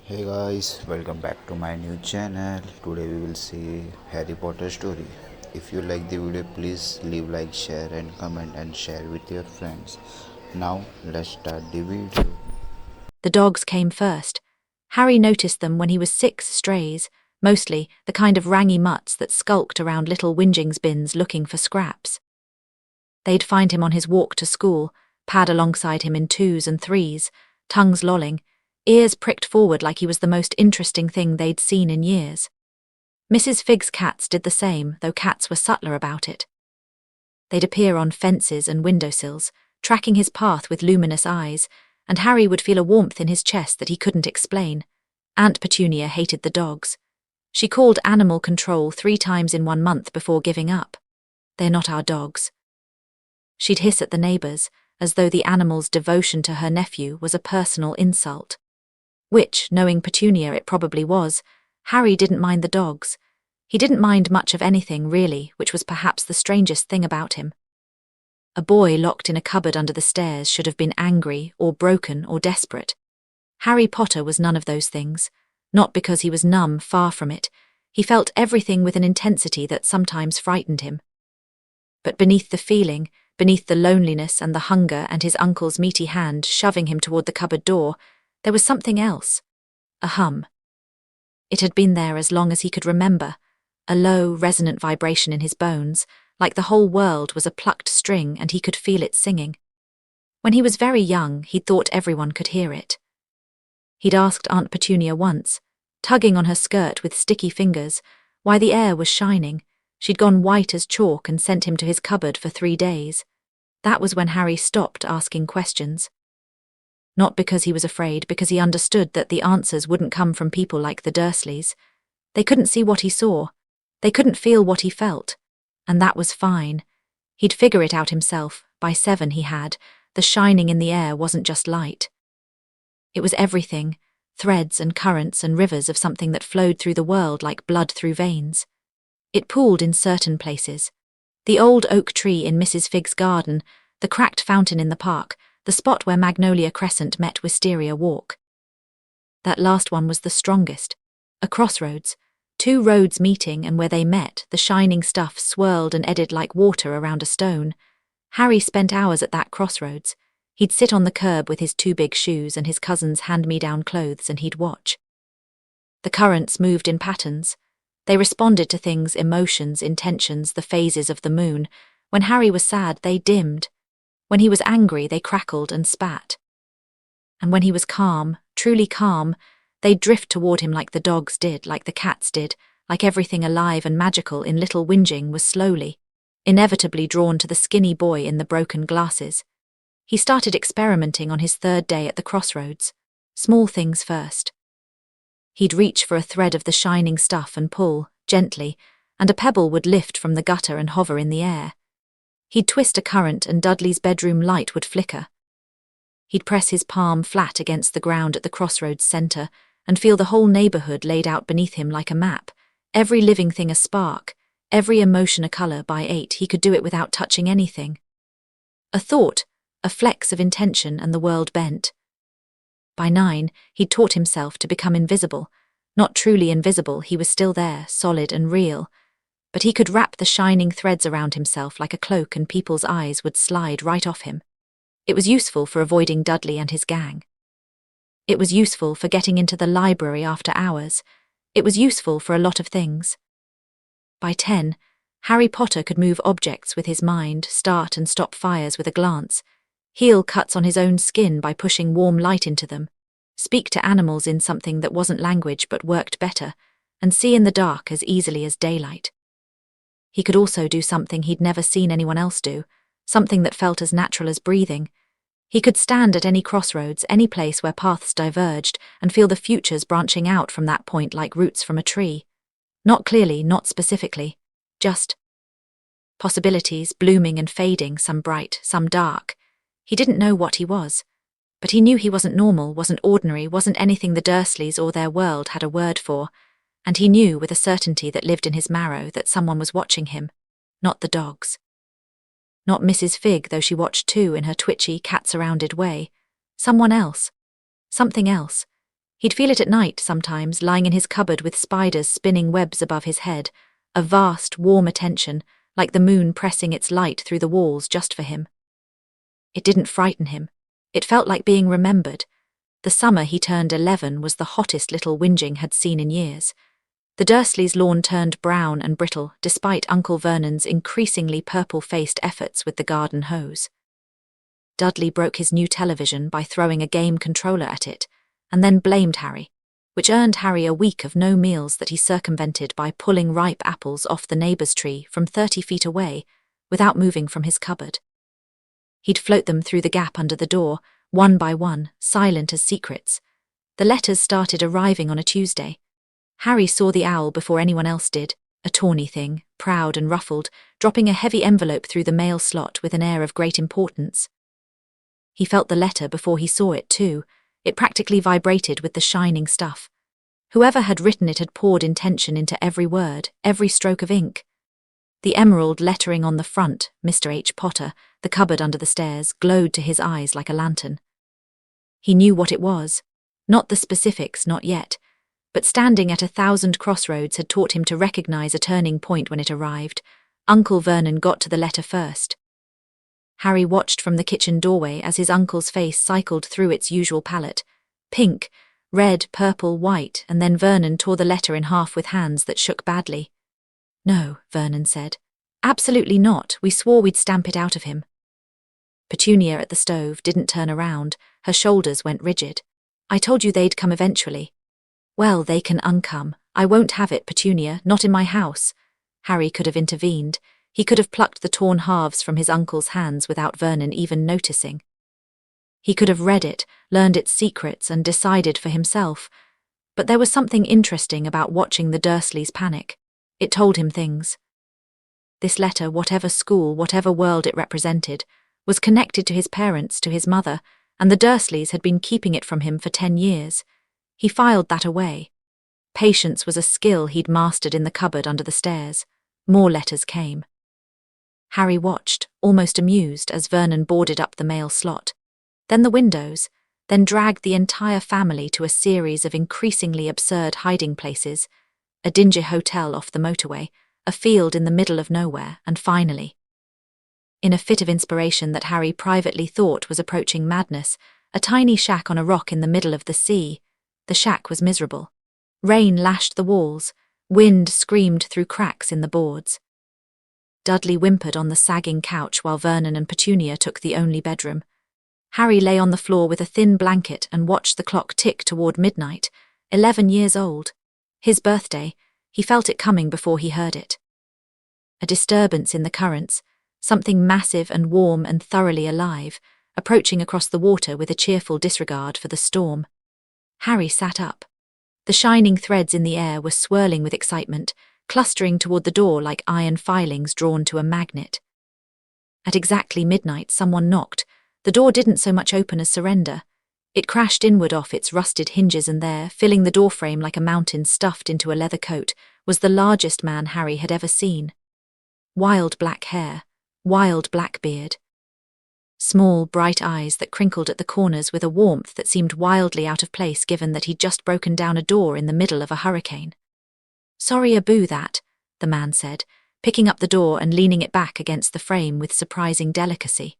Hey guys, welcome back to my new channel. Today we will see Harry Potter story. If you like the video, please leave like, share and comment and share with your friends. Now let's start the video. The dogs came first. Harry noticed them when he was 6 strays, mostly the kind of rangy mutts that skulked around little whinging's bins looking for scraps. They'd find him on his walk to school, pad alongside him in 2s and 3s, tongues lolling, ears pricked forward like he was the most interesting thing they'd seen in years. Mrs. Fig's cats did the same, though cats were subtler about it. They'd appear on fences and windowsills, tracking his path with luminous eyes, and Harry would feel a warmth in his chest that he couldn't explain. Aunt Petunia hated the dogs. She called animal control 3 times in 1 month before giving up. "They're not our dogs." She'd hiss at the neighbours, as though the animal's devotion to her nephew was a personal insult. Which, knowing Petunia, it probably was. Harry didn't mind the dogs. He didn't mind much of anything, really, which was perhaps the strangest thing about him. A boy locked in a cupboard under the stairs should have been angry or broken or desperate. Harry Potter was none of those things. Not because he was numb, far from it. He felt everything with an intensity that sometimes frightened him. But beneath the feeling, beneath the loneliness and the hunger and his uncle's meaty hand shoving him toward the cupboard door, there was something else. A hum. It had been there as long as he could remember, a low, resonant vibration in his bones, like the whole world was a plucked string and he could feel it singing. When he was very young, he'd thought everyone could hear it. He'd asked Aunt Petunia once, tugging on her skirt with sticky fingers, why the air was shining. She'd gone white as chalk and sent him to his cupboard for 3 days. That was when Harry stopped asking questions. Not because he was afraid, because he understood that the answers wouldn't come from people like the Dursleys. They couldn't see what he saw. They couldn't feel what he felt. And that was fine. He'd figure it out himself. By 7 he had. The shining in the air wasn't just light. It was everything, threads and currents and rivers of something that flowed through the world like blood through veins. It pooled in certain places. The old oak tree in Mrs. Fig's garden, the cracked fountain in the park, the spot where Magnolia Crescent met Wisteria Walk. That last one was the strongest. A crossroads. 2 roads meeting, and where they met, the shining stuff swirled and eddied like water around a stone. Harry spent hours at that crossroads. He'd sit on the curb with his 2 big shoes and his cousin's hand-me-down clothes, and he'd watch. The currents moved in patterns. They responded to things, emotions, intentions, the phases of the moon. When Harry was sad, they dimmed. When he was angry, they crackled and spat. And when he was calm, truly calm, they'd drift toward him like the dogs did, like the cats did, like everything alive and magical in Little Whinging was slowly, inevitably drawn to the skinny boy in the broken glasses. He started experimenting on his 3rd day at the crossroads. Small things first. He'd reach for a thread of the shining stuff and pull, gently, and a pebble would lift from the gutter and hover in the air. He'd twist a current and Dudley's bedroom light would flicker. He'd press his palm flat against the ground at the crossroads center and feel the whole neighborhood laid out beneath him like a map, every living thing a spark, every emotion a color. By 8 he could do it without touching anything. A thought, a flex of intention, and the world bent. By 9 he'd taught himself to become invisible. Not truly invisible, he was still there, solid and real. But he could wrap the shining threads around himself like a cloak and people's eyes would slide right off him. It was useful for avoiding Dudley and his gang. It was useful for getting into the library after hours. It was useful for a lot of things. By 10, Harry Potter could move objects with his mind, start and stop fires with a glance, heal cuts on his own skin by pushing warm light into them, speak to animals in something that wasn't language but worked better, and see in the dark as easily as daylight. He could also do something he'd never seen anyone else do, something that felt as natural as breathing. He could stand at any crossroads, any place where paths diverged, and feel the futures branching out from that point like roots from a tree. Not clearly, not specifically, just possibilities blooming and fading, some bright, some dark. He didn't know what he was, but he knew he wasn't normal, wasn't ordinary, wasn't anything the Dursleys or their world had a word for. And he knew with a certainty that lived in his marrow that someone was watching him, not the dogs. Not Mrs. Fig, though she watched too in her twitchy, cat-surrounded way. Someone else. Something else. He'd feel it at night sometimes, lying in his cupboard with spiders spinning webs above his head, a vast, warm attention, like the moon pressing its light through the walls just for him. It didn't frighten him. It felt like being remembered. The summer he turned 11 was the hottest little whinging had seen in years. The Dursleys' lawn turned brown and brittle, despite Uncle Vernon's increasingly purple-faced efforts with the garden hose. Dudley broke his new television by throwing a game controller at it, and then blamed Harry, which earned Harry a week of no meals that he circumvented by pulling ripe apples off the neighbour's tree from 30 feet away without moving from his cupboard. He'd float them through the gap under the door, one by one, silent as secrets. The letters started arriving on a Tuesday. Harry saw the owl before anyone else did, a tawny thing, proud and ruffled, dropping a heavy envelope through the mail slot with an air of great importance. He felt the letter before he saw it too. It practically vibrated with the shining stuff. Whoever had written it had poured intention into every word, every stroke of ink. The emerald lettering on the front, Mr. H. Potter, the cupboard under the stairs, glowed to his eyes like a lantern. He knew what it was. Not the specifics, not yet. But standing at 1,000 crossroads had taught him to recognize a turning point when it arrived. Uncle Vernon got to the letter first. Harry watched from the kitchen doorway as his uncle's face cycled through its usual palette. Pink, red, purple, white, and then Vernon tore the letter in half with hands that shook badly. "No," Vernon said. "Absolutely not. We swore we'd stamp it out of him." Petunia at the stove didn't turn around. Her shoulders went rigid. "I told you they'd come eventually." "Well, they can uncome. I won't have it, Petunia, not in my house." Harry could have intervened. He could have plucked the torn halves from his uncle's hands without Vernon even noticing. He could have read it, learned its secrets, and decided for himself. But there was something interesting about watching the Dursleys panic. It told him things. This letter, whatever school, whatever world it represented, was connected to his parents, to his mother, and the Dursleys had been keeping it from him for 10 years. He filed that away. Patience was a skill he'd mastered in the cupboard under the stairs. More letters came. Harry watched, almost amused, as Vernon boarded up the mail slot. Then the windows, then dragged the entire family to a series of increasingly absurd hiding places, a dingy hotel off the motorway, a field in the middle of nowhere, and finally, in a fit of inspiration that Harry privately thought was approaching madness, a tiny shack on a rock in the middle of the sea. The shack was miserable. Rain lashed the walls, wind screamed through cracks in the boards. Dudley whimpered on the sagging couch while Vernon and Petunia took the only bedroom. Harry lay on the floor with a thin blanket and watched the clock tick toward midnight. 11 years old. His birthday. He felt it coming before he heard it. A disturbance in the currents, something massive and warm and thoroughly alive, approaching across the water with a cheerful disregard for the storm. Harry sat up. The shining threads in the air were swirling with excitement, clustering toward the door like iron filings drawn to a magnet. At exactly midnight, someone knocked. The door didn't so much open as surrender. It crashed inward off its rusted hinges, and there, filling the doorframe like a mountain stuffed into a leather coat, was the largest man Harry had ever seen. Wild black hair, wild black beard. Small, bright eyes that crinkled at the corners with a warmth that seemed wildly out of place given that he'd just broken down a door in the middle of a hurricane. "Sorry aboo that," the man said, picking up the door and leaning it back against the frame with surprising delicacy.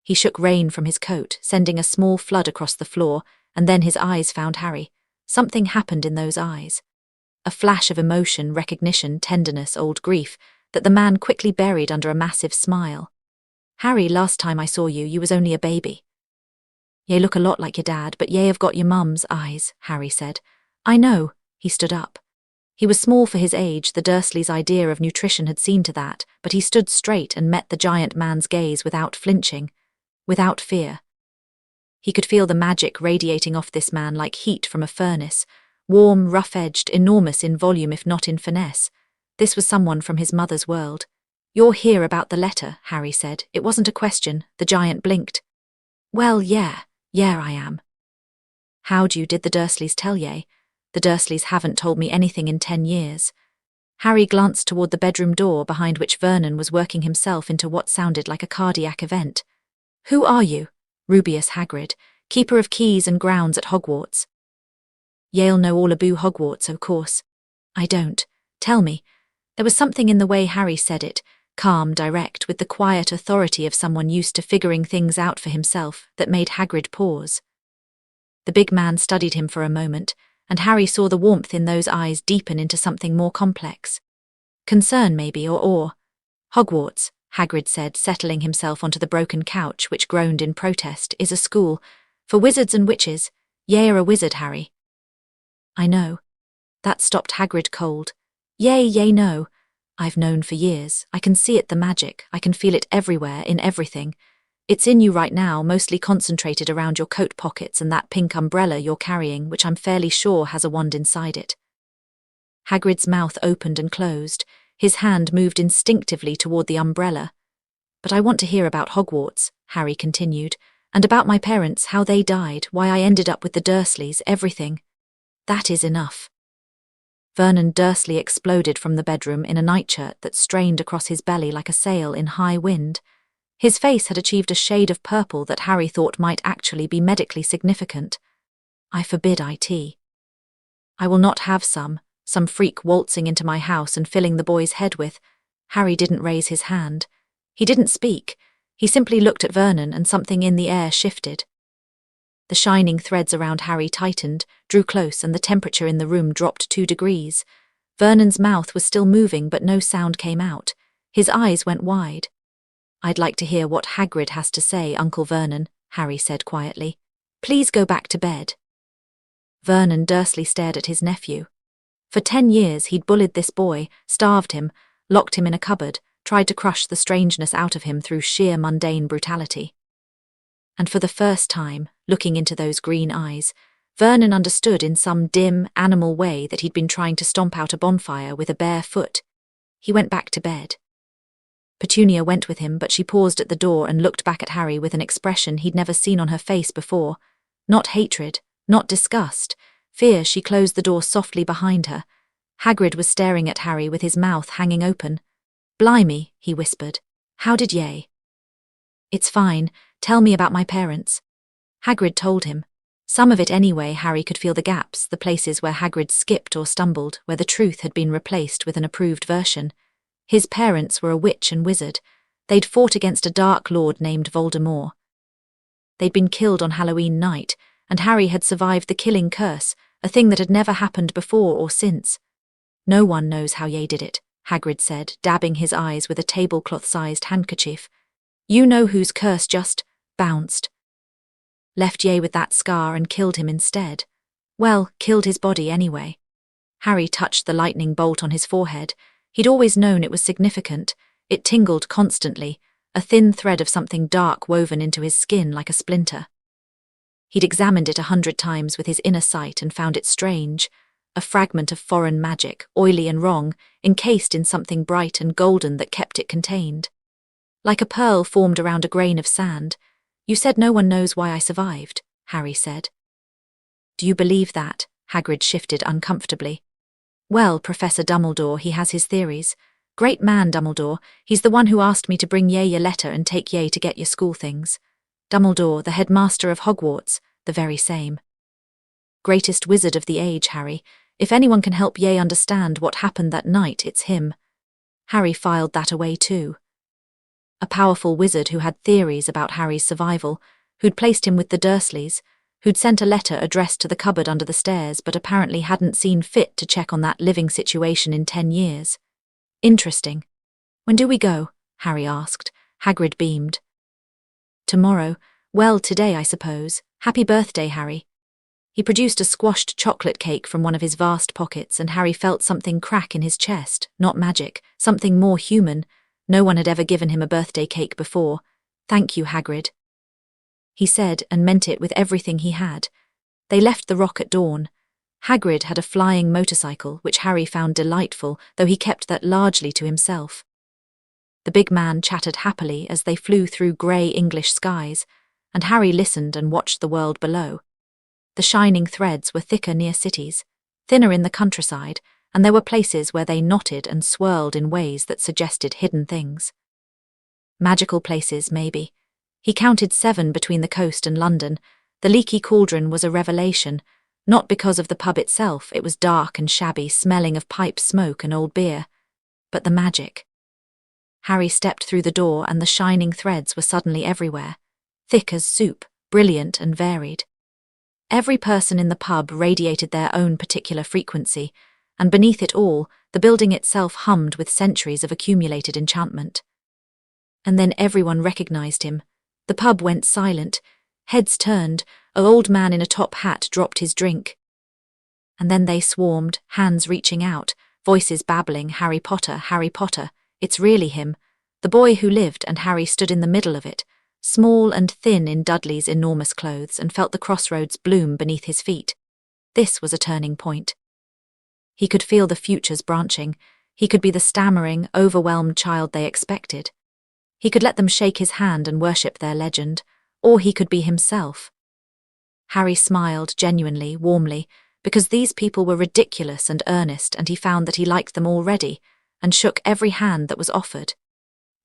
He shook rain from his coat, sending a small flood across the floor, and then his eyes found Harry. Something happened in those eyes. A flash of emotion, recognition, tenderness, old grief, that the man quickly buried under a massive smile. "Harry, last time I saw you, you was only a baby." "Ye look a lot like your dad, but ye have got your mum's eyes," Harry said. "I know." He stood up. He was small for his age, the Dursleys' idea of nutrition had seen to that, but he stood straight and met the giant man's gaze without flinching, without fear. He could feel the magic radiating off this man like heat from a furnace, warm, rough-edged, enormous in volume if not in finesse. This was someone from his mother's world. "You're here about the letter," Harry said. It wasn't a question. The giant blinked. "Well, yeah I am." "How'd you, did the Dursleys tell ye?" "The Dursleys haven't told me anything in 10 years. Harry glanced toward the bedroom door behind which Vernon was working himself into what sounded like a cardiac event. "Who are you?" "Rubeus Hagrid, keeper of keys and grounds at Hogwarts." Yale know all about Hogwarts, of course. I don't. Tell me. There was something in the way Harry said it, calm, direct, with the quiet authority of someone used to figuring things out for himself, that made Hagrid pause. The big man studied him for a moment, and Harry saw the warmth in those eyes deepen into something more complex. Concern, maybe, or awe. Hogwarts, Hagrid said, settling himself onto the broken couch which groaned in protest, is a school for wizards and witches. You're a wizard, Harry. I know. That stopped Hagrid cold. Yay, no. I've known for years. I can see it, the magic. I can feel it everywhere, in everything. It's in you right now, mostly concentrated around your coat pockets and that pink umbrella you're carrying, which I'm fairly sure has a wand inside it. Hagrid's mouth opened and closed. His hand moved instinctively toward the umbrella. But I want to hear about Hogwarts, Harry continued, and about my parents, how they died, why I ended up with the Dursleys, everything. That is enough. Vernon Dursley exploded from the bedroom in a nightshirt that strained across his belly like a sail in high wind. His face had achieved a shade of purple that Harry thought might actually be medically significant. I forbid it. I will not have some freak waltzing into my house and filling the boy's head with. Harry didn't raise his hand. He didn't speak. He simply looked at Vernon, and something in the air shifted. The shining threads around Harry tightened, drew close, and the temperature in the room dropped 2 degrees. Vernon's mouth was still moving, but no sound came out. His eyes went wide. I'd like to hear what Hagrid has to say, Uncle Vernon, Harry said quietly. Please go back to bed. Vernon Dursley stared at his nephew. For 10 years he'd bullied this boy, starved him, locked him in a cupboard, tried to crush the strangeness out of him through sheer mundane brutality. And for the first time, looking into those green eyes, Vernon understood in some dim, animal way that he'd been trying to stomp out a bonfire with a bare foot. He went back to bed. Petunia went with him, but she paused at the door and looked back at Harry with an expression he'd never seen on her face before. Not hatred, not disgust, fear. She closed the door softly behind her. Hagrid was staring at Harry with his mouth hanging open. Blimey, he whispered. How did ye? It's fine. Tell me about my parents. Hagrid told him. Some of it anyway. Harry could feel the gaps, the places where Hagrid skipped or stumbled, where the truth had been replaced with an approved version. His parents were a witch and wizard. They'd fought against a dark lord named Voldemort. They'd been killed on Halloween night, and Harry had survived the killing curse, a thing that had never happened before or since. No one knows how ye did it, Hagrid said, dabbing his eyes with a tablecloth-sized handkerchief. You know whose curse just bounced. Left ye with that scar and killed him instead. Well, killed his body anyway. Harry touched the lightning bolt on his forehead. He'd always known it was significant. It tingled constantly, a thin thread of something dark woven into his skin like a splinter. He'd examined it 100 times with his inner sight and found it strange, a fragment of foreign magic, oily and wrong, encased in something bright and golden that kept it contained. Like a pearl formed around a grain of sand. You said no one knows why I survived, Harry said. Do you believe that? Hagrid shifted uncomfortably. Well, Professor Dumbledore, he has his theories. Great man, Dumbledore. He's the one who asked me to bring ye your letter and take ye to get your school things. Dumbledore, the headmaster of Hogwarts, the very same. Greatest wizard of the age, Harry. If anyone can help ye understand what happened that night, it's him. Harry filed that away too. A powerful wizard who had theories about Harry's survival, who'd placed him with the Dursleys, who'd sent a letter addressed to the cupboard under the stairs but apparently hadn't seen fit to check on that living situation in 10 years. Interesting. When do we go? Harry asked. Hagrid beamed. Tomorrow. Well, today, I suppose. Happy birthday, Harry. He produced a squashed chocolate cake from one of his vast pockets, and Harry felt something crack in his chest, not magic, something more human. No one had ever given him a birthday cake before. Thank you, Hagrid. He said, and meant it with everything he had. They left the Rock at dawn. Hagrid had a flying motorcycle, which Harry found delightful, though he kept that largely to himself. The big man chattered happily as they flew through grey English skies, and Harry listened and watched the world below. The shining threads were thicker near cities, thinner in the countryside, and there were places where they knotted and swirled in ways that suggested hidden things. Magical places, maybe. He counted 7 between the coast and London. The leaky cauldron was a revelation, Not because of the pub itself, it was dark and shabby, smelling of pipe smoke and old beer, but the magic. Harry stepped through the door and the shining threads were suddenly everywhere, thick as soup, brilliant and varied. Every person in the pub radiated their own particular frequency, and beneath it all, the building itself hummed with centuries of accumulated enchantment. And then everyone recognized him. The pub went silent, heads turned, an old man in a top hat dropped his drink. And then they swarmed, hands reaching out, voices babbling, Harry Potter, it's really him, the boy who lived, and Harry stood in the middle of it, small and thin in Dudley's enormous clothes, and felt the crossroads bloom beneath his feet. This was a turning point. He could feel the futures branching. He could be the stammering, overwhelmed child they expected. He could let them shake his hand and worship their legend, or he could be himself. Harry smiled genuinely, warmly, because these people were ridiculous and earnest, and he found that he liked them already, and shook every hand that was offered.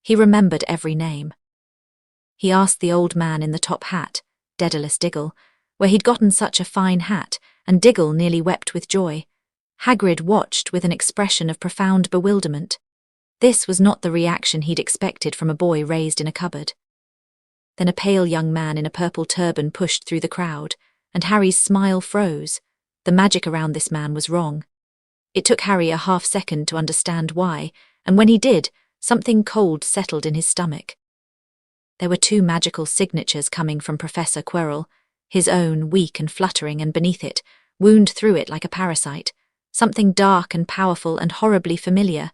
He remembered every name. He asked the old man in the top hat, Daedalus Diggle, where he'd gotten such a fine hat, and Diggle nearly wept with joy. Hagrid watched with an expression of profound bewilderment. This was not the reaction he'd expected from a boy raised in a cupboard. Then a pale young man in a purple turban pushed through the crowd, and Harry's smile froze. The magic around this man was wrong. It took Harry a half-second to understand why, and when he did, something cold settled in his stomach. There were two magical signatures coming from Professor Quirrell, his own, weak and fluttering, and beneath it, wound through it like a parasite, something dark and powerful and horribly familiar,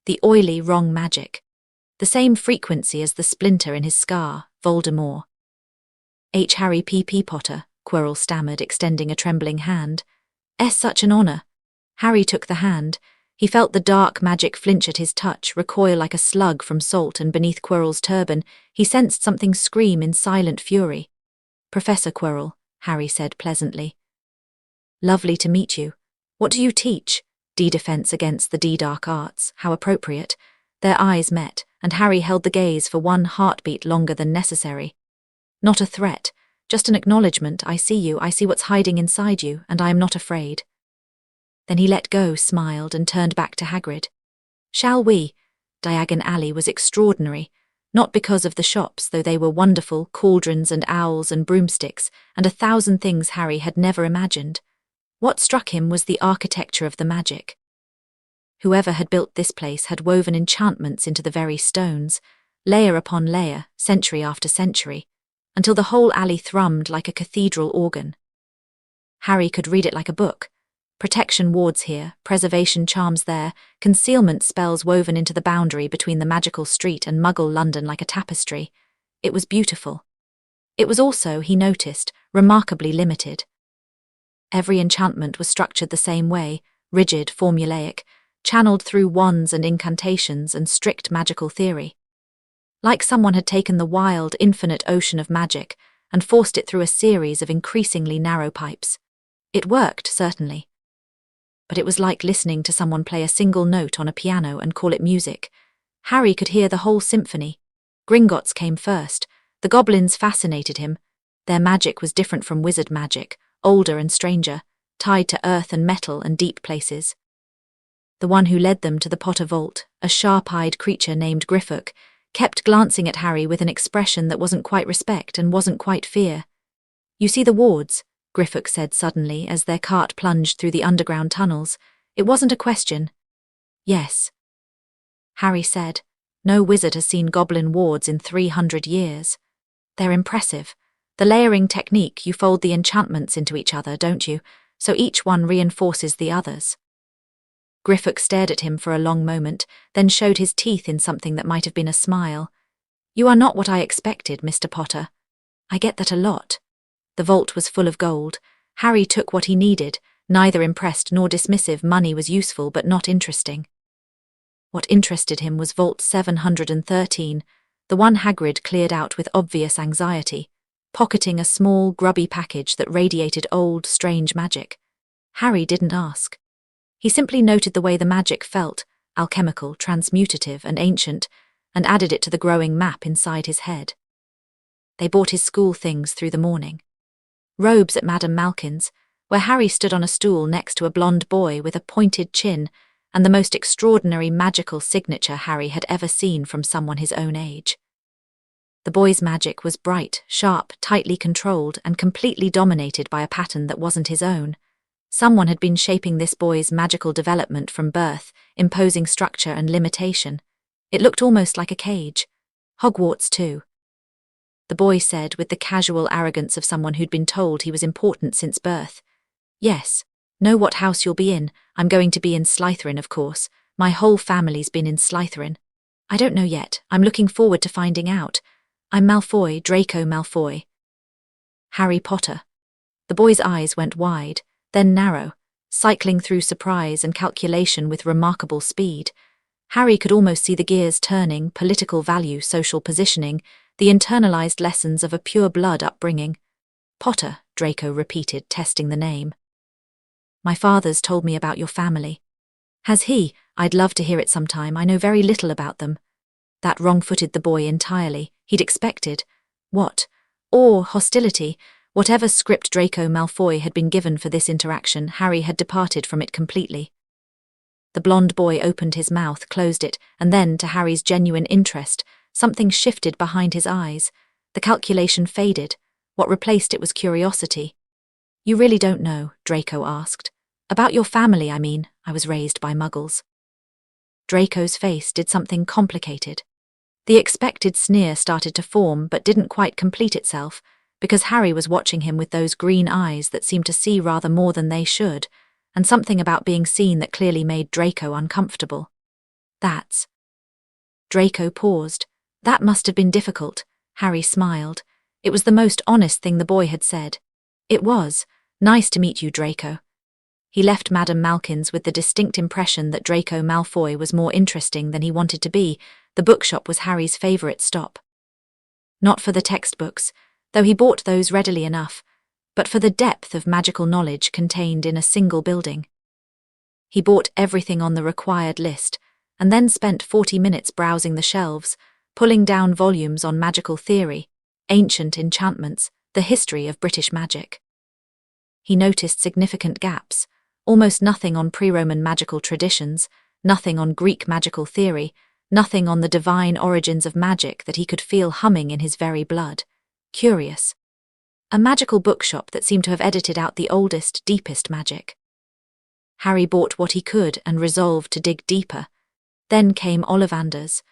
the oily, wrong magic. The same frequency as the splinter in his scar, Voldemort. Harry P. Potter, Quirrell stammered, extending a trembling hand. Such an honour. Harry took the hand. He felt the dark magic flinch at his touch, recoil like a slug from salt, and beneath Quirrell's turban, he sensed something scream in silent fury. Professor Quirrell, Harry said pleasantly. Lovely to meet you. What do you teach? Defense against the dark arts, how appropriate. Their eyes met, and Harry held the gaze for one heartbeat longer than necessary. Not a threat, just an acknowledgement. I see you, I see what's hiding inside you, and I am not afraid. Then he let go, smiled, and turned back to Hagrid. Shall we? Diagon Alley was extraordinary, not because of the shops, though they were wonderful, cauldrons and owls and broomsticks, and 1,000 things Harry had never imagined. What struck him was the architecture of the magic. Whoever had built this place had woven enchantments into the very stones, layer upon layer, century after century, until the whole alley thrummed like a cathedral organ. Harry could read it like a book. Protection wards here, preservation charms there, concealment spells woven into the boundary between the magical street and Muggle London like a tapestry. It was beautiful. It was also, he noticed, remarkably limited. Every enchantment was structured the same way, rigid, formulaic, channeled through wands and incantations and strict magical theory. Like someone had taken the wild, infinite ocean of magic and forced it through a series of increasingly narrow pipes. It worked, certainly. But it was like listening to someone play a single note on a piano and call it music. Harry could hear the whole symphony. Gringotts came first. The goblins fascinated him. Their magic was different from wizard magic, older and stranger, tied to earth and metal and deep places. The one who led them to the Potter Vault, a sharp-eyed creature named Griffook, kept glancing at Harry with an expression that wasn't quite respect and wasn't quite fear. You see the wards, Griffook said suddenly as their cart plunged through the underground tunnels. It wasn't a question. Yes. Harry said, no wizard has seen goblin wards in 300 years. They're impressive. The layering technique, you fold the enchantments into each other, don't you? So each one reinforces the others. Griffook stared at him for a long moment, then showed his teeth in something that might have been a smile. You are not what I expected, Mr. Potter. I get that a lot. The vault was full of gold. Harry took what he needed, neither impressed nor dismissive. Money was useful but not interesting. What interested him was Vault 713, the one Hagrid cleared out with obvious anxiety, pocketing a small, grubby package that radiated old, strange magic. Harry didn't ask. He simply noted the way the magic felt, alchemical, transmutative, and ancient, and added it to the growing map inside his head. They bought his school things through the morning. Robes at Madame Malkin's. where Harry stood on a stool next to a blonde boy with a pointed chin and the most extraordinary magical signature Harry had ever seen from someone his own age. The boy's magic was bright, sharp, tightly controlled, and completely dominated by a pattern that wasn't his own. Someone had been shaping this boy's magical development from birth, imposing structure and limitation. It looked almost like a cage. Hogwarts, too. The boy said with the casual arrogance of someone who'd been told he was important since birth. Yes. Know what house you'll be in. I'm going to be in Slytherin, of course. My whole family's been in Slytherin. I don't know yet. I'm looking forward to finding out. I'm Malfoy, Draco Malfoy. Harry Potter. The boy's eyes went wide, then narrow, cycling through surprise and calculation with remarkable speed. Harry could almost see the gears turning, political value, social positioning, the internalized lessons of a pure-blood upbringing. Potter, Draco repeated, testing the name. My father's told me about your family. Has he? I'd love to hear it sometime. I know very little about them. That wrong-footed the boy entirely. He'd expected. What? Awe, hostility. Whatever script Draco Malfoy had been given for this interaction, Harry had departed from it completely. The blonde boy opened his mouth, closed it, and then, to Harry's genuine interest, something shifted behind his eyes. The calculation faded. What replaced it was curiosity. You really don't know, Draco asked. About your family, I mean. I was raised by muggles. Draco's face did something complicated. The expected sneer started to form but didn't quite complete itself, because Harry was watching him with those green eyes that seemed to see rather more than they should, and something about being seen that clearly made Draco uncomfortable. That's... Draco paused. That must have been difficult. Harry smiled. It was the most honest thing the boy had said. It was. Nice to meet you, Draco. He left Madame Malkin's with the distinct impression that Draco Malfoy was more interesting than he wanted to be. The bookshop was Harry's favourite stop. Not for the textbooks, though he bought those readily enough, but for the depth of magical knowledge contained in a single building. He bought everything on the required list, and then spent 40 minutes browsing the shelves, pulling down volumes on magical theory, ancient enchantments, the history of British magic. He noticed significant gaps, almost nothing on pre-Roman magical traditions, nothing on Greek magical theory, nothing on the divine origins of magic that he could feel humming in his very blood. Curious. A magical bookshop that seemed to have edited out the oldest, deepest magic. Harry bought what he could and resolved to dig deeper. Then came Ollivander's.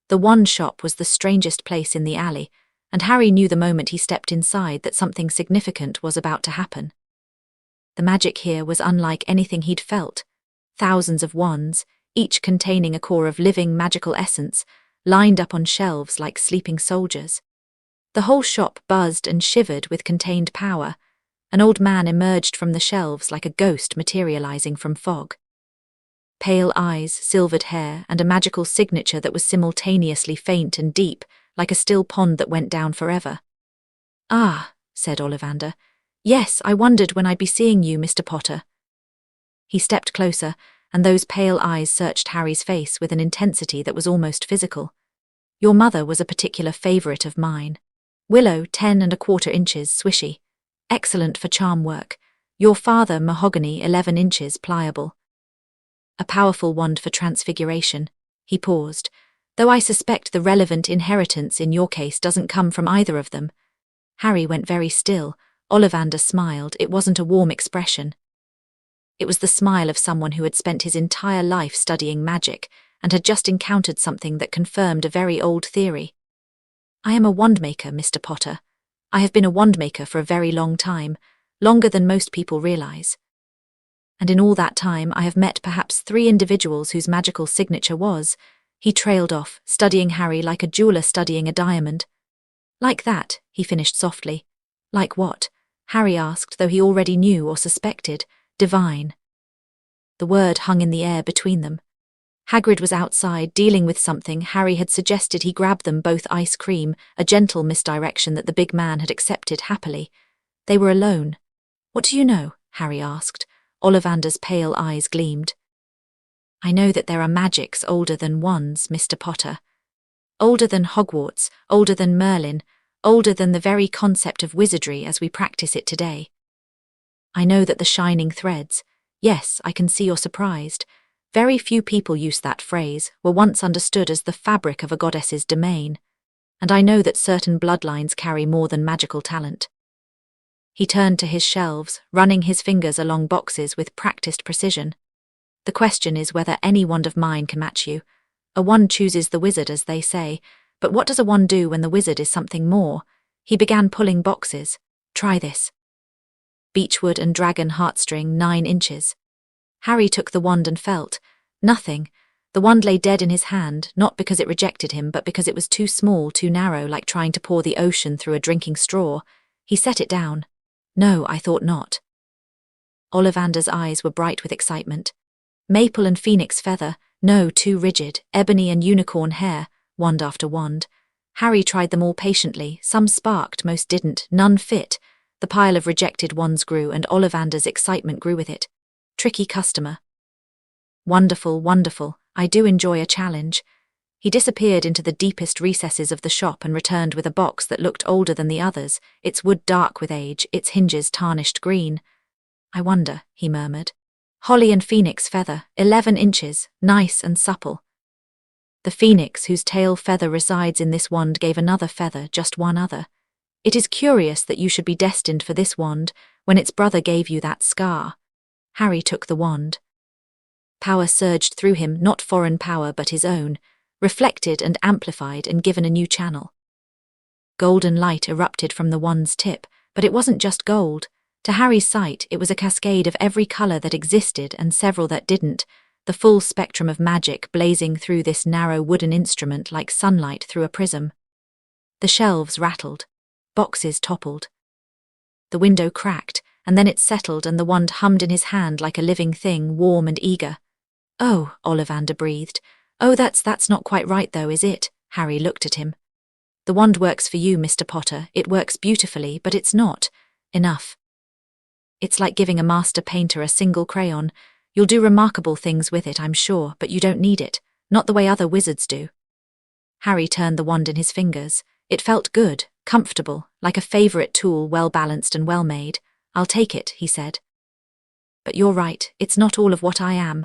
The one shop was the strangest place in the alley, and Harry knew the moment he stepped inside that something significant was about to happen. The magic here was unlike anything he'd felt. Thousands of wands, each containing a core of living magical essence, lined up on shelves like sleeping soldiers. The whole shop buzzed and shivered with contained power. An old man emerged from the shelves like a ghost materializing from fog. Pale eyes, silvered hair, and a magical signature that was simultaneously faint and deep, like a still pond that went down forever. Ah, said Ollivander. Yes, I wondered when I'd be seeing you, Mr. Potter. He stepped closer, and those pale eyes searched Harry's face with an intensity that was almost physical. Your mother was a particular favourite of mine. Willow, 10¼ inches, swishy. Excellent for charm work. Your father, mahogany, 11 inches, pliable. A powerful wand for transfiguration. He paused. Though I suspect the relevant inheritance in your case doesn't come from either of them. Harry went very still. Ollivander smiled. It wasn't a warm expression. It was the smile of someone who had spent his entire life studying magic and had just encountered something that confirmed a very old theory. I am a wandmaker, Mr. Potter. I have been a wandmaker for a very long time, longer than most people realize. And in all that time I have met perhaps 3 individuals whose magical signature was... He trailed off, studying Harry like a jeweler studying a diamond. Like that, he finished softly. Like what? Harry asked, though he already knew or suspected. Divine. The word hung in the air between them. Hagrid was outside, dealing with something. Harry had suggested he grab them both ice cream, a gentle misdirection that the big man had accepted happily. They were alone. What do you know? Harry asked. Ollivander's pale eyes gleamed. I know that there are magics older than wands, Mr. Potter. Older than Hogwarts, older than Merlin, older than the very concept of wizardry as we practice it today. I know that the shining threads, yes, I can see you're surprised. Very few people use that phrase, were once understood as the fabric of a goddess's domain. And I know that certain bloodlines carry more than magical talent. He turned to his shelves, running his fingers along boxes with practiced precision. The question is whether any wand of mine can match you. A wand chooses the wizard, as they say, but what does a wand do when the wizard is something more? He began pulling boxes. Try this. Beechwood and dragon heartstring, 9 inches. Harry took the wand and felt. Nothing. The wand lay dead in his hand, not because it rejected him, but because it was too small, too narrow, like trying to pour the ocean through a drinking straw. He set it down. No, I thought not. Ollivander's eyes were bright with excitement. Maple and phoenix feather, no, too rigid, ebony and unicorn hair, wand after wand. Harry tried them all patiently, some sparked, most didn't, none fit. The pile of rejected wands grew, and Ollivander's excitement grew with it. Tricky customer. Wonderful, wonderful, I do enjoy a challenge. He disappeared into the deepest recesses of the shop and returned with a box that looked older than the others, its wood dark with age, its hinges tarnished green. I wonder, he murmured. Holly and phoenix feather, 11 inches, nice and supple. The phoenix whose tail feather resides in this wand gave another feather, just one other. It is curious that you should be destined for this wand when its brother gave you that scar. Harry took the wand. Power surged through him, not foreign power but his own, reflected and amplified and given a new channel. Golden light erupted from the wand's tip, but it wasn't just gold. To Harry's sight, it was a cascade of every colour that existed and several that didn't, the full spectrum of magic blazing through this narrow wooden instrument like sunlight through a prism. The shelves rattled. Boxes toppled. The window cracked, and then it settled and the wand hummed in his hand like a living thing, warm and eager. Oh, Ollivander breathed. Oh, that's not quite right though, is it? Harry looked at him. The wand works for you, Mr. Potter. It works beautifully, but it's not enough. It's like giving a master painter a single crayon. You'll do remarkable things with it, I'm sure, but you don't need it, not the way other wizards do. Harry turned the wand in his fingers. It felt good, comfortable, like a favourite tool, well-balanced and well-made. I'll take it, he said. But you're right, it's not all of what I am.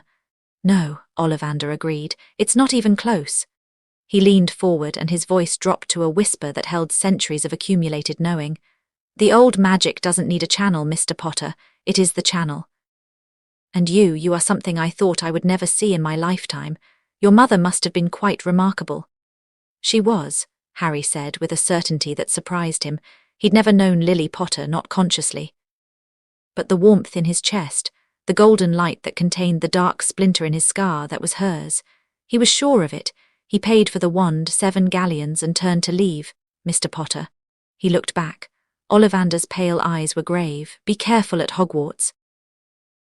No, Ollivander agreed, it's not even close. He leaned forward and his voice dropped to a whisper that held centuries of accumulated knowing. The old magic doesn't need a channel, Mr. Potter, it is the channel. And you are something I thought I would never see in my lifetime. Your mother must have been quite remarkable. She was, Harry said with a certainty that surprised him. He'd never known Lily Potter, not consciously. But the warmth in his chest, the golden light that contained the dark splinter in his scar, that was hers. He was sure of it. He paid for the wand 7 galleons and turned to leave. Mr. Potter. He looked back. Ollivander's pale eyes were grave. Be careful at Hogwarts.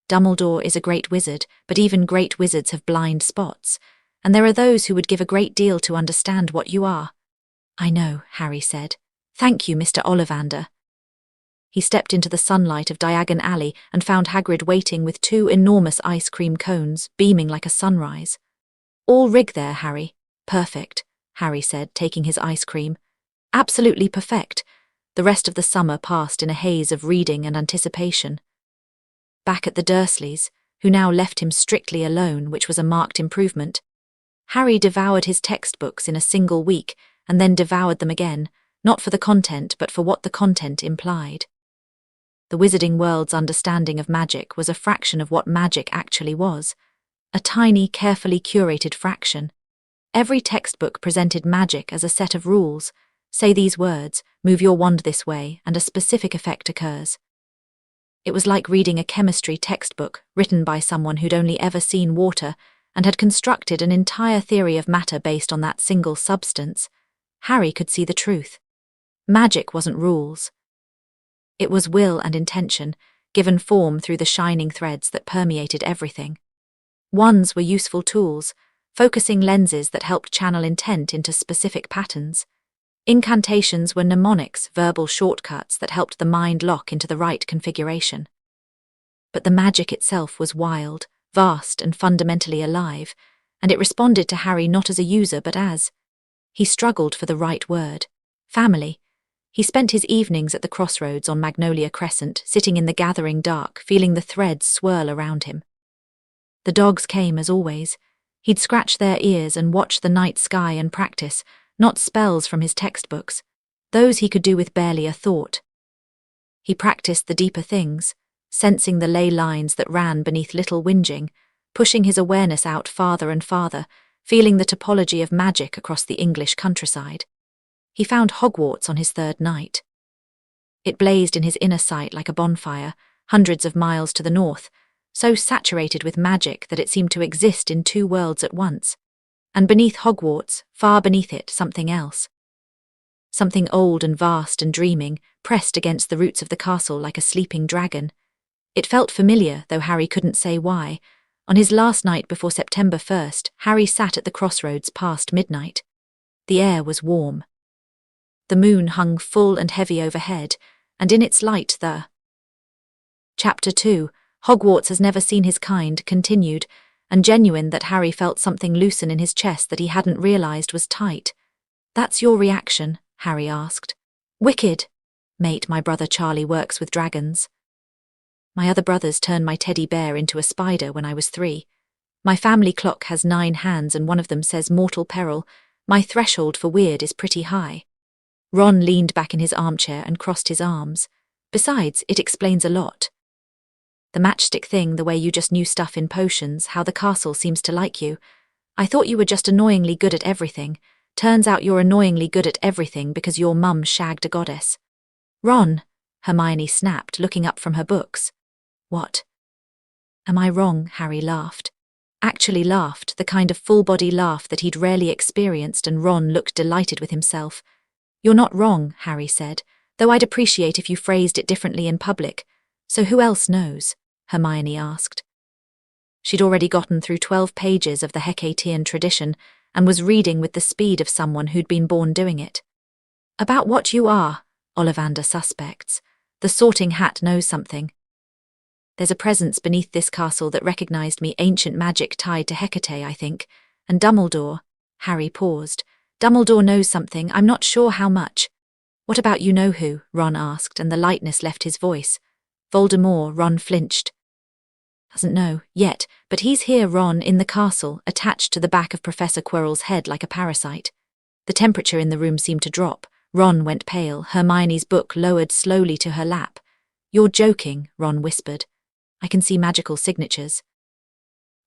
Dumbledore is a great wizard, but even great wizards have blind spots, and there are those who would give a great deal to understand what you are. I know, Harry said. Thank you, Mr. Ollivander. He stepped into the sunlight of Diagon Alley and found Hagrid waiting with 2 enormous ice cream cones, beaming like a sunrise. All rig there, Harry. Perfect, Harry said, taking his ice cream. Absolutely perfect. The rest of the summer passed in a haze of reading and anticipation. Back at the Dursleys, who now left him strictly alone, which was a marked improvement, Harry devoured his textbooks in a single week and then devoured them again, not for the content but for what the content implied. The wizarding world's understanding of magic was a fraction of what magic actually was, a tiny, carefully curated fraction. Every textbook presented magic as a set of rules. Say these words, move your wand this way, and a specific effect occurs. It was like reading a chemistry textbook written by someone who'd only ever seen water and had constructed an entire theory of matter based on that single substance. Harry could see the truth. Magic wasn't rules. It was will and intention, given form through the shining threads that permeated everything. Wands were useful tools, focusing lenses that helped channel intent into specific patterns. Incantations were mnemonics, verbal shortcuts that helped the mind lock into the right configuration. But the magic itself was wild, vast and fundamentally alive, and it responded to Harry not as a user but as... He struggled for the right word. Family. He spent his evenings at the crossroads on Magnolia Crescent, sitting in the gathering dark, feeling the threads swirl around him. The dogs came as always. He'd scratch their ears and watch the night sky and practice, not spells from his textbooks. Those he could do with barely a thought. He practiced the deeper things, sensing the ley lines that ran beneath little whinging, pushing his awareness out farther and farther, feeling the topology of magic across the English countryside. He found Hogwarts on his third night. It blazed in his inner sight like a bonfire, hundreds of miles to the north, so saturated with magic that it seemed to exist in two worlds at once. And beneath Hogwarts, far beneath it, something else. Something old and vast and dreaming, pressed against the roots of the castle like a sleeping dragon. It felt familiar, though Harry couldn't say why. On his last night before September 1st, Harry sat at the crossroads past midnight. The air was warm. The moon hung full and heavy overhead, and in its light Chapter 2, Hogwarts Has Never Seen His Kind, continued, and genuine that Harry felt something loosen in his chest that he hadn't realized was tight. "That's your reaction?" Harry asked. "Wicked. Mate, my brother Charlie works with dragons. My other brothers turned my teddy bear into a spider when I was 3. My family clock has 9 hands and one of them says mortal peril. My threshold for weird is pretty high." Ron leaned back in his armchair and crossed his arms. "Besides, it explains a lot. The matchstick thing, the way you just knew stuff in potions, how the castle seems to like you. I thought you were just annoyingly good at everything. Turns out you're annoyingly good at everything because your mum shagged a goddess." "Ron," Hermione snapped, looking up from her books. "What?" "Am I wrong?" Harry laughed. Actually laughed, the kind of full-body laugh that he'd rarely experienced, and Ron looked delighted with himself. "You're not wrong," Harry said, "though I'd appreciate if you phrased it differently in public. So who else knows?" Hermione asked. She'd already gotten through 12 pages of the Hecatean tradition and was reading with the speed of someone who'd been born doing it. "About what you are," Ollivander suspects. "The Sorting Hat knows something. There's a presence beneath this castle that recognized me, ancient magic tied to Hecate, I think. And Dumbledore—" Harry paused. "Dumbledore knows something, I'm not sure how much." "What about you-know-who?" Ron asked, and the lightness left his voice. "Voldemort," Ron flinched. "Doesn't know, yet, but he's here, Ron, in the castle, attached to the back of Professor Quirrell's head like a parasite." The temperature in the room seemed to drop. Ron went pale, Hermione's book lowered slowly to her lap. "You're joking," Ron whispered. "I can see magical signatures."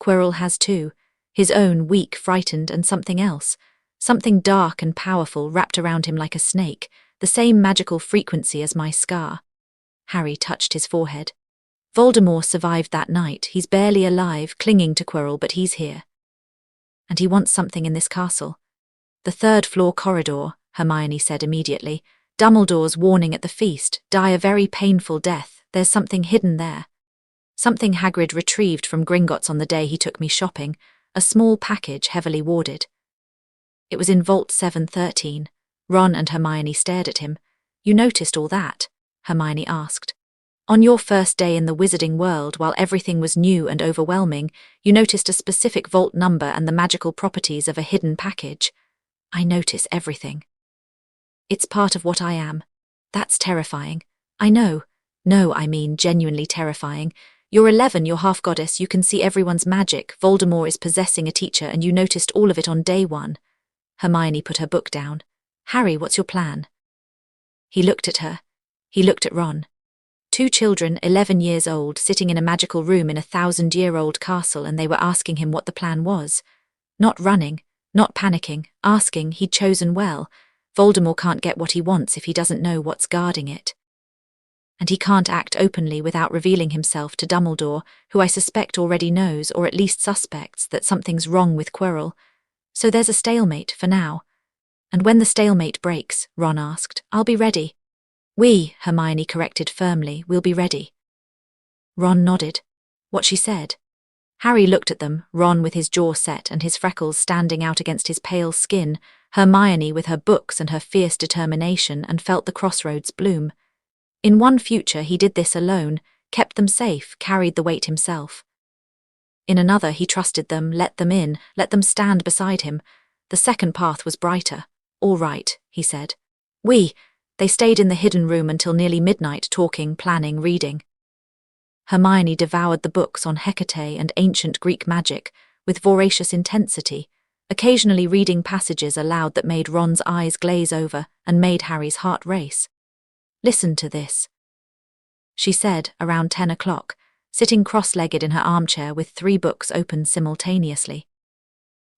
"Quirrell has too. His own, weak, frightened, and something else. Something dark and powerful wrapped around him like a snake, the same magical frequency as my scar." Harry touched his forehead. "Voldemort survived that night. He's barely alive, clinging to Quirrell, but he's here. And he wants something in this castle." "The third-floor corridor," Hermione said immediately. "Dumbledore's warning at the feast. Die a very painful death. There's something hidden there. Something Hagrid retrieved from Gringotts on the day he took me shopping. A small package heavily warded." "It was in Vault 713. Ron and Hermione stared at him. "You noticed all that?" Hermione asked. "On your first day in the wizarding world, while everything was new and overwhelming, you noticed a specific vault number and the magical properties of a hidden package." "I notice everything. It's part of what I am. That's terrifying. I know. No, I mean genuinely terrifying. You're 11, you're half-goddess, you can see everyone's magic. Voldemort is possessing a teacher and you noticed all of it on day 1. Hermione put her book down. "Harry, what's your plan?" He looked at her. He looked at Ron. 2 children, 11 years old, sitting in a magical room in a 1,000-year-old castle, and they were asking him what the plan was. Not running, not panicking, asking. He'd chosen well. Voldemort can't get what he wants if he doesn't know what's guarding it. And he can't act openly without revealing himself to Dumbledore, who I suspect already knows, or at least suspects, that something's wrong with Quirrell. So there's a stalemate for now. "And when the stalemate breaks," Ron asked, "I'll be ready." "We," Hermione corrected firmly, "will be ready." Ron nodded. What she said. Harry looked at them, Ron with his jaw set and his freckles standing out against his pale skin, Hermione with her books and her fierce determination, and felt the crossroads bloom. In one future he did this alone, kept them safe, carried the weight himself. In another he trusted them, let them in, let them stand beside him. The second path was brighter. "All right," he said. "We," They stayed in the hidden room until nearly midnight, talking, planning, reading. Hermione devoured the books on Hecate and ancient Greek magic with voracious intensity, occasionally reading passages aloud that made Ron's eyes glaze over and made Harry's heart race. "Listen to this," she said around 10 o'clock, sitting cross-legged in her armchair with 3 books open simultaneously.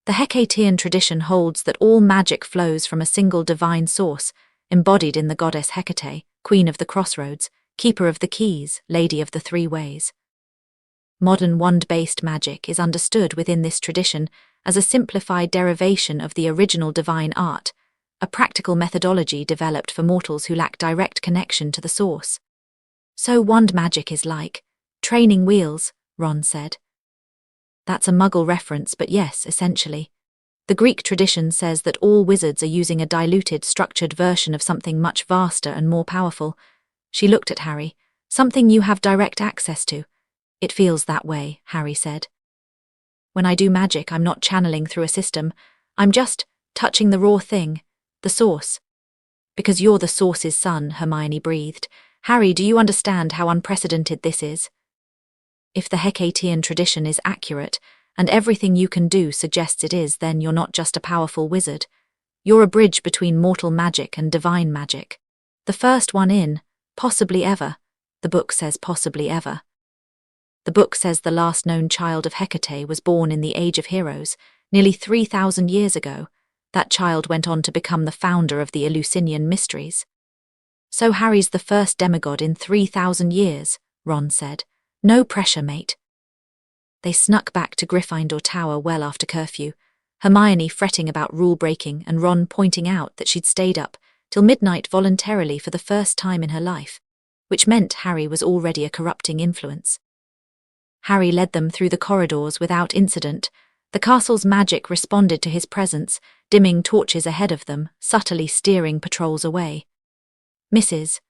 The Hecatean tradition holds that all magic flows from a single divine source, embodied in the goddess Hecate, queen of the crossroads, keeper of the keys, lady of the 3 ways. Modern wand-based magic is understood within this tradition as a simplified derivation of the original divine art, a practical methodology developed for mortals who lack direct connection to the source. "So wand magic is like training wheels," Ron said. "That's a Muggle reference, but yes, essentially. The Greek tradition says that all wizards are using a diluted, structured version of something much vaster and more powerful." She looked at Harry. "Something you have direct access to." "It feels that way," Harry said. "When I do magic, I'm not channeling through a system. I'm just touching the raw thing, the source." "Because you're the source's son," Hermione breathed. "Harry, do you understand how unprecedented this is? If the Hecatean tradition is accurate, and everything you can do suggests it is, then you're not just a powerful wizard. You're a bridge between mortal magic and divine magic. The first one in, possibly ever." The book says possibly ever. The book says the last known child of Hecate was born in the Age of Heroes, nearly 3,000 years ago. That child went on to become the founder of the Eleusinian Mysteries. "So Harry's the first demigod in 3,000 years, Ron said. "No pressure, mate." They snuck back to Gryffindor Tower well after curfew, Hermione fretting about rule-breaking and Ron pointing out that she'd stayed up till midnight voluntarily for the first time in her life, which meant Harry was already a corrupting influence. Harry led them through the corridors without incident. The castle's magic responded to his presence, dimming torches ahead of them, subtly steering patrols away. Mrs.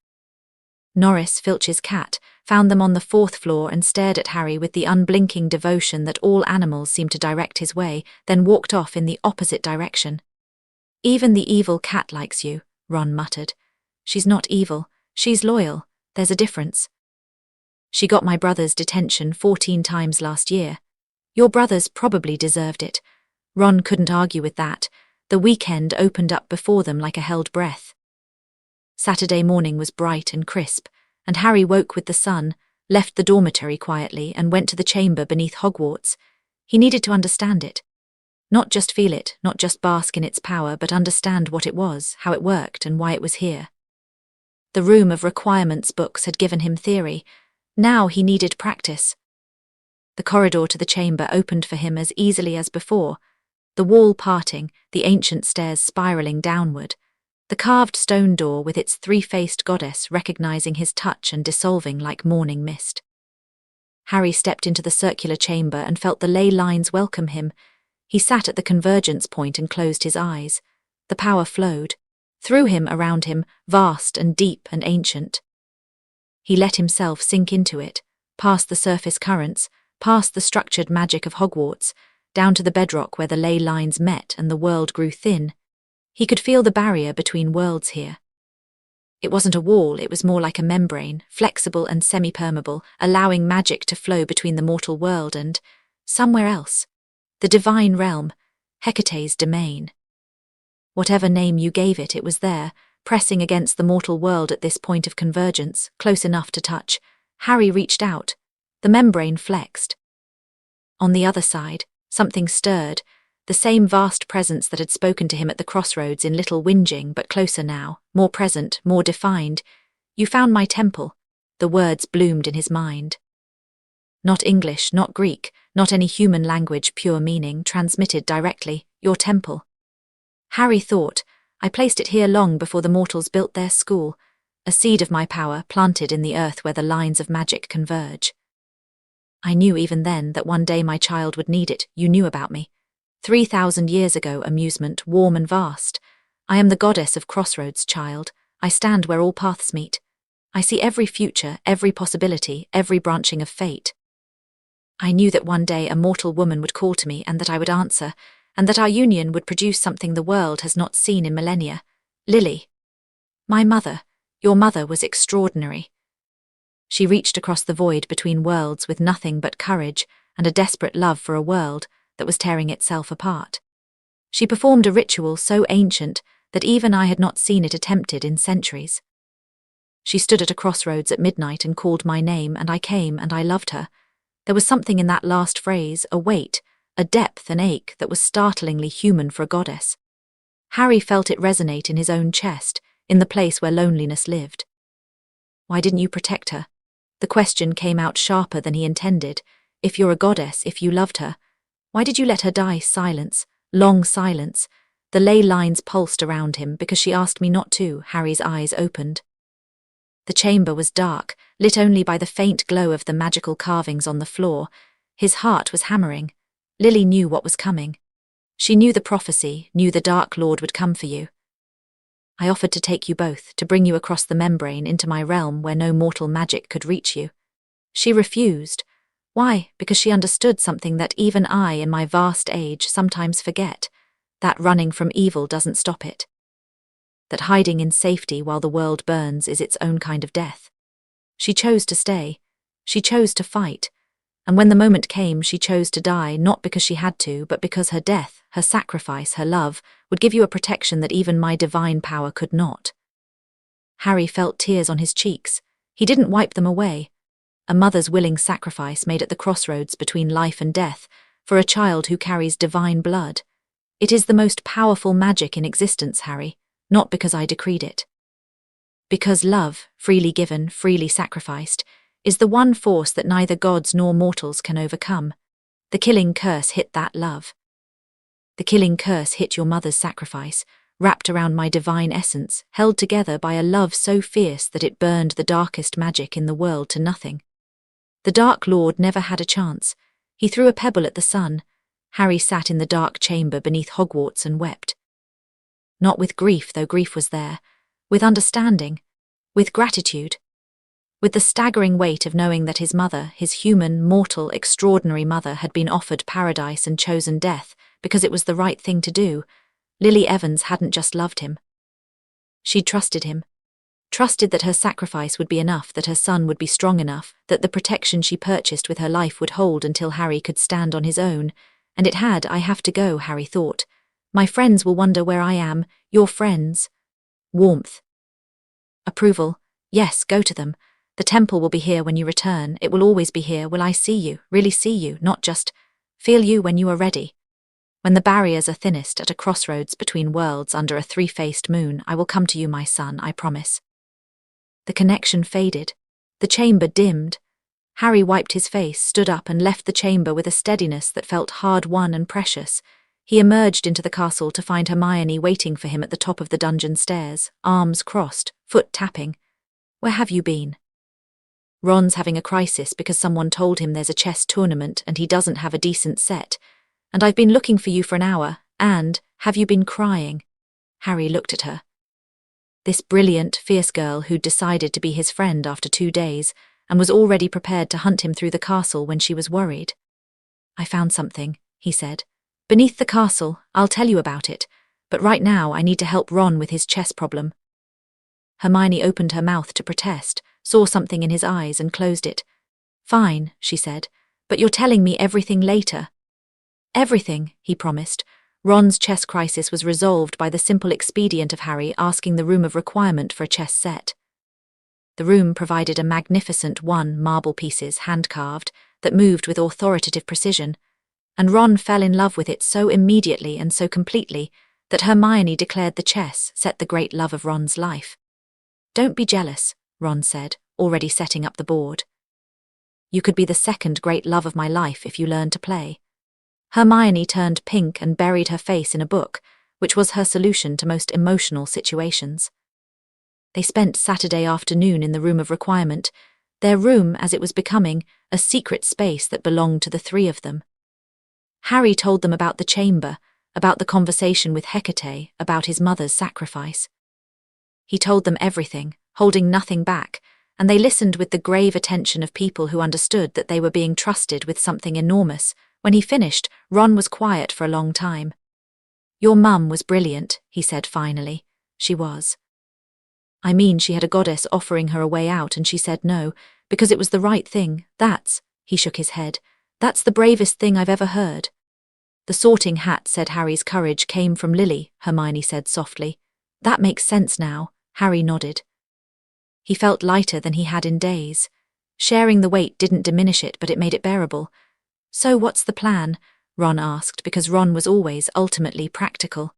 Norris, Filch's cat, found them on the 4th floor and stared at Harry with the unblinking devotion that all animals seem to direct his way, then walked off in the opposite direction. "Even the evil cat likes you," Ron muttered. "She's not evil, she's loyal. There's a difference. She got my brother's detention 14 times last year. Your brothers probably deserved it." Ron couldn't argue with that. The weekend opened up before them like a held breath. Saturday morning was bright and crisp, and Harry woke with the sun, left the dormitory quietly, and went to the chamber beneath Hogwarts. He needed to understand it. Not just feel it, not just bask in its power, but understand what it was, how it worked, and why it was here. The room of requirements books had given him theory. Now he needed practice. The corridor to the chamber opened for him as easily as before, the wall parting, the ancient stairs spiraling downward, the carved stone door with its 3-faced goddess recognizing his touch and dissolving like morning mist. Harry stepped into the circular chamber and felt the ley lines welcome him. He sat at the convergence point and closed his eyes. The power flowed. Through him, around him, vast and deep and ancient. He let himself sink into it, past the surface currents, past the structured magic of Hogwarts, down to the bedrock where the ley lines met and the world grew thin. He could feel the barrier between worlds here. It wasn't a wall, it was more like a membrane, flexible and semi-permeable, allowing magic to flow between the mortal world and somewhere else. The divine realm, Hecate's domain. Whatever name you gave it, it was there, pressing against the mortal world at this point of convergence, close enough to touch. Harry reached out. The membrane flexed. On the other side, something stirred, the same vast presence that had spoken to him at the crossroads in Little Whinging, but closer now, more present, more defined. "You found my temple," the words bloomed in his mind. Not English, not Greek, not any human language, pure meaning, transmitted directly, "Your temple." Harry thought, "I placed it here long before the mortals built their school, a seed of my power planted in the earth where the lines of magic converge. I knew even then that one day my child would need it. You knew about me. 3,000 years ago, amusement, warm and vast. I am the goddess of crossroads, child. I stand where all paths meet. I see every future, every possibility, every branching of fate. I knew that one day a mortal woman would call to me and that I would answer, and that our union would produce something the world has not seen in millennia. Lily." My mother, your mother was extraordinary. She reached across the void between worlds with nothing but courage and a desperate love for a world that was tearing itself apart. She performed a ritual so ancient that even I had not seen it attempted in centuries. She stood at a crossroads at midnight and called my name, and I came, and I loved her. There was something in that last phrase, a weight, a depth, an ache that was startlingly human for a goddess. Harry felt it resonate in his own chest, in the place where loneliness lived. Why didn't you protect her? The question came out sharper than he intended. If you're a goddess, if you loved her, why did you let her die? Silence, long silence. The ley lines pulsed around him. Because she asked me not to. Harry's eyes opened. The chamber was dark, lit only by the faint glow of the magical carvings on the floor. His heart was hammering. Lily knew what was coming. She knew the prophecy, knew the Dark Lord would come for you. I offered to take you both, to bring you across the membrane into my realm where no mortal magic could reach you. She refused. Why? Because she understood something that even I, in my vast age, sometimes forget. That running from evil doesn't stop it. That hiding in safety while the world burns is its own kind of death. She chose to stay. She chose to fight. And when the moment came, she chose to die, not because she had to, but because her death, her sacrifice, her love, would give you a protection that even my divine power could not. Harry felt tears on his cheeks. He didn't wipe them away. A mother's willing sacrifice made at the crossroads between life and death, for a child who carries divine blood. It is the most powerful magic in existence, Harry, not because I decreed it. Because love, freely given, freely sacrificed, is the one force that neither gods nor mortals can overcome. The killing curse hit that love. The killing curse hit your mother's sacrifice, wrapped around my divine essence, held together by a love so fierce that it burned the darkest magic in the world to nothing. The Dark Lord never had a chance. He threw a pebble at the sun. Harry sat in the dark chamber beneath Hogwarts and wept. Not with grief, though grief was there, with understanding, with gratitude, with the staggering weight of knowing that his mother, his human, mortal, extraordinary mother, had been offered paradise and chosen death because it was the right thing to do. Lily Evans hadn't just loved him. She'd trusted him. Trusted that her sacrifice would be enough, that her son would be strong enough, that the protection she purchased with her life would hold until Harry could stand on his own. And it had. I have to go, Harry thought. My friends will wonder where I am. Your friends. Warmth. Approval. Yes, go to them. The temple will be here when you return. It will always be here. Will I see you, really see you, not just feel you when you are ready? When the barriers are thinnest at a crossroads between worlds under a three-faced moon, I will come to you, my son, I promise. The connection faded. The chamber dimmed. Harry wiped his face, stood up and left the chamber with a steadiness that felt hard-won and precious. He emerged into the castle to find Hermione waiting for him at the top of the dungeon stairs, arms crossed, foot tapping. Where have you been? Ron's having a crisis because someone told him there's a chess tournament and he doesn't have a decent set. And I've been looking for you for an hour, and, have you been crying? Harry looked at her. This brilliant, fierce girl who'd decided to be his friend after 2 days, and was already prepared to hunt him through the castle when she was worried. I found something, he said. Beneath the castle, I'll tell you about it, but right now I need to help Ron with his chess problem. Hermione opened her mouth to protest, saw something in his eyes and closed it. Fine, she said, but you're telling me everything later. Everything, he promised. Ron's chess crisis was resolved by the simple expedient of Harry asking the room of requirement for a chess set. The room provided a magnificent 1 marble pieces, hand-carved, that moved with authoritative precision, and Ron fell in love with it so immediately and so completely that Hermione declared the chess set the great love of Ron's life. Don't be jealous, Ron said, already setting up the board. You could be the second great love of my life if you learn to play. Hermione turned pink and buried her face in a book, which was her solution to most emotional situations. They spent Saturday afternoon in the room of requirement, their room, as it was becoming, a secret space that belonged to the 3 of them. Harry told them about the chamber, about the conversation with Hecate, about his mother's sacrifice. He told them everything, holding nothing back, and they listened with the grave attention of people who understood that they were being trusted with something enormous. When he finished, Ron was quiet for a long time. Your mum was brilliant, he said finally. She was. I mean, she had a goddess offering her a way out and she said no, because it was the right thing. He shook his head. That's the bravest thing I've ever heard. The Sorting Hat said Harry's courage came from Lily, Hermione said softly. That makes sense now, Harry nodded. He felt lighter than he had in days. Sharing the weight didn't diminish it, but it made it bearable. So what's the plan? Ron asked, because Ron was always ultimately practical.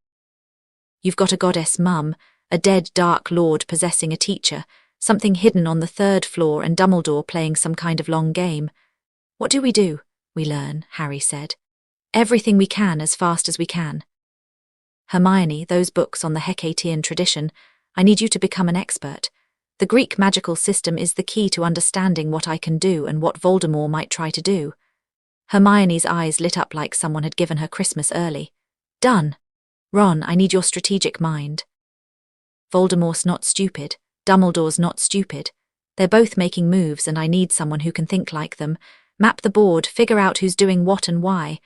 You've got a goddess mum, a dead dark lord possessing a teacher, something hidden on the 3rd floor, and Dumbledore playing some kind of long game. What do? We learn, Harry said. Everything we can as fast as we can. Hermione, those books on the Hecatean tradition, I need you to become an expert. The Greek magical system is the key to understanding what I can do and what Voldemort might try to do. Hermione's eyes lit up like someone had given her Christmas early. Done. Ron, I need your strategic mind. Voldemort's not stupid. Dumbledore's not stupid. They're both making moves and I need someone who can think like them. Map the board, figure out who's doing what and why.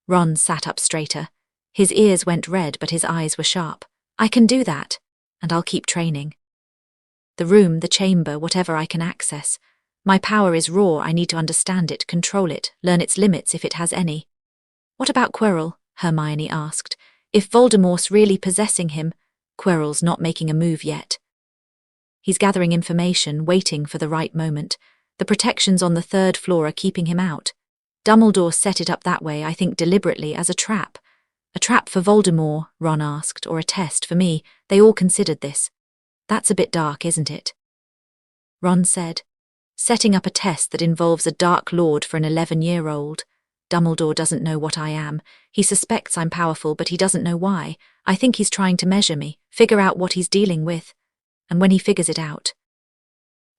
Ron sat up straighter. His ears went red but his eyes were sharp. I can do that. And I'll keep training. The room, the chamber, whatever I can access. My power is raw, I need to understand it, control it, learn its limits if it has any. What about Quirrell? Hermione asked. If Voldemort's really possessing him, Quirrell's not making a move yet. He's gathering information, waiting for the right moment. The protections on the 3rd floor are keeping him out. Dumbledore set it up that way, I think deliberately, as a trap. A trap for Voldemort, Ron asked, or a test for me. They all considered this. That's a bit dark, isn't it? Ron said. Setting up a test that involves a Dark Lord for an 11-year-old. Dumbledore doesn't know what I am. He suspects I'm powerful, but he doesn't know why. I think he's trying to measure me, figure out what he's dealing with. And when he figures it out,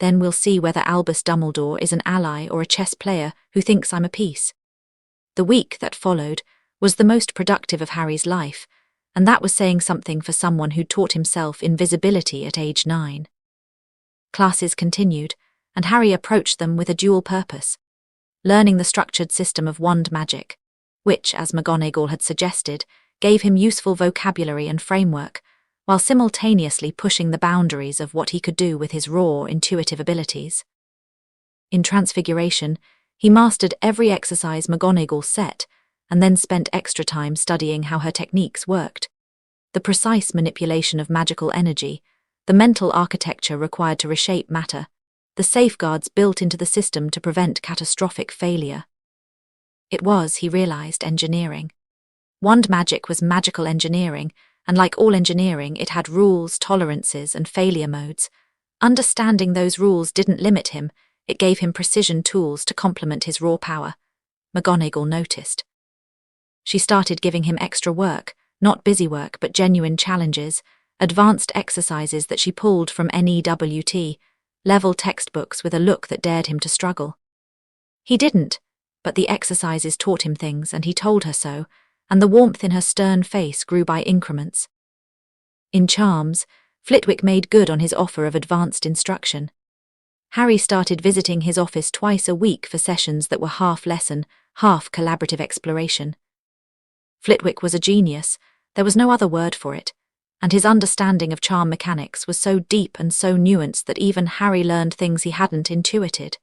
then we'll see whether Albus Dumbledore is an ally or a chess player who thinks I'm a piece. The week that followed was the most productive of Harry's life, and that was saying something for someone who'd taught himself invisibility at age 9. Classes continued, and Harry approached them with a dual purpose. Learning the structured system of wand magic, which, as McGonagall had suggested, gave him useful vocabulary and framework, while simultaneously pushing the boundaries of what he could do with his raw, intuitive abilities. In Transfiguration, he mastered every exercise McGonagall set, and then spent extra time studying how her techniques worked. The precise manipulation of magical energy, the mental architecture required to reshape matter, the safeguards built into the system to prevent catastrophic failure. It was, he realized, engineering. Wand magic was magical engineering, and like all engineering, it had rules, tolerances, and failure modes. Understanding those rules didn't limit him, it gave him precision tools to complement his raw power. McGonagall noticed. She started giving him extra work, not busy work but genuine challenges, advanced exercises that she pulled from NEWT, level textbooks with a look that dared him to struggle. He didn't, but the exercises taught him things and he told her so, and the warmth in her stern face grew by increments. In Charms, Flitwick made good on his offer of advanced instruction. Harry started visiting his office twice a week for sessions that were half lesson, half collaborative exploration. Flitwick was a genius, there was no other word for it, and his understanding of charm mechanics was so deep and so nuanced that even Harry learned things he hadn't intuited.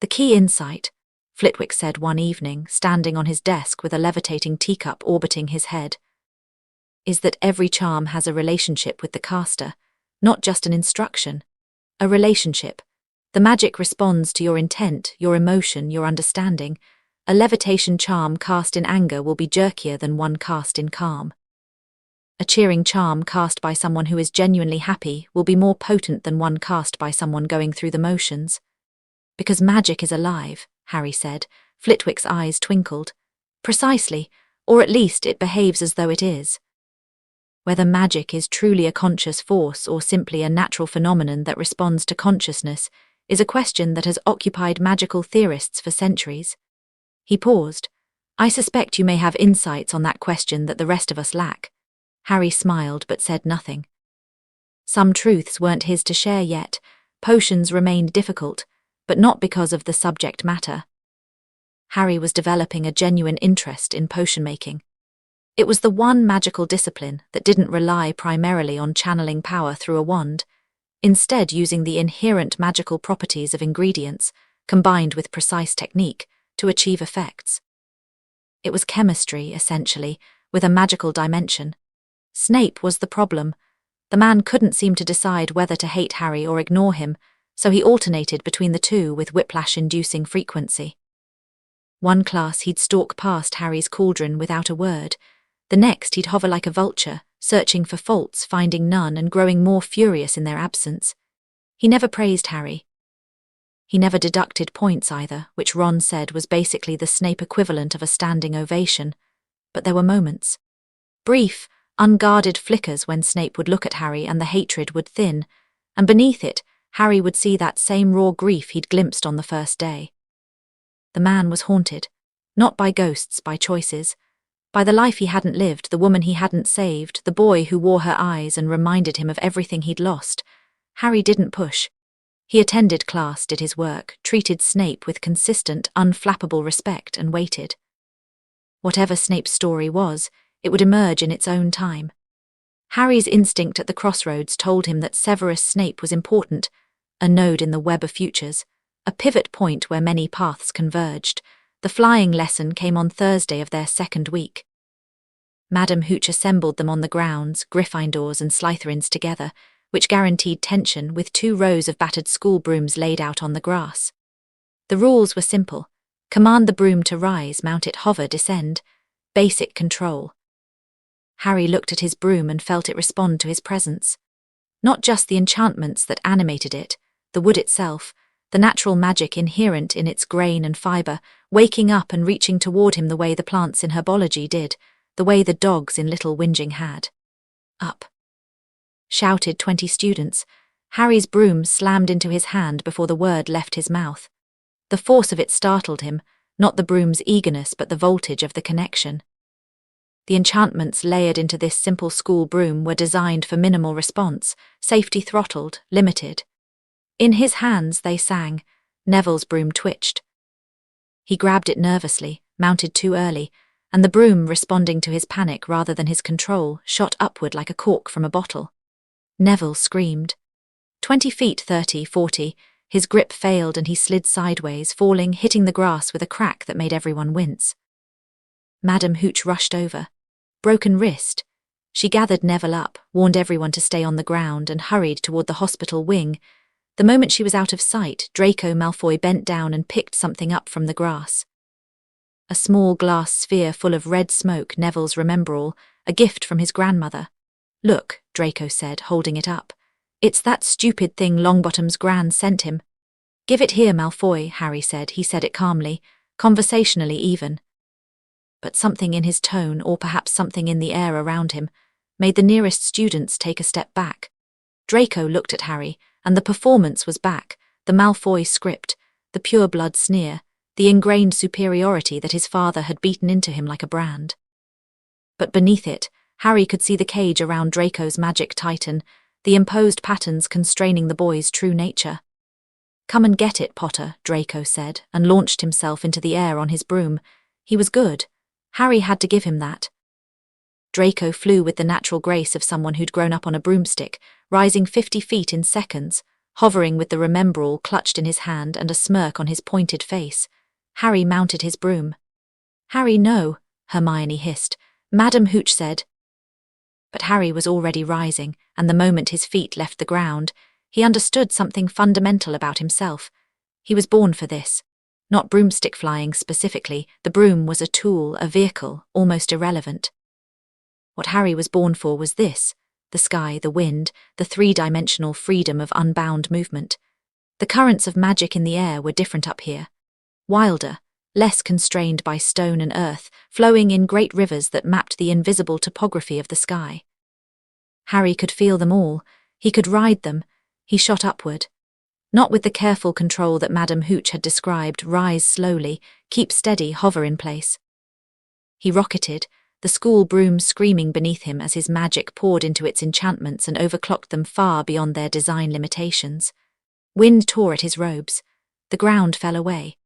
The key insight, Flitwick said one evening, standing on his desk with a levitating teacup orbiting his head, is that every charm has a relationship with the caster, not just an instruction. A relationship. The magic responds to your intent, your emotion, your understanding. A levitation charm cast in anger will be jerkier than one cast in calm. A cheering charm cast by someone who is genuinely happy will be more potent than one cast by someone going through the motions. Because magic is alive, Harry said. Flitwick's eyes twinkled. Precisely, or at least it behaves as though it is. Whether magic is truly a conscious force or simply a natural phenomenon that responds to consciousness is a question that has occupied magical theorists for centuries. He paused. I suspect you may have insights on that question that the rest of us lack. Harry smiled but said nothing. Some truths weren't his to share yet. Potions remained difficult, but not because of the subject matter. Harry was developing a genuine interest in potion making. It was the one magical discipline that didn't rely primarily on channeling power through a wand. instead using the inherent magical properties of ingredients, combined with precise technique, to achieve effects. It was chemistry, essentially, with a magical dimension. Snape was the problem. The man couldn't seem to decide whether to hate Harry or ignore him, so he alternated between the two with whiplash-inducing frequency. One class he'd stalk past Harry's cauldron without a word. The next he'd hover like a vulture, searching for faults, finding none, and growing more furious in their absence. He never praised Harry. He never deducted points either, which Ron said was basically the Snape equivalent of a standing ovation. But there were moments. Brief, unguarded flickers when Snape would look at Harry and the hatred would thin, and beneath it, Harry would see that same raw grief he'd glimpsed on the first day. The man was haunted, not by ghosts, by choices, by the life he hadn't lived, the woman he hadn't saved, the boy who wore her eyes and reminded him of everything he'd lost. Harry didn't push. He attended class, did his work, treated Snape with consistent, unflappable respect, and waited. Whatever Snape's story was, it would emerge in its own time. Harry's instinct at the crossroads told him that Severus Snape was important, a node in the web of futures, a pivot point where many paths converged. The flying lesson came on Thursday of their second week. Madam Hooch assembled them on the grounds, Gryffindors and Slytherins together, which guaranteed tension, with 2 rows of battered school brooms laid out on the grass. The rules were simple. Command the broom to rise, mount it, hover, descend. Basic control. Harry looked at his broom and felt it respond to his presence. Not just the enchantments that animated it, the wood itself, the natural magic inherent in its grain and fibre, waking up and reaching toward him the way the plants in herbology did, the way the dogs in Little Whinging had. Up! Shouted 20 students. Harry's broom slammed into his hand before the word left his mouth. The force of it startled him, not the broom's eagerness but the voltage of the connection. The enchantments layered into this simple school broom were designed for minimal response, safety throttled, limited. In his hands they sang. Neville's broom twitched. He grabbed it nervously, mounted too early, and the broom, responding to his panic rather than his control, shot upward like a cork from a bottle. Neville screamed. 20 feet, 30, 40, his grip failed and he slid sideways, falling, hitting the grass with a crack that made everyone wince. Madam Hooch rushed over. Broken wrist. She gathered Neville up, warned everyone to stay on the ground, and hurried toward the hospital wing. The moment she was out of sight, Draco Malfoy bent down and picked something up from the grass. A small glass sphere full of red smoke, Neville's rememberall, a gift from his grandmother. "Look," Draco said, holding it up. "It's that stupid thing Longbottom's gran sent him." "Give it here, Malfoy," Harry said. He said it calmly, conversationally even. But something in his tone, or perhaps something in the air around him, made the nearest students take a step back. Draco looked at Harry, and the performance was back, the Malfoy script, the pure-blood sneer, the ingrained superiority that his father had beaten into him like a brand. But beneath it, Harry could see the cage around Draco's magic titan, the imposed patterns constraining the boy's true nature. "Come and get it, Potter," Draco said, and launched himself into the air on his broom. He was good. Harry had to give him that. Draco flew with the natural grace of someone who'd grown up on a broomstick, rising 50 feet in seconds, hovering with the rememberall clutched in his hand and a smirk on his pointed face. Harry mounted his broom. "Harry, no," Hermione hissed. "Madam Hooch said." But Harry was already rising, and the moment his feet left the ground, he understood something fundamental about himself. He was born for this. Not broomstick flying specifically, the broom was a tool, a vehicle, almost irrelevant. What Harry was born for was this: the sky, the wind, the 3-dimensional freedom of unbound movement. The currents of magic in the air were different up here. Wilder, less constrained by stone and earth, flowing in great rivers that mapped the invisible topography of the sky. Harry could feel them all. He could ride them. He shot upward. Not with the careful control that Madam Hooch had described, rise slowly, keep steady, hover in place. He rocketed, the school broom screaming beneath him as his magic poured into its enchantments and overclocked them far beyond their design limitations. Wind tore at his robes. The ground fell away.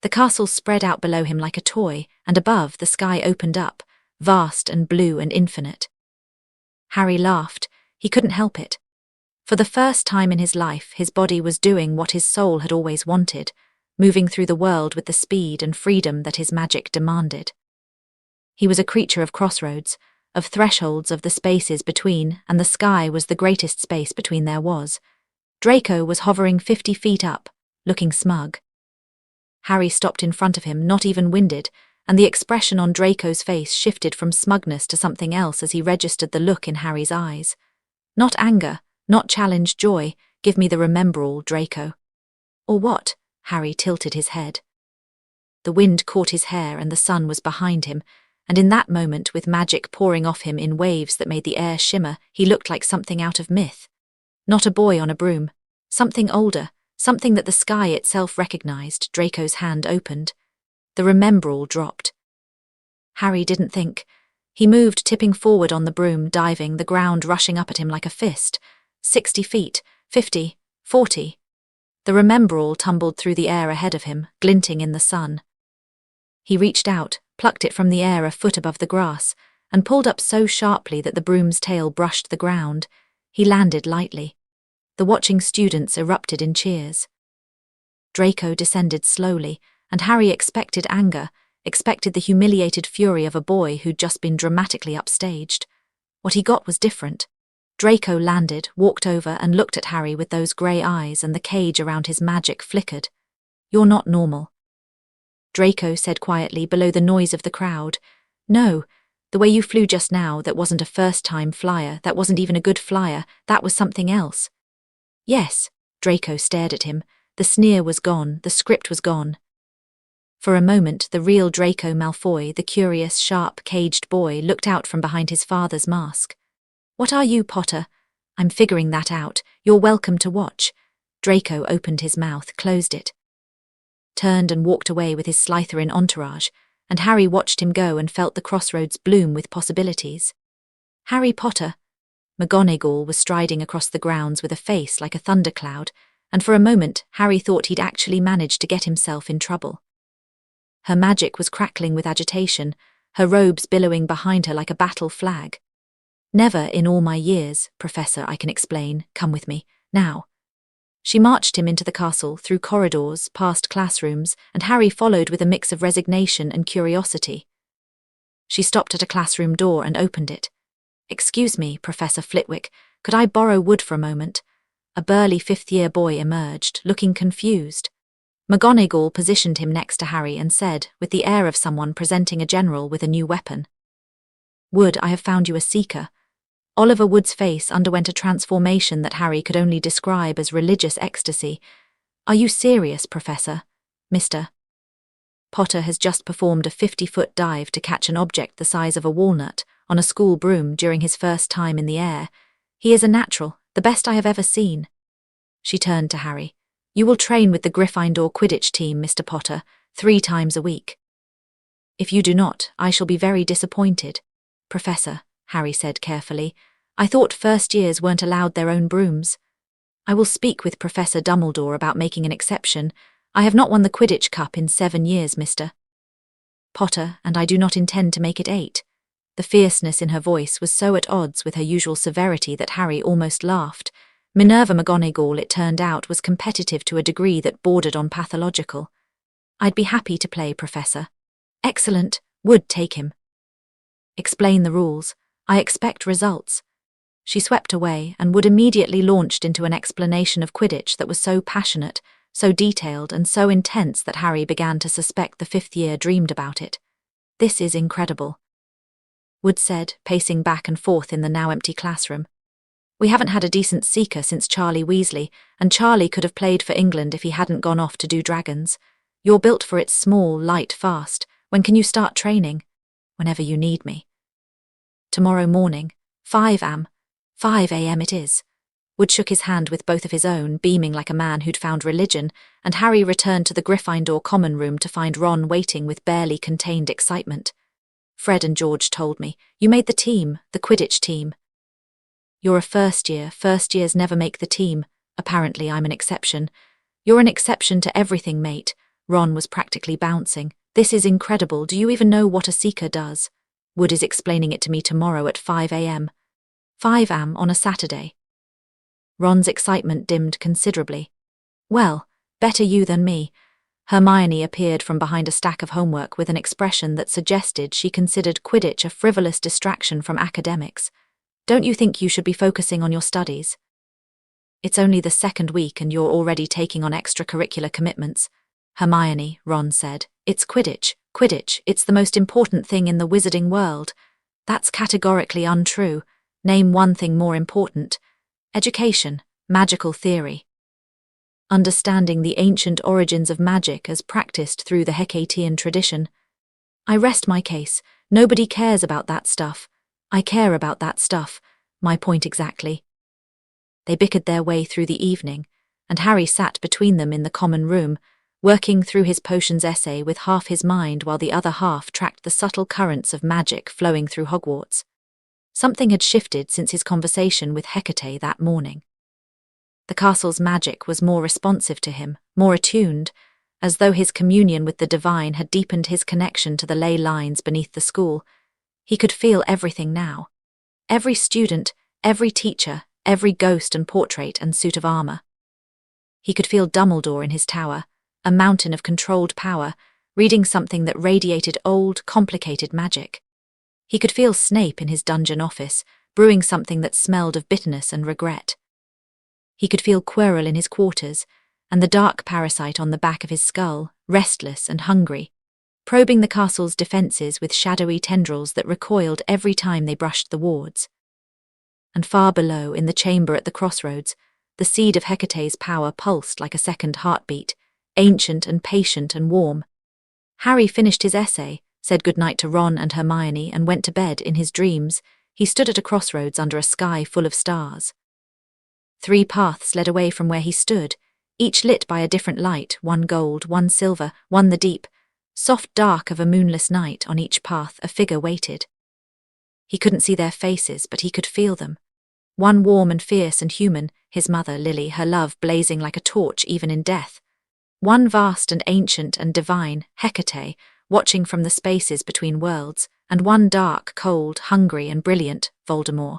The castle spread out below him like a toy, and above, the sky opened up, vast and blue and infinite. Harry laughed. He couldn't help it. For the first time in his life, his body was doing what his soul had always wanted, moving through the world with the speed and freedom that his magic demanded. He was a creature of crossroads, of thresholds of the spaces between, and the sky was the greatest space between there was. Draco was hovering 50 feet up, looking smug. Harry stopped in front of him, not even winded, and the expression on Draco's face shifted from smugness to something else as he registered the look in Harry's eyes. Not anger, not challenge, joy. Give me the remember-all, Draco. Or what? Harry tilted his head. The wind caught his hair and the sun was behind him, and in that moment, with magic pouring off him in waves that made the air shimmer, he looked like something out of myth. Not a boy on a broom. Something older, something that the sky itself recognized. Draco's hand opened. The remember-all dropped. Harry didn't think. He moved, tipping forward on the broom, diving, the ground rushing up at him like a fist. 60 feet, 50, 40. The remember-all tumbled through the air ahead of him, glinting in the sun. He reached out, plucked it from the air a foot above the grass, and pulled up so sharply that the broom's tail brushed the ground. He landed lightly. The watching students erupted in cheers. Draco descended slowly, and Harry expected anger, expected the humiliated fury of a boy who'd just been dramatically upstaged. What he got was different. Draco landed, walked over, and looked at Harry with those grey eyes, and the cage around his magic flickered. "You're not normal," Draco said quietly below the noise of the crowd. "No, the way you flew just now, that wasn't a first-time flyer, that wasn't even a good flyer, that was something else." "Yes," Draco stared at him. The sneer was gone, the script was gone. For a moment, the real Draco Malfoy, the curious, sharp, caged boy, looked out from behind his father's mask. "What are you, Potter?" "I'm figuring that out. You're welcome to watch." Draco opened his mouth, closed it, turned and walked away with his Slytherin entourage, and Harry watched him go and felt the crossroads bloom with possibilities. "Harry Potter." McGonagall was striding across the grounds with a face like a thundercloud, and for a moment Harry thought he'd actually managed to get himself in trouble. Her magic was crackling with agitation, her robes billowing behind her like a battle flag. "Never in all my years, Professor, I can explain. Come with me, now." She marched him into the castle, through corridors, past classrooms, and Harry followed with a mix of resignation and curiosity. She stopped at a classroom door and opened it. "Excuse me, Professor Flitwick, could I borrow wood for a moment?" A burly fifth-year boy emerged, looking confused. McGonagall positioned him next to Harry and said, with the air of someone presenting a general with a new weapon, "Wood, I have found you a seeker." Oliver Wood's face underwent a transformation that Harry could only describe as religious ecstasy. "Are you serious, Professor? Mr. Potter has just performed a 50-foot dive to catch an object the size of a walnut on a school broom during his first time in the air. He is a natural, the best I have ever seen." She turned to Harry. "You will train with the Gryffindor Quidditch team, Mr. Potter, 3 times a week." "If you do not, I shall be very disappointed." "Professor," Harry said carefully, "I thought first years weren't allowed their own brooms." "I will speak with Professor Dumbledore about making an exception. I have not won the Quidditch Cup in 7 years, Mr. Potter, and I do not intend to make it 8. The fierceness in her voice was so at odds with her usual severity that Harry almost laughed. Minerva McGonagall, it turned out, was competitive to a degree that bordered on pathological. "I'd be happy to play, Professor." "Excellent. Would take him." "Explain the rules. I expect results." She swept away, and Wood immediately launched into an explanation of Quidditch that was so passionate, so detailed, and so intense that Harry began to suspect the 5th year dreamed about it. "This is incredible," Wood said, pacing back and forth in the now empty classroom. "We haven't had a decent seeker since Charlie Weasley, and Charlie could have played for England if he hadn't gone off to do dragons. You're built for it, small, light, fast. When can you start training?" "Whenever you need me." "Tomorrow morning, 5 a.m. it is." Wood shook his hand with both of his own, beaming like a man who'd found religion, and Harry returned to the Gryffindor common room to find Ron waiting with barely contained excitement. "Fred and George told me. You made the team, the Quidditch team." "You're a first year. First years never make the team. Apparently I'm an exception." "You're an exception to everything, mate." Ron was practically bouncing. "This is incredible. Do you even know what a seeker does?" "Wood is explaining it to me tomorrow at 5 a.m. 5 a.m. on a Saturday." Ron's excitement dimmed considerably. Well, better you than me. Hermione appeared from behind a stack of homework with an expression that suggested she considered Quidditch a frivolous distraction from academics. Don't you think you should be focusing on your studies? It's only the second week and you're already taking on extracurricular commitments. Hermione, Ron said. It's Quidditch. Quidditch, it's the most important thing in the wizarding world. That's categorically untrue. Name one thing more important. Education, magical theory. Understanding the ancient origins of magic as practiced through the Hecatean tradition. I rest my case. Nobody cares about that stuff. I care about that stuff. My point exactly. They bickered their way through the evening, and Harry sat between them in the common room, working through his potions essay with half his mind while the other half tracked the subtle currents of magic flowing through Hogwarts. Something had shifted since his conversation with Hecate that morning. The castle's magic was more responsive to him, more attuned, as though his communion with the divine had deepened his connection to the ley lines beneath the school. He could feel everything now. Every student, every teacher, every ghost and portrait and suit of armor. He could feel Dumbledore in his tower, a mountain of controlled power, reading something that radiated old, complicated magic. He could feel Snape in his dungeon office, brewing something that smelled of bitterness and regret. He could feel Quirrell in his quarters, and the dark parasite on the back of his skull, restless and hungry, probing the castle's defences with shadowy tendrils that recoiled every time they brushed the wards. And far below, in the chamber at the crossroads, the seed of Hecate's power pulsed like a second heartbeat, ancient and patient and warm. Harry finished his essay, said goodnight to Ron and Hermione, and went to bed. In his dreams, he stood at a crossroads under a sky full of stars. 3 paths led away from where he stood, each lit by a different light, one gold, one silver, one the deep, soft dark of a moonless night. On each path a figure waited. He couldn't see their faces, but he could feel them. One warm and fierce and human, his mother, Lily, her love blazing like a torch even in death. One vast and ancient and divine, Hecate, watching from the spaces between worlds, and one dark, cold, hungry and brilliant, Voldemort.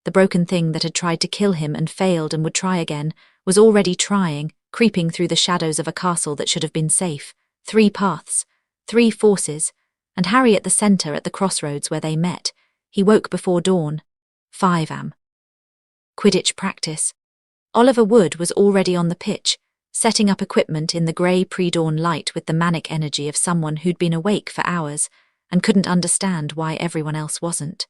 The broken thing that had tried to kill him and failed and would try again, was already trying, creeping through the shadows of a castle that should have been safe. 3 paths, 3 forces, and Harry at the centre at the crossroads where they met. He woke before dawn. 5 am. Quidditch practice. Oliver Wood was already on the pitch, setting up equipment in the grey pre-dawn light with the manic energy of someone who'd been awake for hours and couldn't understand why everyone else wasn't.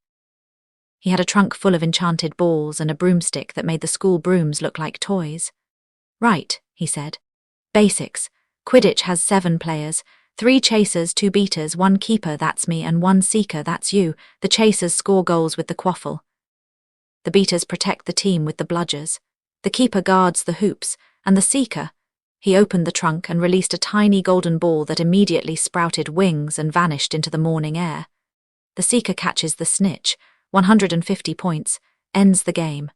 He had a trunk full of enchanted balls and a broomstick that made the school brooms look like toys. Right, he said. Basics. Quidditch has 7 players, 3 chasers, 2 beaters, 1 keeper, that's me, and 1 seeker, that's you. The chasers score goals with the quaffle. The beaters protect the team with the bludgers. The keeper guards the hoops, and the seeker. He opened the trunk and released a tiny golden ball that immediately sprouted wings and vanished into the morning air. The seeker catches the snitch, 150 points, ends the game.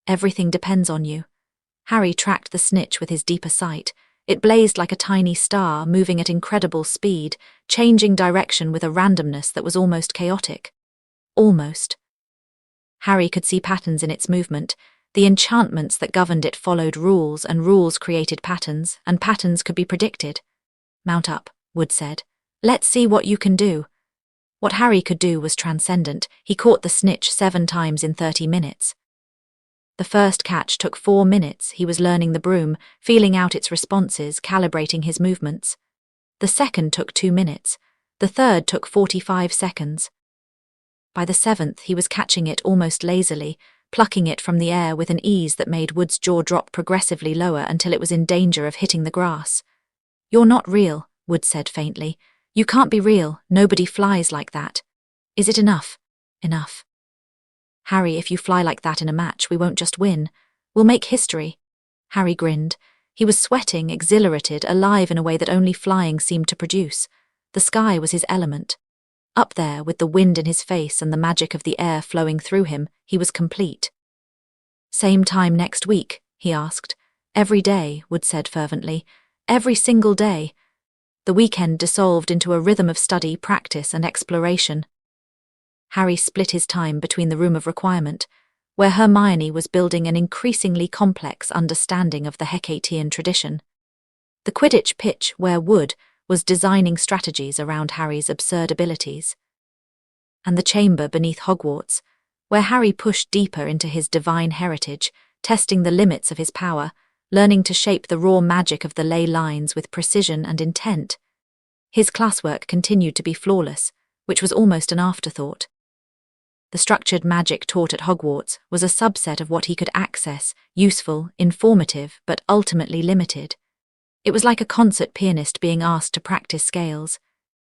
Everything depends on you. Harry tracked the snitch with his deeper sight. It blazed like a tiny star, moving at incredible speed, changing direction with a randomness that was almost chaotic. Almost. Harry could see patterns in its movement. The enchantments that governed it followed rules, and rules created patterns, and patterns could be predicted. Mount up, Wood said. Let's see what you can do. What Harry could do was transcendent. He caught the snitch 7 times in 30 minutes. The first catch took 4 minutes. He was learning the broom, feeling out its responses, calibrating his movements. The second took 2 minutes. The third took 45 seconds. By the 7th, he was catching it almost lazily, plucking it from the air with an ease that made Wood's jaw drop progressively lower until it was in danger of hitting the grass. You're not real, Wood said faintly. You can't be real. Nobody flies like that. Is it enough? Enough. Harry, if you fly like that in a match, we won't just win. We'll make history. Harry grinned. He was sweating, exhilarated, alive in a way that only flying seemed to produce. The sky was his element. Up there, with the wind in his face and the magic of the air flowing through him, he was complete. Same time next week, he asked. Every day, Wood said fervently. Every single day. The weekend dissolved into a rhythm of study, practice, and exploration. Harry split his time between the room of requirement, where Hermione was building an increasingly complex understanding of the Hecatean tradition. The Quidditch pitch, where Wood was designing strategies around Harry's absurd abilities. And the chamber beneath Hogwarts, where Harry pushed deeper into his divine heritage, testing the limits of his power, learning to shape the raw magic of the ley lines with precision and intent. His classwork continued to be flawless, which was almost an afterthought. The structured magic taught at Hogwarts was a subset of what he could access, useful, informative, but ultimately limited. It was like a concert pianist being asked to practice scales.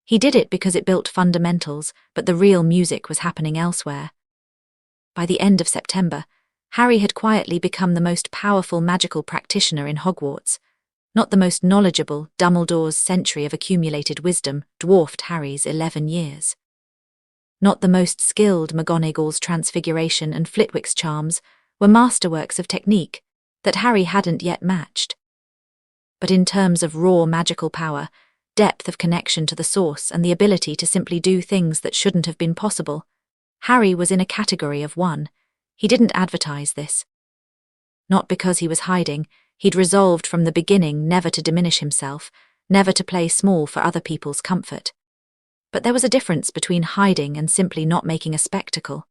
He did it because it built fundamentals, but the real music was happening elsewhere. By the end of September, Harry had quietly become the most powerful magical practitioner in Hogwarts. Not the most knowledgeable, Dumbledore's century of accumulated wisdom dwarfed Harry's 11 years. Not the most skilled, McGonagall's transfiguration and Flitwick's charms were masterworks of technique that Harry hadn't yet matched. But in terms of raw magical power, depth of connection to the source, and the ability to simply do things that shouldn't have been possible, Harry was in a category of one. He didn't advertise this. Not because he was hiding. He'd resolved from the beginning never to diminish himself, never to play small for other people's comfort. But there was a difference between hiding and simply not making a spectacle.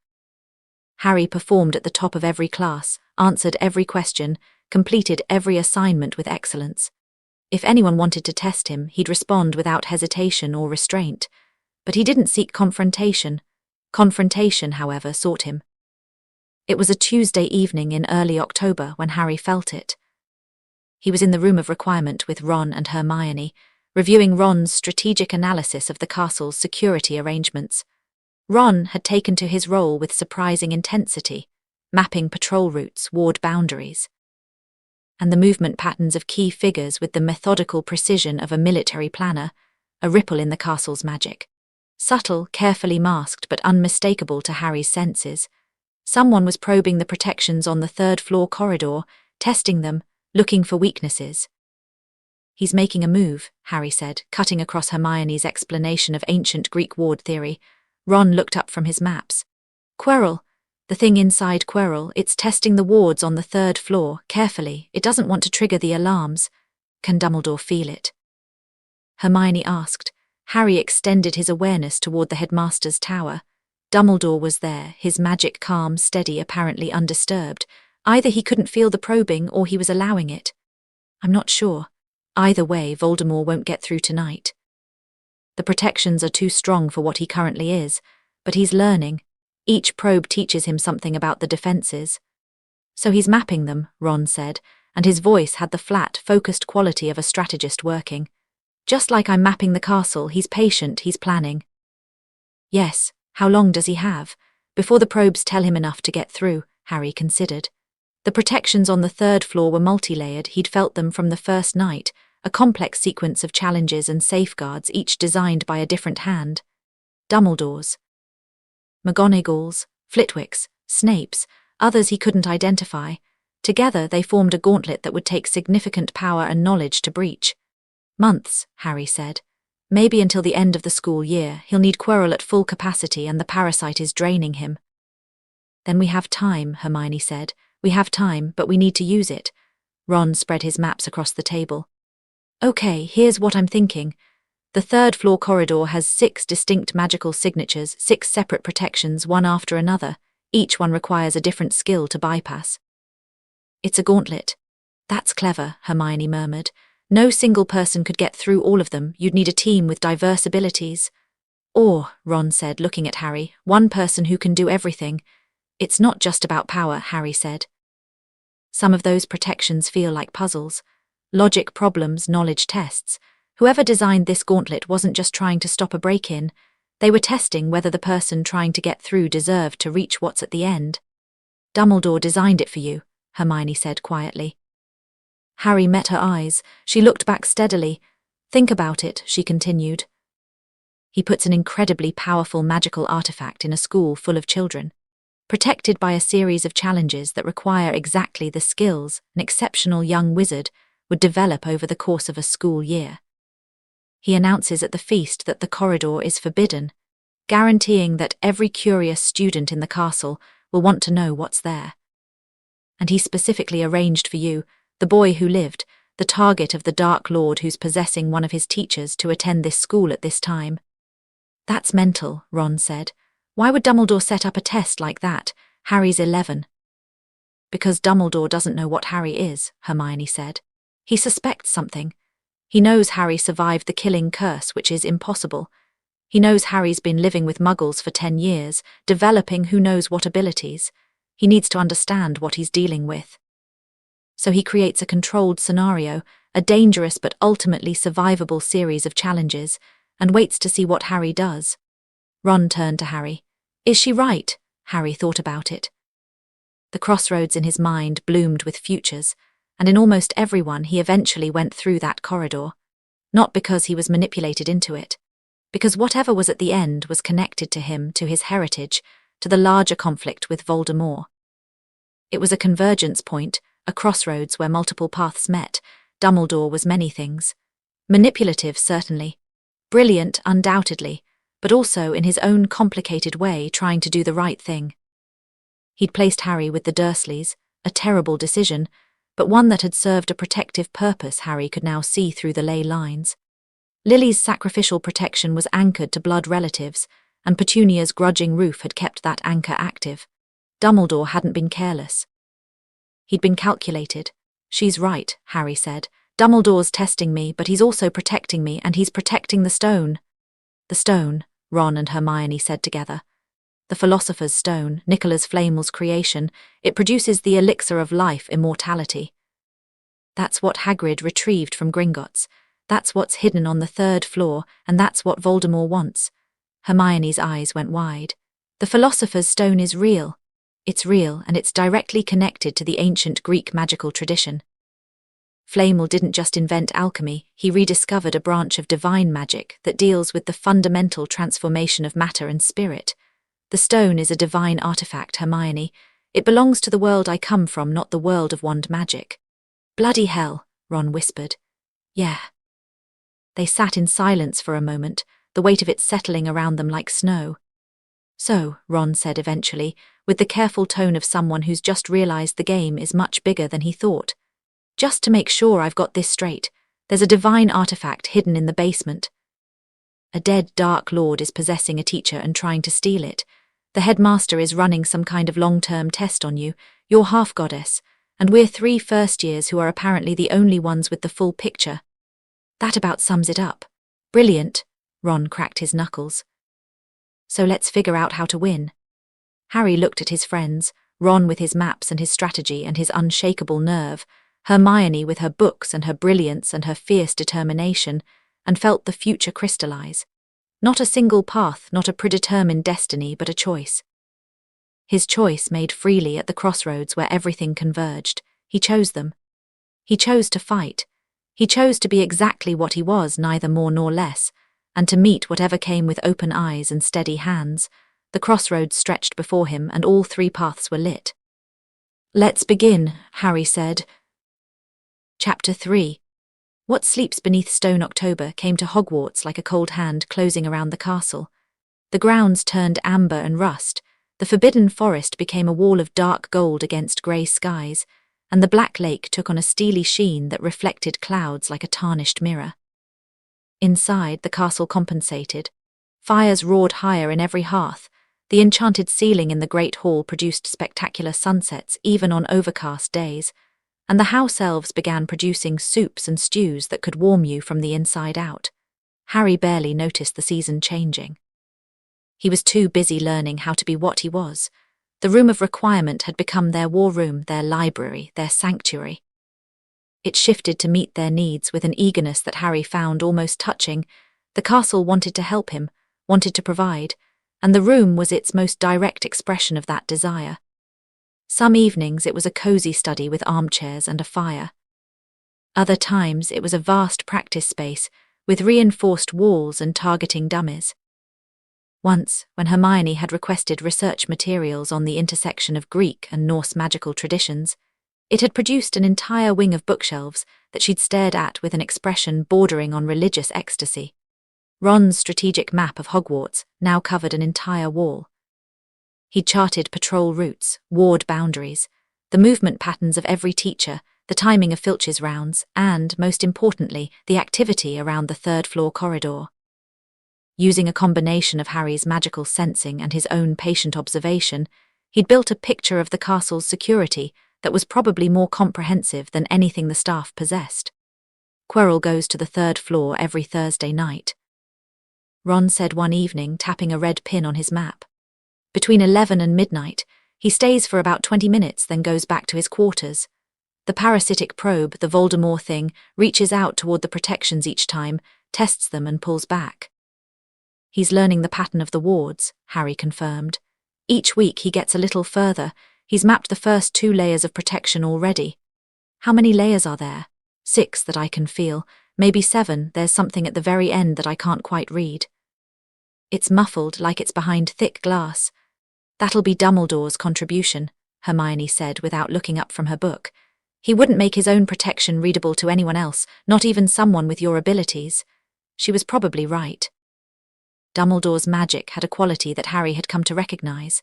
Harry performed at the top of every class, answered every question, completed every assignment with excellence. If anyone wanted to test him, he'd respond without hesitation or restraint. But he didn't seek confrontation. Confrontation, however, sought him. It was a Tuesday evening in early October when Harry felt it. He was in the room of requirement with Ron and Hermione, reviewing Ron's strategic analysis of the castle's security arrangements. Ron had taken to his role with surprising intensity, mapping patrol routes, ward boundaries, and the movement patterns of key figures with the methodical precision of a military planner, a ripple in the castle's magic. Subtle, carefully masked, but unmistakable to Harry's senses. Someone was probing the protections on the third-floor corridor, testing them, looking for weaknesses. "He's making a move," Harry said, cutting across Hermione's explanation of ancient Greek ward theory. Ron looked up from his maps. "Quirrell. The thing inside Quirrell, it's testing the wards on the third floor, carefully. It doesn't want to trigger the alarms. Can Dumbledore feel it?" Hermione asked. Harry extended his awareness toward the headmaster's tower. Dumbledore was there, his magic calm, steady, apparently undisturbed. Either he couldn't feel the probing or he was allowing it. "I'm not sure. Either way, Voldemort won't get through tonight. The protections are too strong for what he currently is, but he's learning. Each probe teaches him something about the defenses. So he's mapping them," Ron said, and his voice had the flat, focused quality of a strategist working. "Just like I'm mapping the castle, he's patient, he's planning." "Yes, how long does he have? Before the probes tell him enough to get through," Harry considered. The protections on the third floor were multi-layered. He'd felt them from the first night, a complex sequence of challenges and safeguards, each designed by a different hand. Dumbledore's, McGonagall's, Flitwick's, Snape's, others he couldn't identify. Together they formed a gauntlet that would take significant power and knowledge to breach. "Months," Harry said. "Maybe until the end of the school year. He'll need Quirrell at full capacity and the parasite is draining him." "Then we have time," Hermione said. "We have time, but we need to use it." Ron spread his maps across the table. "Okay, here's what I'm thinking. The third-floor corridor has 6 distinct magical signatures, 6 separate protections, one after another. Each one requires a different skill to bypass." "It's a gauntlet." "That's clever," Hermione murmured. "No single person could get through all of them. You'd need a team with diverse abilities." "Or," Ron said, looking at Harry, "one person who can do everything." "It's not just about power," Harry said. "Some of those protections feel like puzzles. Logic problems, knowledge tests. Whoever designed this gauntlet wasn't just trying to stop a break-in. They were testing whether the person trying to get through deserved to reach what's at the end." "Dumbledore designed it for you," Hermione said quietly. Harry met her eyes. She looked back steadily. "Think about it," she continued. "He puts an incredibly powerful magical artifact in a school full of children, protected by a series of challenges that require exactly the skills an exceptional young wizard would develop over the course of a school year. He announces at the feast that the corridor is forbidden, guaranteeing that every curious student in the castle will want to know what's there. And he specifically arranged for you, the boy who lived, the target of the Dark Lord who's possessing one of his teachers, to attend this school at this time. That's mental, Ron said. Why would Dumbledore set up a test like that? Harry's 11. Because Dumbledore doesn't know what Harry is, Hermione said. He suspects something. He knows Harry survived the killing curse, which is impossible. He knows Harry's been living with Muggles for 10 years, developing who knows what abilities. He needs to understand what he's dealing with. So he creates a controlled scenario, a dangerous but ultimately survivable series of challenges, and waits to see what Harry does. Ron turned to Harry. Is she right? Harry thought about it. The crossroads in his mind bloomed with futures, and in almost everyone he eventually went through that corridor. Not because he was manipulated into it, because whatever was at the end was connected to him, to his heritage, to the larger conflict with Voldemort. It was a convergence point, a crossroads where multiple paths met. Dumbledore was many things. Manipulative, certainly. Brilliant, undoubtedly, but also in his own complicated way trying to do the right thing. He'd placed Harry with the Dursleys, a terrible decision, but one that had served a protective purpose. Harry could now see through the ley lines. Lily's sacrificial protection was anchored to blood relatives, and Petunia's grudging roof had kept that anchor active. Dumbledore hadn't been careless. He'd been calculated. She's right, Harry said. Dumbledore's testing me, but he's also protecting me, and he's protecting the stone. The stone, Ron and Hermione said together. The Philosopher's Stone, Nicholas Flamel's creation, it produces the elixir of life, immortality. That's what Hagrid retrieved from Gringotts. That's what's hidden on the 3rd floor, and that's what Voldemort wants. Hermione's eyes went wide. The Philosopher's Stone is real. It's real, and it's directly connected to the ancient Greek magical tradition. Flamel didn't just invent alchemy, he rediscovered a branch of divine magic that deals with the fundamental transformation of matter and spirit. The stone is a divine artifact, Hermione. It belongs to the world I come from, not the world of wand magic. Bloody hell, Ron whispered. Yeah. They sat in silence for a moment, the weight of it settling around them like snow. So, Ron said eventually, with the careful tone of someone who's just realized the game is much bigger than he thought. Just to make sure I've got this straight, there's a divine artifact hidden in the basement. A dead Dark Lord is possessing a teacher and trying to steal it. The headmaster is running some kind of long-term test on you. You're half-goddess, and we're 3 first-years who are apparently the only ones with the full picture. That about sums it up. Brilliant, Ron cracked his knuckles. So let's figure out how to win. Harry looked at his friends, Ron with his maps and his strategy and his unshakable nerve, Hermione with her books and her brilliance and her fierce determination, and felt the future crystallize. Not a single path, not a predetermined destiny, but a choice. His choice made freely at the crossroads where everything converged. He chose them. He chose to fight. He chose to be exactly what he was, neither more nor less, and to meet whatever came with open eyes and steady hands. The crossroads stretched before him, and all 3 paths were lit. Let's begin, Harry said. Chapter 3. What sleeps beneath stone October came to Hogwarts like a cold hand closing around the castle. The grounds turned amber and rust, the forbidden forest became a wall of dark gold against grey skies, and the Black Lake took on a steely sheen that reflected clouds like a tarnished mirror. Inside, the castle compensated. Fires roared higher in every hearth. The enchanted ceiling in the great hall produced spectacular sunsets even on overcast days, and the house elves began producing soups and stews that could warm you from the inside out. Harry barely noticed the season changing. He was too busy learning how to be what he was. The room of requirement had become their war room, their library, their sanctuary. It shifted to meet their needs with an eagerness that Harry found almost touching. The castle wanted to help him, wanted to provide, and the room was its most direct expression of that desire. Some evenings it was a cozy study with armchairs and a fire. Other times it was a vast practice space with reinforced walls and targeting dummies. Once, when Hermione had requested research materials on the intersection of Greek and Norse magical traditions, it had produced an entire wing of bookshelves that she'd stared at with an expression bordering on religious ecstasy. Ron's strategic map of Hogwarts now covered an entire wall. He'd charted patrol routes, ward boundaries, the movement patterns of every teacher, the timing of Filch's rounds, and, most importantly, the activity around the third-floor corridor. Using a combination of Harry's magical sensing and his own patient observation, he'd built a picture of the castle's security that was probably more comprehensive than anything the staff possessed. Quirrell goes to the third floor every Thursday night, Ron said one evening, tapping a red pin on his map. Between 11 and midnight, he stays for about 20 minutes, then goes back to his quarters. The parasitic probe, the Voldemort thing, reaches out toward the protections each time, tests them and pulls back. He's learning the pattern of the wards, Harry confirmed. Each week he gets a little further. He's mapped the first 2 layers of protection already. How many layers are there? 6 that I can feel. Maybe 7, there's something at the very end that I can't quite read. It's muffled, like it's behind thick glass. That'll be Dumbledore's contribution, Hermione said without looking up from her book. He wouldn't make his own protection readable to anyone else, not even someone with your abilities. She was probably right. Dumbledore's magic had a quality that Harry had come to recognize.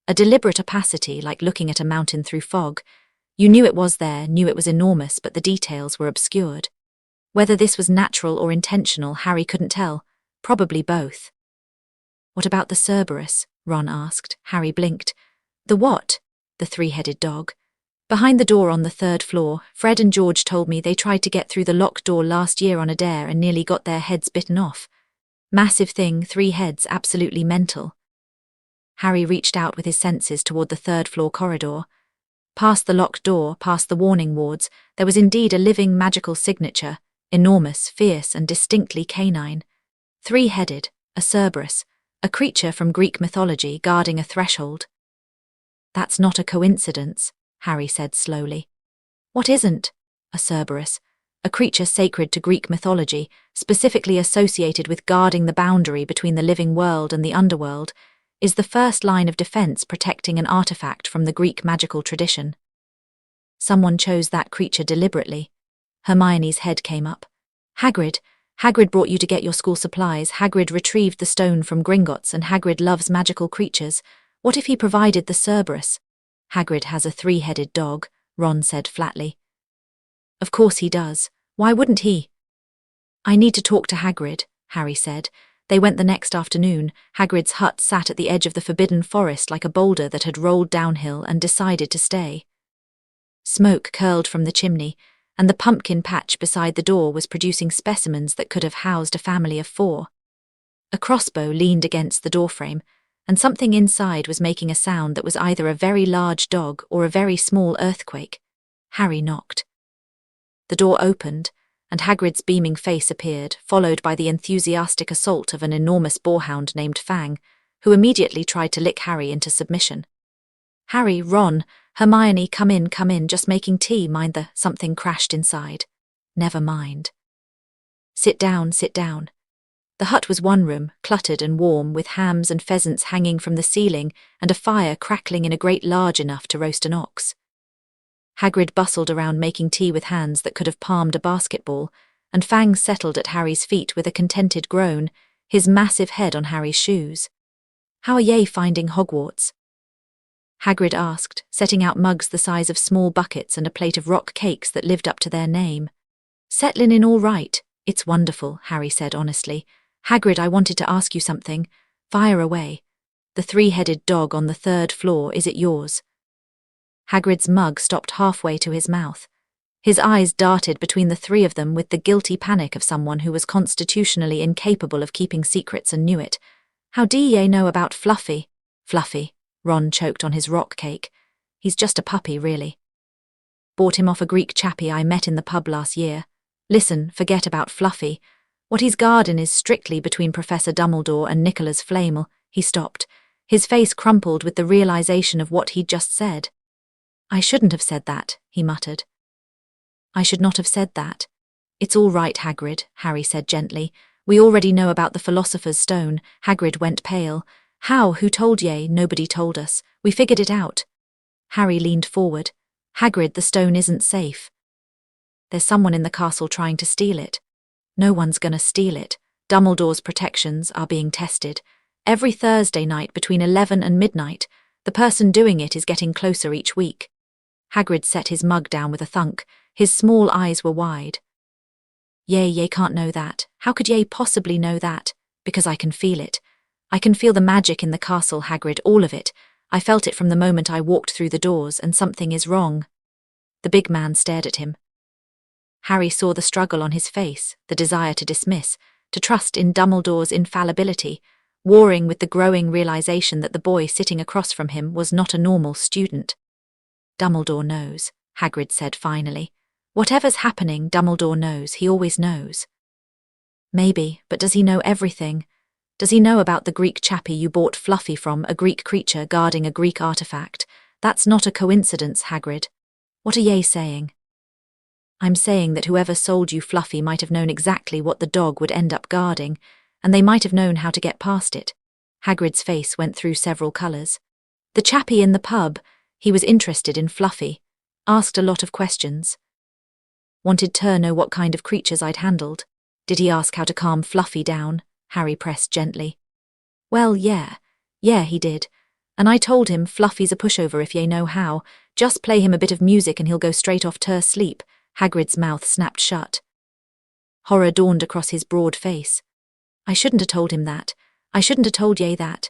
A deliberate opacity, like looking at a mountain through fog. You knew it was there, knew it was enormous, but the details were obscured. Whether this was natural or intentional, Harry couldn't tell. Probably both. What about the Cerberus? Ron asked. Harry blinked. The what? The 3-headed dog. Behind the door on the 3rd floor, Fred and George told me they tried to get through the locked door last year on a dare and nearly got their heads bitten off. Massive thing, 3 heads, absolutely mental. Harry reached out with his senses toward the 3rd floor corridor. Past the locked door, past the warning wards, there was indeed a living magical signature, enormous, fierce, and distinctly canine. 3-headed, a Cerberus, a creature from Greek mythology guarding a threshold. That's not a coincidence, Harry said slowly. What isn't? A Cerberus, a creature sacred to Greek mythology, specifically associated with guarding the boundary between the living world and the underworld, is the first line of defense protecting an artifact from the Greek magical tradition. Someone chose that creature deliberately. Hermione's head came up. Hagrid brought you to get your school supplies. Hagrid retrieved the stone from Gringotts, and Hagrid loves magical creatures. What if he provided the Cerberus? Hagrid has a 3-headed dog, Ron said flatly. Of course he does. Why wouldn't he? I need to talk to Hagrid, Harry said. They went the next afternoon. Hagrid's hut sat at the edge of the forbidden forest like a boulder that had rolled downhill and decided to stay. Smoke curled from the chimney, and the pumpkin patch beside the door was producing specimens that could have housed a family of 4. A crossbow leaned against the doorframe, and something inside was making a sound that was either a very large dog or a very small earthquake. Harry knocked. The door opened, and Hagrid's beaming face appeared, followed by the enthusiastic assault of an enormous boarhound named Fang, who immediately tried to lick Harry into submission. Harry, Ron, Hermione, come in, just making tea, mind the... Something crashed inside. Never mind. Sit down. The hut was one room, cluttered and warm, with hams and pheasants hanging from the ceiling and a fire crackling in a grate large enough to roast an ox. Hagrid bustled around making tea with hands that could have palmed a basketball, and Fang settled at Harry's feet with a contented groan, his massive head on Harry's shoes. How are ye finding Hogwarts? Hagrid asked, setting out mugs the size of small buckets and a plate of rock cakes that lived up to their name. Settlin' in all right. It's wonderful, Harry said honestly. Hagrid, I wanted to ask you something. Fire away. The 3-headed dog on the 3rd floor, is it yours? Hagrid's mug stopped halfway to his mouth. His eyes darted between the 3 of them with the guilty panic of someone who was constitutionally incapable of keeping secrets and knew it. How do ye know about Fluffy? Fluffy. Ron choked on his rock cake. He's just a puppy, really. Bought him off a Greek chappie I met in the pub last year. Listen, forget about Fluffy. What he's guarding is strictly between Professor Dumbledore and Nicholas Flamel. He stopped. His face crumpled with the realization of what he'd just said. I shouldn't have said that, he muttered. I should not have said that. It's all right, Hagrid, Harry said gently. We already know about the Philosopher's Stone. Hagrid went pale. How? Who told ye? Nobody told us. We figured it out. Harry leaned forward. Hagrid, the stone isn't safe. There's someone in the castle trying to steal it. No one's gonna steal it. Dumbledore's protections are being tested. Every Thursday night between 11 and midnight, The person doing it is getting closer each week. Hagrid set his mug down with a thunk. His small eyes were wide. Ye can't know that. How could Ye possibly know that? Because I can feel it. I can feel the magic in the castle, Hagrid, all of it. I felt it from the moment I walked through the doors, and something is wrong. The big man stared at him. Harry saw the struggle on his face, the desire to dismiss, to trust in Dumbledore's infallibility, warring with the growing realization that the boy sitting across from him was not a normal student. Dumbledore knows, Hagrid said finally. Whatever's happening, Dumbledore knows. He always knows. Maybe, but does he know everything? Does he know about the Greek chappie you bought Fluffy from, a Greek creature guarding a Greek artifact? That's not a coincidence, Hagrid. What are Ye saying? I'm saying that whoever sold you Fluffy might have known exactly what the dog would end up guarding, and they might have known how to get past it. Hagrid's face went through several colours. The chappie in the pub, he was interested in Fluffy, asked a lot of questions. Wanted to know what kind of creatures I'd handled. Did he ask how to calm Fluffy down? Harry pressed gently. Well, yeah, he did. And I told him Fluffy's a pushover if ye know how. Just play him a bit of music and he'll go straight off to sleep. Hagrid's mouth snapped shut. Horror dawned across his broad face. I shouldn't have told him that. I shouldn't have told Ye that.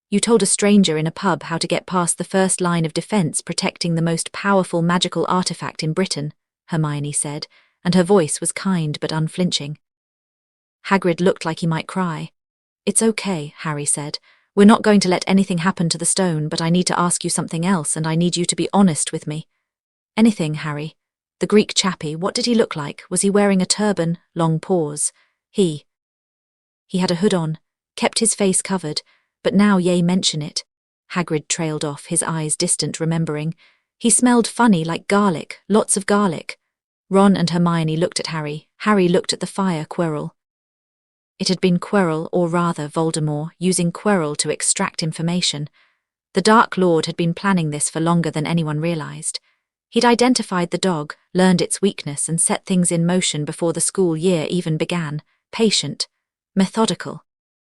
You told a stranger in a pub how to get past the first line of defence protecting the most powerful magical artifact in Britain, Hermione said, and her voice was kind but unflinching. Hagrid looked like he might cry. It's okay, Harry said. We're not going to let anything happen to the stone, but I need to ask you something else, and I need you to be honest with me. Anything, Harry. The Greek chappie, what did he look like? Was he wearing a turban? Long pause. He had a hood on, kept his face covered, but now Ye mention it. Hagrid trailed off, his eyes distant, remembering. He smelled funny, like garlic, lots of garlic. Ron and Hermione looked at Harry. Harry looked at the fire, Quirrell. It had been Quirrell, or rather Voldemort, using Quirrell to extract information. The Dark Lord had been planning this for longer than anyone realized. He'd identified the dog, learned its weakness, and set things in motion before the school year even began. Patient, methodical,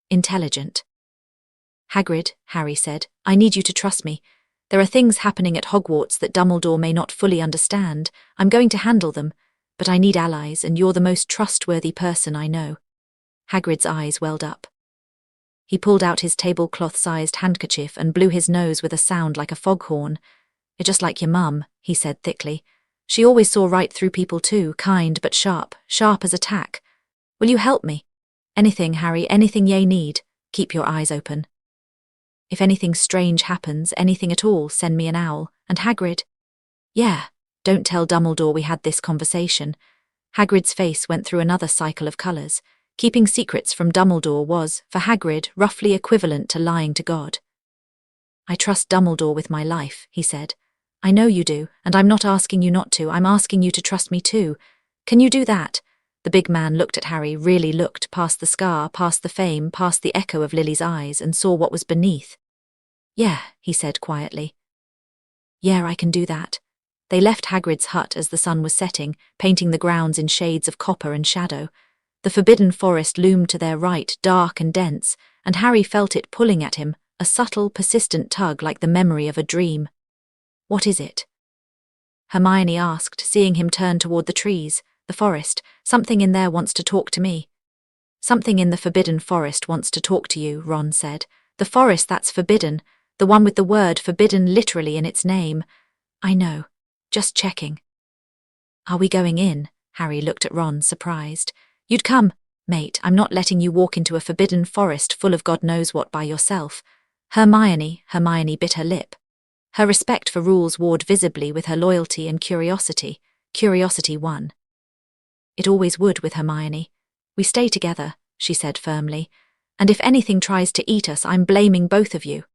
intelligent. Hagrid, Harry said, I need you to trust me. There are things happening at Hogwarts that Dumbledore may not fully understand. I'm going to handle them, but I need allies, and you're the most trustworthy person I know. Hagrid's eyes welled up. He pulled out his tablecloth-sized handkerchief and blew his nose with a sound like a foghorn. You're just like your mum, he said thickly. She always saw right through people too, kind but sharp, sharp as a tack. Will you help me? Anything, Harry, anything Ye need. Keep your eyes open. If anything strange happens, anything at all, send me an owl. And Hagrid? Yeah, don't tell Dumbledore we had this conversation. Hagrid's face went through another cycle of colours. Keeping secrets from Dumbledore was, for Hagrid, roughly equivalent to lying to God. I trust Dumbledore with my life, he said. I know you do, and I'm not asking you not to, I'm asking you to trust me too. Can you do that? The big man looked at Harry, really looked, past the scar, past the fame, past the echo of Lily's eyes, and saw what was beneath. Yeah, he said quietly. Yeah, I can do that. They left Hagrid's hut as the sun was setting, painting the grounds in shades of copper and shadow. The forbidden forest loomed to their right, dark and dense, and Harry felt it pulling at him, a subtle, persistent tug like the memory of a dream. What is it? Hermione asked, seeing him turn toward the trees, the forest. Something in there wants to talk to me. Something in the forbidden forest wants to talk to you, Ron said. The forest that's forbidden, the one with the word forbidden literally in its name. I know. Just checking. Are we going in? Harry looked at Ron, surprised. You'd come, mate, I'm not letting you walk into a forbidden forest full of God knows what by yourself. Hermione bit her lip. Her respect for rules warred visibly with her loyalty and curiosity. Curiosity won. It always would with Hermione. We stay together, she said firmly, and if anything tries to eat us, I'm blaming both of you.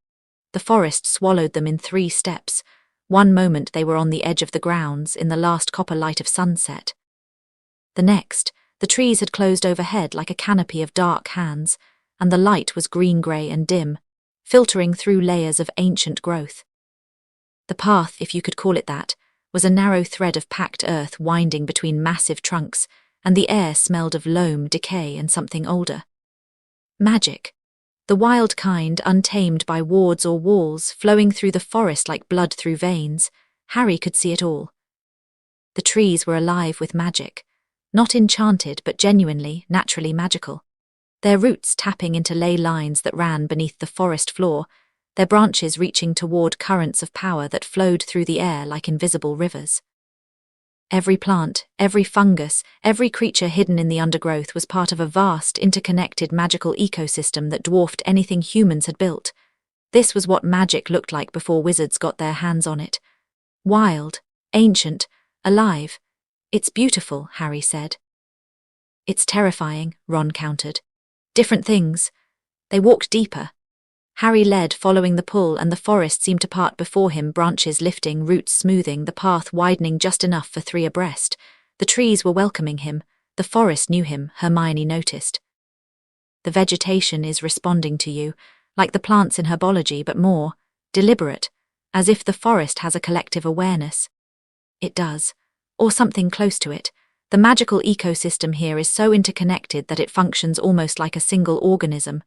The forest swallowed them in 3 steps. One moment they were on the edge of the grounds, in the last copper light of sunset. The next, the trees had closed overhead like a canopy of dark hands, and the light was green-grey and dim, filtering through layers of ancient growth. The path, if you could call it that, was a narrow thread of packed earth winding between massive trunks, and the air smelled of loam, decay, and something older. Magic. The wild kind, untamed by wards or walls, flowing through the forest like blood through veins. Harry could see it all. The trees were alive with magic. Not enchanted, but genuinely, naturally magical. Their roots tapping into ley lines that ran beneath the forest floor, their branches reaching toward currents of power that flowed through the air like invisible rivers. Every plant, every fungus, every creature hidden in the undergrowth was part of a vast, interconnected magical ecosystem that dwarfed anything humans had built. This was what magic looked like before wizards got their hands on it. Wild, ancient, alive. It's beautiful, Harry said. It's terrifying, Ron countered. Different things. They walked deeper. Harry led, following the pull, and the forest seemed to part before him, branches lifting, roots smoothing, the path widening just enough for three abreast. The trees were welcoming him. The forest knew him, Hermione noticed. The vegetation is responding to you, like the plants in herbology, but more deliberate, as if the forest has a collective awareness. It does, or something close to it. The magical ecosystem here is so interconnected that it functions almost like a single organism.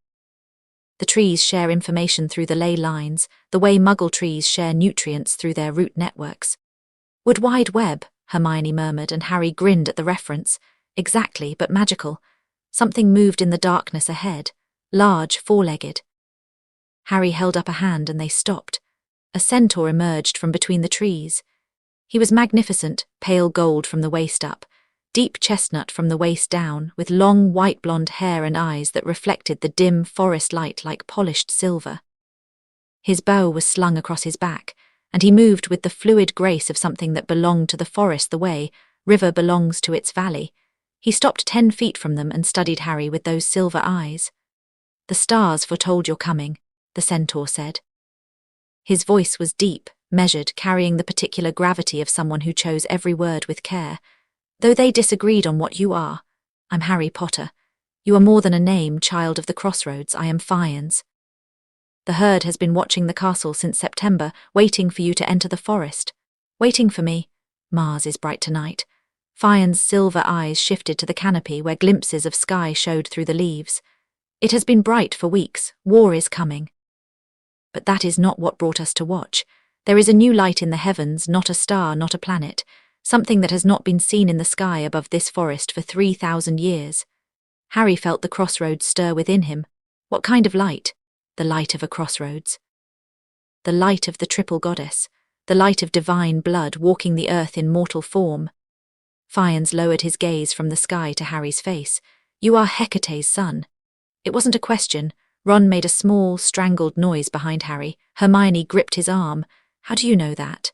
The trees share information through the ley lines, the way Muggle trees share nutrients through their root networks. Wood Wide Web, Hermione murmured, and Harry grinned at the reference. Exactly, but magical. Something moved in the darkness ahead, large, four-legged. Harry held up a hand and they stopped. A centaur emerged from between the trees. He was magnificent, pale gold from the waist up, deep chestnut from the waist down, with long white blonde hair and eyes that reflected the dim forest light like polished silver. His bow was slung across his back, and he moved with the fluid grace of something that belonged to the forest the way river belongs to its valley. He stopped 10 feet from them and studied Harry with those silver eyes. "The stars foretold your coming," the centaur said. His voice was deep, measured, carrying the particular gravity of someone who chose every word with care. "Though they disagreed on what you are, I'm Harry Potter. You are more than a name, child of the crossroads. I am Fiennes. The herd has been watching the castle since September, waiting for you to enter the forest. Waiting for me. Mars is bright tonight." Fiennes' silver eyes shifted to the canopy where glimpses of sky showed through the leaves. "It has been bright for weeks. War is coming. But that is not what brought us to watch. There is a new light in the heavens, not a star, not a planet. Something that has not been seen in the sky above this forest for 3,000 years. Harry felt the crossroads stir within him. What kind of light? The light of a crossroads. The light of the triple goddess. The light of divine blood walking the earth in mortal form. Fiennes lowered his gaze from the sky to Harry's face. "You are Hecate's son." It wasn't a question. Ron made a small, strangled noise behind Harry. Hermione gripped his arm. "How do you know that?"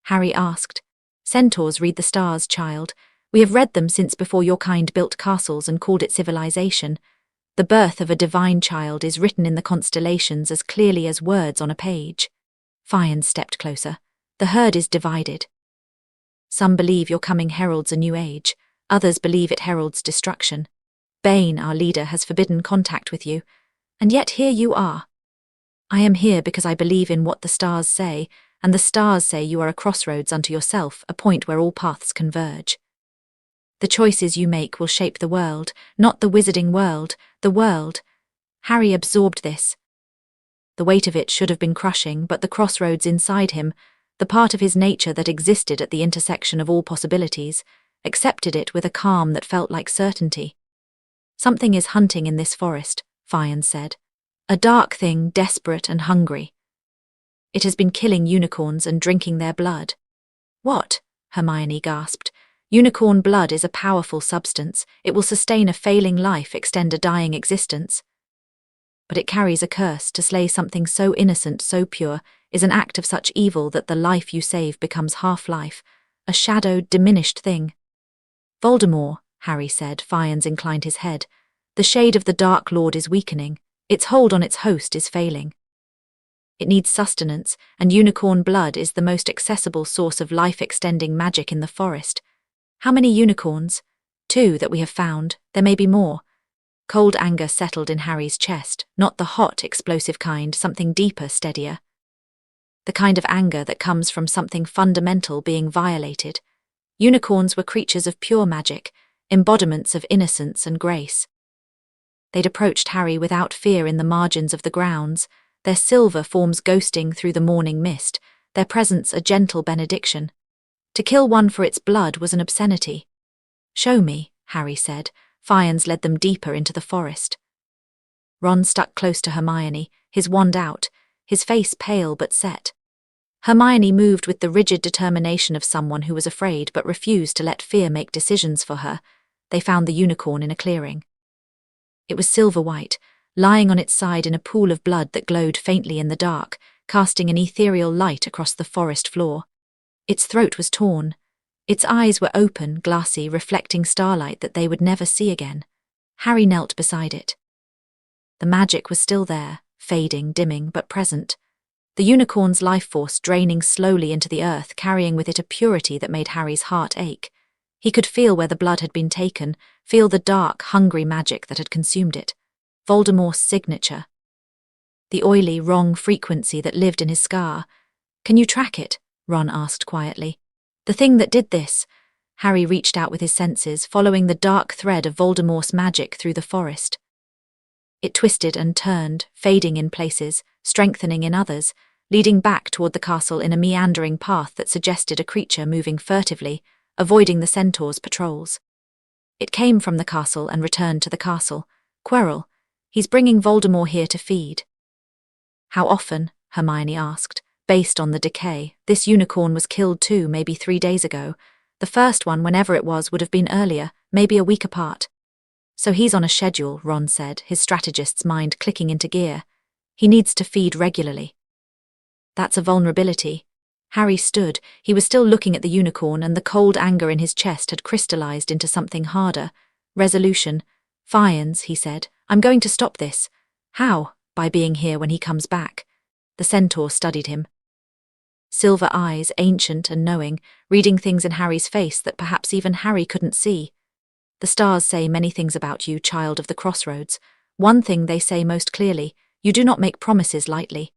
Harry asked. "Centaurs read the stars, child. We have read them since before your kind built castles and called it civilization. The birth of a divine child is written in the constellations as clearly as words on a page." Fiennes stepped closer. "The herd is divided. Some believe your coming heralds a new age. Others believe it heralds destruction. Bane, our leader, has forbidden contact with you. And yet here you are. I am here because I believe in what the stars say, and the stars say you are a crossroads unto yourself, a point where all paths converge. The choices you make will shape the world, not the wizarding world, the world." Harry absorbed this. The weight of it should have been crushing, but the crossroads inside him, the part of his nature that existed at the intersection of all possibilities, accepted it with a calm that felt like certainty. "Something is hunting in this forest," Fiennes said. "A dark thing, desperate and hungry. It has been killing unicorns and drinking their blood." "What?" Hermione gasped. "Unicorn blood is a powerful substance. It will sustain a failing life, extend a dying existence. But it carries a curse. To slay something so innocent, so pure, is an act of such evil that the life you save becomes half-life, a shadowed, diminished thing." "Voldemort," Harry said. Fiennes inclined his head. "The shade of the Dark Lord is weakening. Its hold on its host is failing. It needs sustenance, and unicorn blood is the most accessible source of life-extending magic in the forest. How many unicorns?" "2 that we have found. There may be more." Cold anger settled in Harry's chest, not the hot, explosive kind, something deeper, steadier. The kind of anger that comes from something fundamental being violated. Unicorns were creatures of pure magic, embodiments of innocence and grace. They'd approached Harry without fear in the margins of the grounds, their silver forms ghosting through the morning mist, their presence a gentle benediction. To kill one for its blood was an obscenity. "Show me," Harry said. Fions led them deeper into the forest. Ron stuck close to Hermione, his wand out, his face pale but set. Hermione moved with the rigid determination of someone who was afraid but refused to let fear make decisions for her. They found the unicorn in a clearing. It was silver-white, lying on its side in a pool of blood that glowed faintly in the dark, casting an ethereal light across the forest floor. Its throat was torn. Its eyes were open, glassy, reflecting starlight that they would never see again. Harry knelt beside it. The magic was still there, fading, dimming, but present. The unicorn's life force draining slowly into the earth, carrying with it a purity that made Harry's heart ache. He could feel where the blood had been taken, feel the dark, hungry magic that had consumed it. Voldemort's signature. The oily, wrong frequency that lived in his scar. "Can you track it?" Ron asked quietly. "The thing that did this." Harry reached out with his senses, following the dark thread of Voldemort's magic through the forest. It twisted and turned, fading in places, strengthening in others, leading back toward the castle in a meandering path that suggested a creature moving furtively, avoiding the centaur's patrols. It came from the castle and returned to the castle. "Quirrell, he's bringing Voldemort here to feed." "How often?" Hermione asked. "Based on the decay, this unicorn was killed too, maybe 3 days ago. The first one, whenever it was, would have been earlier, maybe a week apart." "So he's on a schedule," Ron said, his strategist's mind clicking into gear. "He needs to feed regularly." "That's a vulnerability." Harry stood. He was still looking at the unicorn, and the cold anger in his chest had crystallized into something harder. Resolution. "Fions," he said, "I'm going to stop this." "How?" "By being here when he comes back." The centaur studied him. Silver eyes, ancient and knowing, reading things in Harry's face that perhaps even Harry couldn't see. "The stars say many things about you, child of the crossroads. One thing they say most clearly: you do not make promises lightly."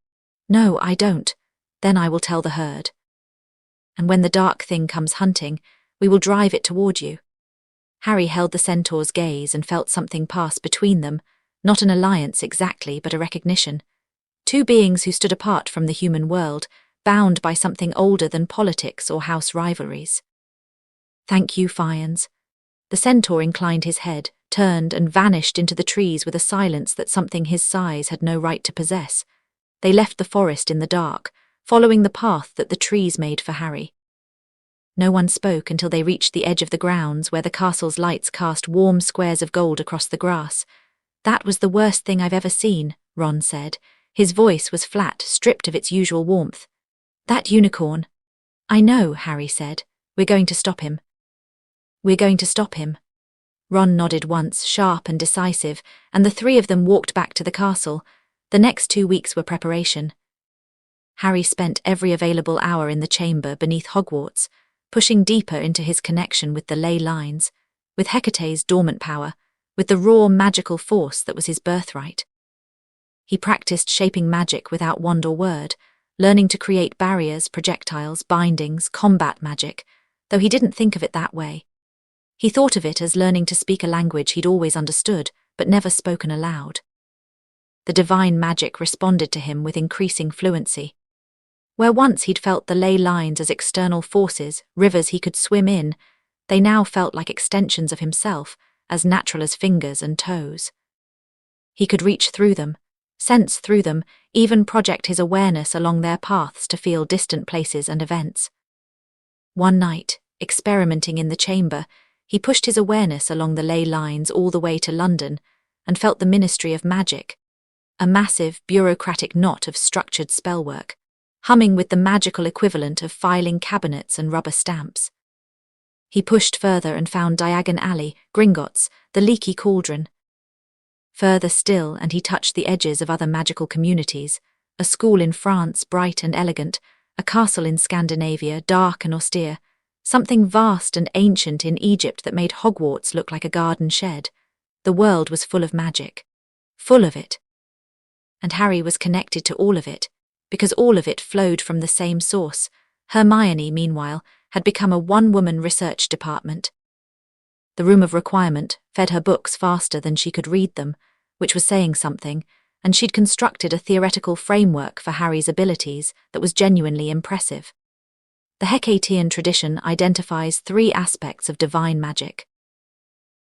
"No, I don't." "Then I will tell the herd. And when the dark thing comes hunting, we will drive it toward you." Harry held the centaur's gaze and felt something pass between them, not an alliance exactly, but a recognition. Two beings who stood apart from the human world, bound by something older than politics or house rivalries. "Thank you, Fions." The centaur inclined his head, turned and vanished into the trees with a silence that something his size had no right to possess. They left the forest in the dark, following the path that the trees made for Harry. No one spoke until they reached the edge of the grounds where the castle's lights cast warm squares of gold across the grass. "That was the worst thing I've ever seen," Ron said. His voice was flat, stripped of its usual warmth. "That unicorn." "I know," Harry said. "We're going to stop him." "We're going to stop him." Ron nodded once, sharp and decisive, and the three of them walked back to the castle. The next 2 weeks were preparation. Harry spent every available hour in the chamber beneath Hogwarts, pushing deeper into his connection with the ley lines, with Hecate's dormant power, with the raw magical force that was his birthright. He practiced shaping magic without wand or word, learning to create barriers, projectiles, bindings, combat magic, though he didn't think of it that way. He thought of it as learning to speak a language he'd always understood, but never spoken aloud. The divine magic responded to him with increasing fluency. Where once he'd felt the ley lines as external forces, rivers he could swim in, they now felt like extensions of himself, as natural as fingers and toes. He could reach through them, sense through them, even project his awareness along their paths to feel distant places and events. One night, experimenting in the chamber, he pushed his awareness along the ley lines all the way to London and felt the Ministry of Magic, a massive, bureaucratic knot of structured spellwork, humming with the magical equivalent of filing cabinets and rubber stamps. He pushed further and found Diagon Alley, Gringotts, the leaky cauldron. Further still, and he touched the edges of other magical communities, a school in France, bright and elegant, a castle in Scandinavia, dark and austere, something vast and ancient in Egypt that made Hogwarts look like a garden shed. The world was full of magic. Full of it. And Harry was connected to all of it, because all of it flowed from the same source. Hermione, meanwhile, had become a one-woman research department. The room of requirement fed her books faster than she could read them, which was saying something, and she'd constructed a theoretical framework for Harry's abilities that was genuinely impressive. The Hecatean tradition identifies 3 aspects of divine magic.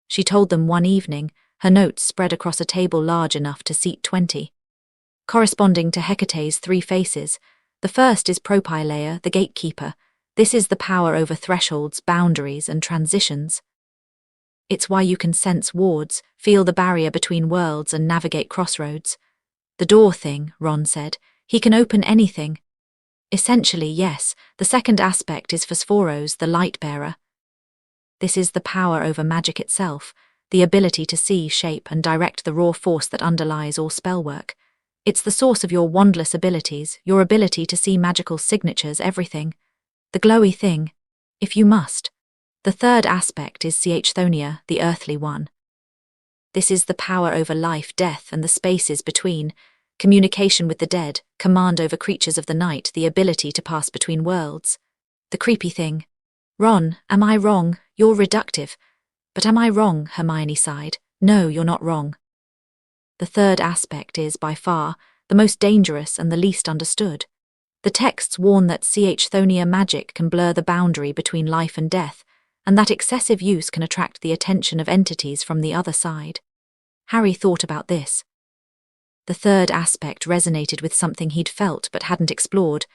She told them one evening, her notes spread across a table large enough to seat 20. Corresponding to Hecate's 3 faces, the first is Propylaea, the gatekeeper. This is the power over thresholds, boundaries, and transitions. It's why you can sense wards, feel the barrier between worlds, and navigate crossroads. The door thing, Ron said. He can open anything. Essentially, yes. The second aspect is Phosphoros, the light bearer. This is the power over magic itself, the ability to see, shape, and direct the raw force that underlies all spellwork. It's the source of your wandless abilities, your ability to see magical signatures, everything. The glowy thing, if you must. The third aspect is Chthoniya, the earthly one. This is the power over life, death, and the spaces between, communication with the dead, command over creatures of the night, the ability to pass between worlds. The creepy thing. Ron, am I wrong? You're reductive. But am I wrong? Hermione sighed. No, you're not wrong. The third aspect is, by far, the most dangerous and the least understood. The texts warn that Chthoniya magic can blur the boundary between life and death, and that excessive use can attract the attention of entities from the other side. Harry thought about this. The third aspect resonated with something he'd felt but hadn't explored,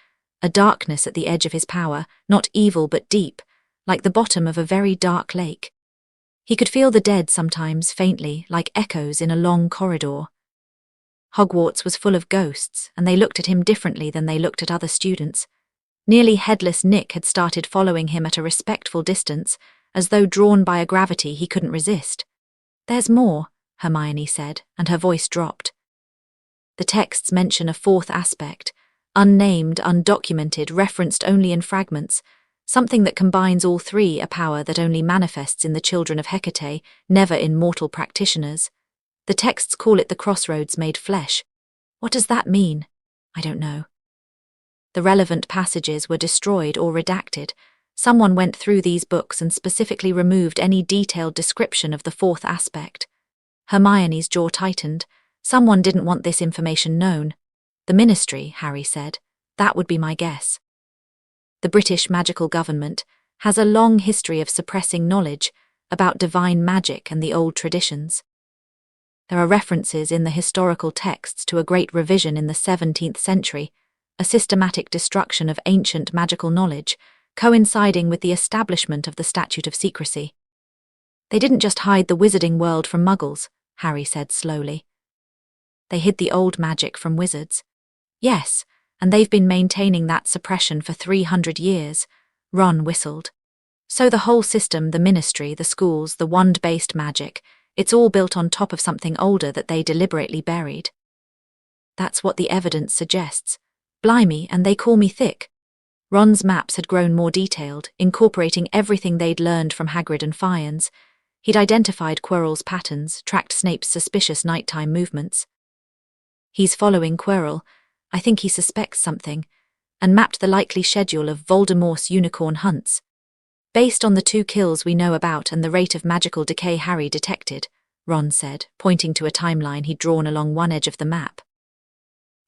a darkness at the edge of his power, not evil but deep, like the bottom of a very dark lake. He could feel the dead sometimes, faintly, like echoes in a long corridor. Hogwarts was full of ghosts, and they looked at him differently than they looked at other students. Nearly headless Nick had started following him at a respectful distance, as though drawn by a gravity he couldn't resist. There's more, Hermione said, and her voice dropped. The texts mention a fourth aspect, unnamed, undocumented, referenced only in fragments, something that combines all 3, a power that only manifests in the children of Hecate, never in mortal practitioners. The texts call it the crossroads made flesh. What does that mean? I don't know. The relevant passages were destroyed or redacted. Someone went through these books and specifically removed any detailed description of the fourth aspect. Hermione's jaw tightened. Someone didn't want this information known. The Ministry, Harry said. That would be my guess. The British magical government has a long history of suppressing knowledge about divine magic and the old traditions. There are references in the historical texts to a great revision in the 17th century, a systematic destruction of ancient magical knowledge, coinciding with the establishment of the Statute of Secrecy. They didn't just hide the wizarding world from muggles, Harry said slowly. They hid the old magic from wizards. Yes, and they've been maintaining that suppression for 300 years, Ron whistled. So the whole system, the ministry, the schools, the wand-based magic, it's all built on top of something older that they deliberately buried. That's what the evidence suggests. Blimey, and they call me thick. Ron's maps had grown more detailed, incorporating everything they'd learned from Hagrid and Fiennes. He'd identified Quirrell's patterns, tracked Snape's suspicious nighttime movements. He's following Quirrell. I think he suspects something, and mapped the likely schedule of Voldemort's unicorn hunts. Based on the 2 kills we know about and the rate of magical decay Harry detected, Ron said, pointing to a timeline he'd drawn along one edge of the map.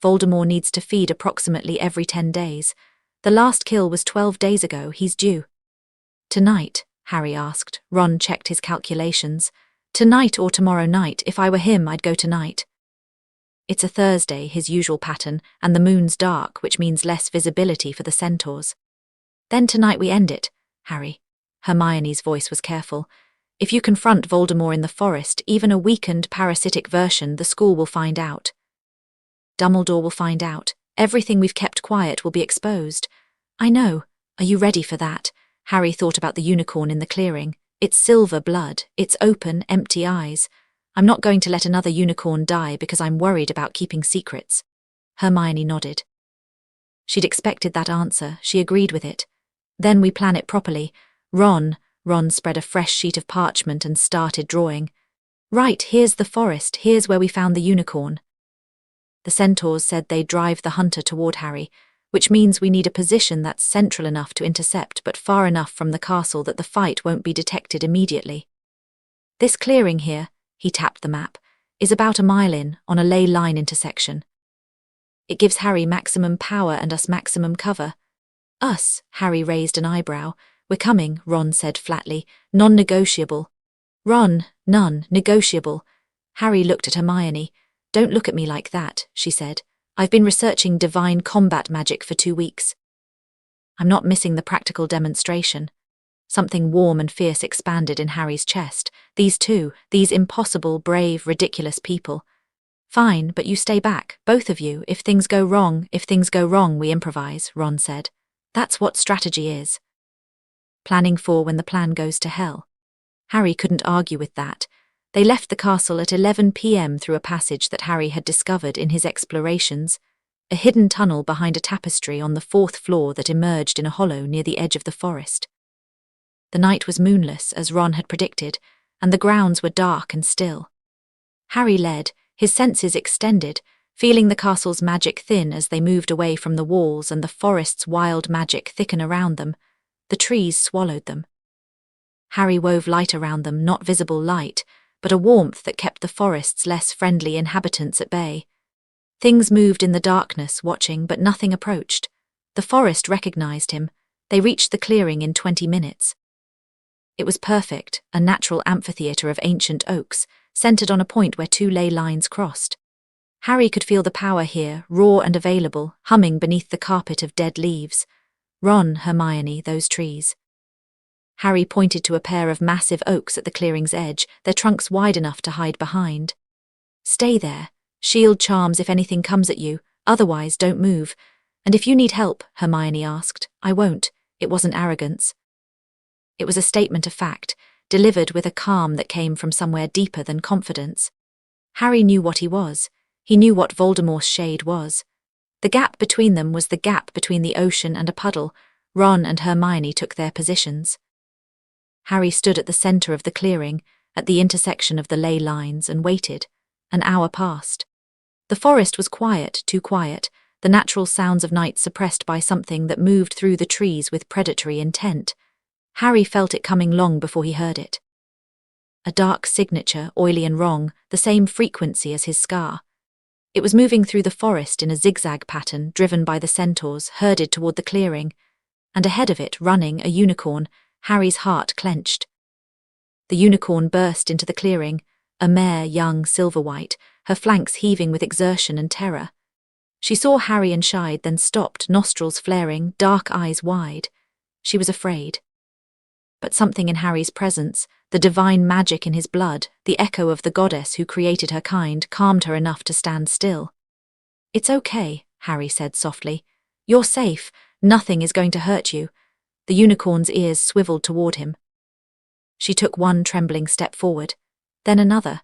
Voldemort needs to feed approximately every 10 days. The last kill was 12 days ago. He's due. Tonight, Harry asked. Ron checked his calculations. Tonight or tomorrow night. If I were him, I'd go tonight. It's a Thursday, his usual pattern, and the moon's dark, which means less visibility for the centaurs. Then tonight we end it, Harry. Hermione's voice was careful. If you confront Voldemort in the forest, even a weakened, parasitic version, the school will find out. Dumbledore will find out. Everything we've kept quiet will be exposed. I know. Are you ready for that? Harry thought about the unicorn in the clearing. It's silver blood. It's open, empty eyes. I'm not going to let another unicorn die because I'm worried about keeping secrets. Hermione nodded. She'd expected that answer. She agreed with it. Then we plan it properly. Ron spread a fresh sheet of parchment and started drawing. Right, here's the forest. Here's where we found the unicorn. The centaurs said they'd drive the hunter toward Harry, which means we need a position that's central enough to intercept but far enough from the castle that the fight won't be detected immediately. This clearing here, he tapped the map, is about a mile in, on a ley line intersection. It gives Harry maximum power and us maximum cover. Us, Harry raised an eyebrow. We're coming, Ron said flatly. Non-negotiable. Ron, none, negotiable. Harry looked at Hermione. Don't look at me like that, she said. I've been researching divine combat magic for 2 weeks. I'm not missing the practical demonstration. Something warm and fierce expanded in Harry's chest. These two, these impossible, brave, ridiculous people. Fine, but you stay back, both of you. If things go wrong, we improvise, Ron said. That's what strategy is. Planning for when the plan goes to hell. Harry couldn't argue with that. They left the castle at 11 p.m. through a passage that Harry had discovered in his explorations, a hidden tunnel behind a tapestry on the 4th floor that emerged in a hollow near the edge of the forest. The night was moonless, as Ron had predicted, and the grounds were dark and still. Harry led, his senses extended, feeling the castle's magic thin as they moved away from the walls and the forest's wild magic thicken around them. The trees swallowed them. Harry wove light around them, not visible light, but a warmth that kept the forest's less friendly inhabitants at bay. Things moved in the darkness, watching, but nothing approached. The forest recognized him. They reached the clearing in 20 minutes. It was perfect, a natural amphitheatre of ancient oaks, centered on a point where 2 ley lines crossed. Harry could feel the power here, raw and available, humming beneath the carpet of dead leaves. Ron, Hermione, those trees. Harry pointed to a pair of massive oaks at the clearing's edge, their trunks wide enough to hide behind. Stay there. Shield charms if anything comes at you, otherwise don't move. And if you need help, Hermione asked. I won't. It wasn't arrogance. It was a statement of fact, delivered with a calm that came from somewhere deeper than confidence. Harry knew what he was. He knew what Voldemort's shade was. The gap between them was the gap between the ocean and a puddle. Ron and Hermione took their positions. Harry stood at the center of the clearing, at the intersection of the ley lines, and waited. An hour passed. The forest was quiet, too quiet, the natural sounds of night suppressed by something that moved through the trees with predatory intent. Harry felt it coming long before he heard it. A dark signature, oily and wrong, the same frequency as his scar. It was moving through the forest in a zigzag pattern, driven by the centaurs, herded toward the clearing, and ahead of it, running, a unicorn. Harry's heart clenched. The unicorn burst into the clearing, a mare, young, silver-white, her flanks heaving with exertion and terror. She saw Harry and shied, then stopped, nostrils flaring, dark eyes wide. She was afraid. But something in Harry's presence, the divine magic in his blood, the echo of the goddess who created her kind, calmed her enough to stand still. It's okay, Harry said softly. You're safe. Nothing is going to hurt you. The unicorn's ears swiveled toward him. She took one trembling step forward, then another.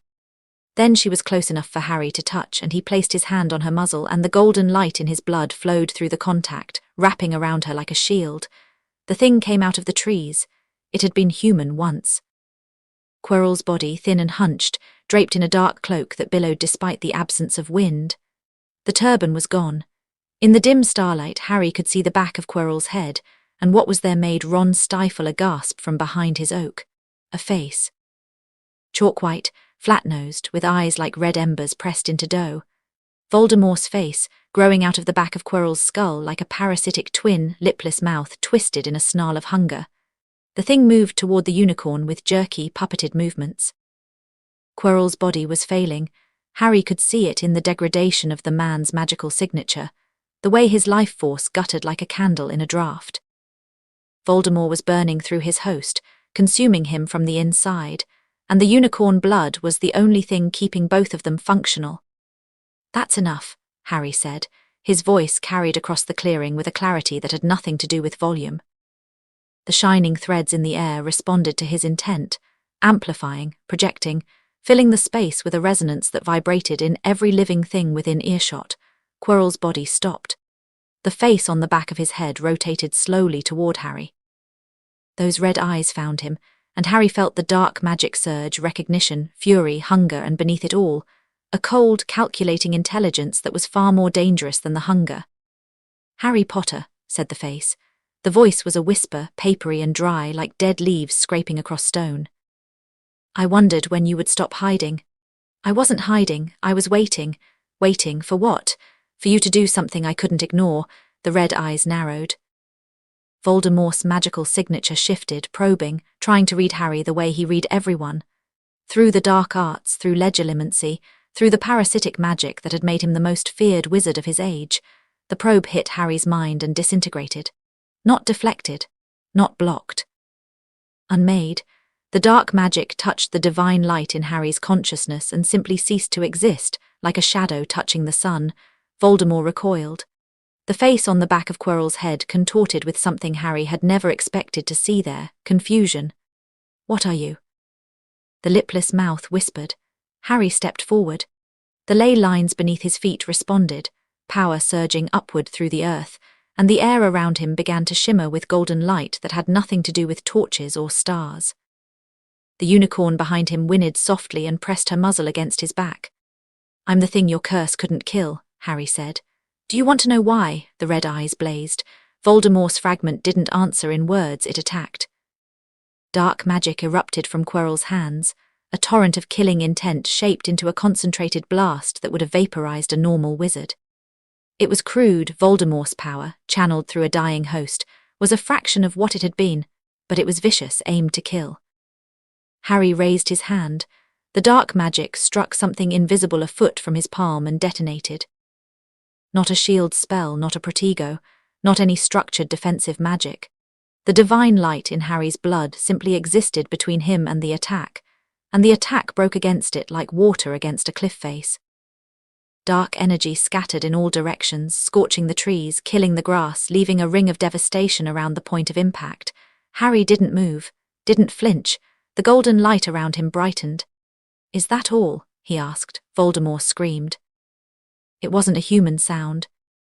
Then she was close enough for Harry to touch, and he placed his hand on her muzzle, and the golden light in his blood flowed through the contact, wrapping around her like a shield. The thing came out of the trees. It had been human once. Quirrell's body, thin and hunched, draped in a dark cloak that billowed despite the absence of wind. The turban was gone. In the dim starlight, Harry could see the back of Quirrell's head, and what was there made Ron stifle a gasp from behind his oak. A face. Chalk-white, flat-nosed, with eyes like red embers pressed into dough. Voldemort's face, growing out of the back of Quirrell's skull like a parasitic twin, lipless mouth twisted in a snarl of hunger. The thing moved toward the unicorn with jerky, puppeted movements. Quirrell's body was failing. Harry could see it in the degradation of the man's magical signature, the way his life force guttered like a candle in a draught. Voldemort was burning through his host, consuming him from the inside, and the unicorn blood was the only thing keeping both of them functional. That's enough, Harry said, his voice carried across the clearing with a clarity that had nothing to do with volume. The shining threads in the air responded to his intent, amplifying, projecting, filling the space with a resonance that vibrated in every living thing within earshot. Quirrell's body stopped. The face on the back of his head rotated slowly toward Harry. Those red eyes found him, and Harry felt the dark magic surge, recognition, fury, hunger, and beneath it all, a cold, calculating intelligence that was far more dangerous than the hunger. Harry Potter, said the face. The voice was a whisper, papery and dry, like dead leaves scraping across stone. I wondered when you would stop hiding. I wasn't hiding, I was waiting. Waiting for what? For you to do something I couldn't ignore. The red eyes narrowed. Voldemort's magical signature shifted, probing, trying to read Harry the way he read everyone. Through the dark arts, through legilimency, through the parasitic magic that had made him the most feared wizard of his age, the probe hit Harry's mind and disintegrated. Not deflected, not blocked. Unmade, the dark magic touched the divine light in Harry's consciousness and simply ceased to exist, like a shadow touching the sun. Voldemort recoiled. The face on the back of Quirrell's head contorted with something Harry had never expected to see there, confusion. What are you? The lipless mouth whispered. Harry stepped forward. The ley lines beneath his feet responded, power surging upward through the earth, and the air around him began to shimmer with golden light that had nothing to do with torches or stars. The unicorn behind him whinnied softly and pressed her muzzle against his back. I'm the thing your curse couldn't kill, Harry said. Do you want to know why? The red eyes blazed. Voldemort's fragment didn't answer in words, it attacked. Dark magic erupted from Quirrell's hands, a torrent of killing intent shaped into a concentrated blast that would have vaporized a normal wizard. It was crude. Voldemort's power, channeled through a dying host, was a fraction of what it had been, but it was vicious, aimed to kill. Harry raised his hand. The dark magic struck something invisible a foot from his palm and detonated. Not a shield spell, not a protego, not any structured defensive magic. The divine light in Harry's blood simply existed between him and the attack broke against it like water against a cliff face. Dark energy scattered in all directions, scorching the trees, killing the grass, leaving a ring of devastation around the point of impact. Harry didn't move, didn't flinch. The golden light around him brightened. Is that all? He asked. Voldemort screamed. It wasn't a human sound.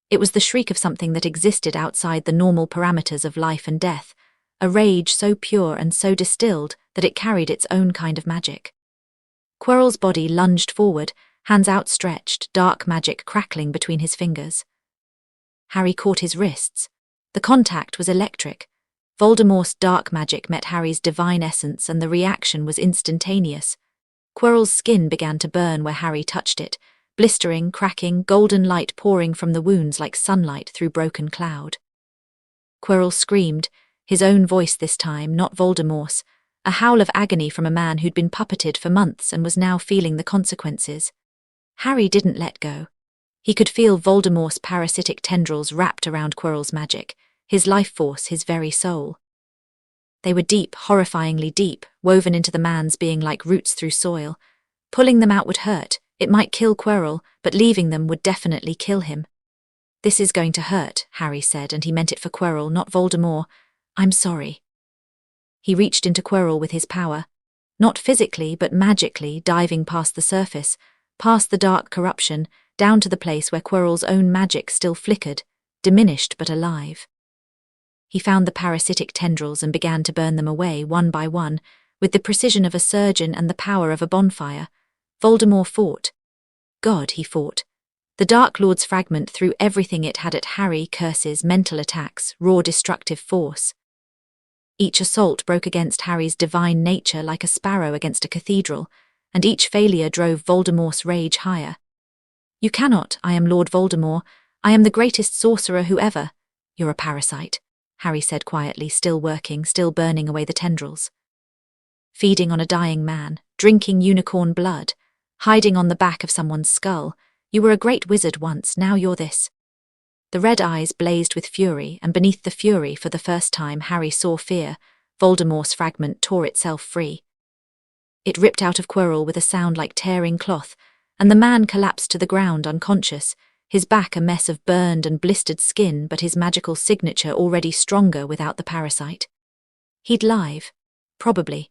It was the shriek of something that existed outside the normal parameters of life and death, a rage so pure and so distilled that it carried its own kind of magic. Quirrell's body lunged forward, hands outstretched, dark magic crackling between his fingers. Harry caught his wrists. The contact was electric. Voldemort's dark magic met Harry's divine essence and the reaction was instantaneous. Quirrell's skin began to burn where Harry touched it, blistering, cracking, golden light pouring from the wounds like sunlight through broken cloud. Quirrell screamed, his own voice this time, not Voldemort's, a howl of agony from a man who'd been puppeted for months and was now feeling the consequences. Harry didn't let go. He could feel Voldemort's parasitic tendrils wrapped around Quirrell's magic, his life force, his very soul. They were deep, horrifyingly deep, woven into the man's being like roots through soil. Pulling them out would hurt. It might kill Quirrell, but leaving them would definitely kill him. This is going to hurt, Harry said, and he meant it for Quirrell, not Voldemort. I'm sorry. He reached into Quirrell with his power, not physically but magically, diving past the surface, past the dark corruption, down to the place where Quirrell's own magic still flickered, diminished but alive. He found the parasitic tendrils and began to burn them away one by one, with the precision of a surgeon and the power of a bonfire. Voldemort fought. God, he fought. The Dark Lord's fragment threw everything it had at Harry, curses, mental attacks, raw destructive force. Each assault broke against Harry's divine nature like a sparrow against a cathedral, and each failure drove Voldemort's rage higher. You cannot, I am Lord Voldemort. I am the greatest sorcerer who ever. You're a parasite, Harry said quietly, still working, still burning away the tendrils. Feeding on a dying man, drinking unicorn blood, hiding on the back of someone's skull. You were a great wizard once, now you're this. The red eyes blazed with fury, and beneath the fury, for the first time, Harry saw fear. Voldemort's fragment tore itself free. It ripped out of Quirrell with a sound like tearing cloth, and the man collapsed to the ground unconscious, his back a mess of burned and blistered skin, but his magical signature already stronger without the parasite. He'd live. Probably.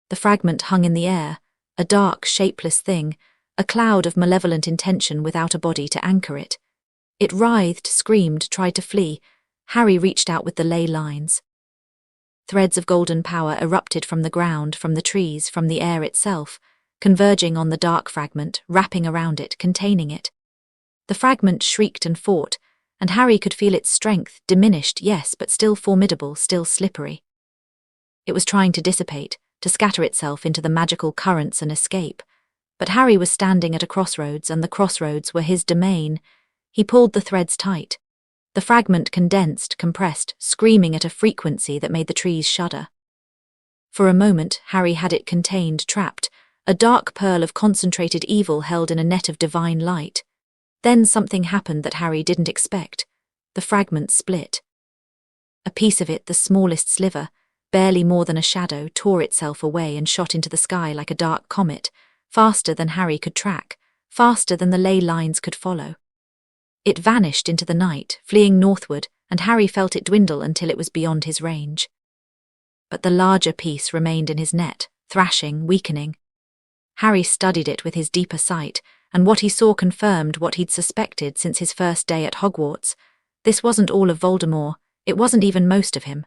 The fragment hung in the air, a dark, shapeless thing, a cloud of malevolent intention without a body to anchor it. It writhed, screamed, tried to flee. Harry reached out with the ley lines. Threads of golden power erupted from the ground, from the trees, from the air itself, converging on the dark fragment, wrapping around it, containing it. The fragment shrieked and fought, and Harry could feel its strength, diminished, yes, but still formidable, still slippery. It was trying to dissipate, to scatter itself into the magical currents and escape, But Harry was standing at a crossroads, and the crossroads were his domain. He pulled the threads tight. The fragment condensed, compressed, screaming at a frequency that made the trees shudder. For a moment, Harry had it contained, trapped, a dark pearl of concentrated evil held in a net of divine light. Then something happened that Harry didn't expect. The fragment split. A piece of it, the smallest sliver, barely more than a shadow, tore itself away and shot into the sky like a dark comet, faster than Harry could track, faster than the ley lines could follow. It vanished into the night, fleeing northward, and Harry felt it dwindle until it was beyond his range. But the larger piece remained in his net, thrashing, weakening. Harry studied it with his deeper sight, and what he saw confirmed what he'd suspected since his first day at Hogwarts. This wasn't all of Voldemort, it wasn't even most of him.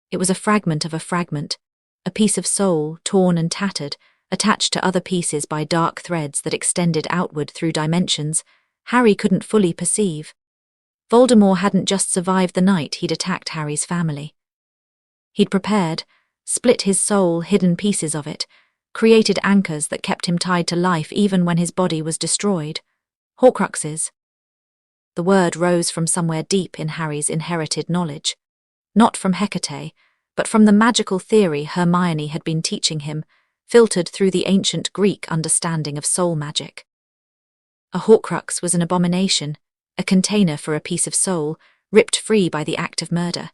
It was a fragment of a fragment, a piece of soul, torn and tattered, attached to other pieces by dark threads that extended outward through dimensions Harry couldn't fully perceive. Voldemort hadn't just survived the night he'd attacked Harry's family. He'd prepared, split his soul, hidden pieces of it, created anchors that kept him tied to life even when his body was destroyed. Horcruxes. The word rose from somewhere deep in Harry's inherited knowledge. Not from Hecate, but from the magical theory Hermione had been teaching him, filtered through the ancient Greek understanding of soul magic. A Horcrux was an abomination, a container for a piece of soul, ripped free by the act of murder.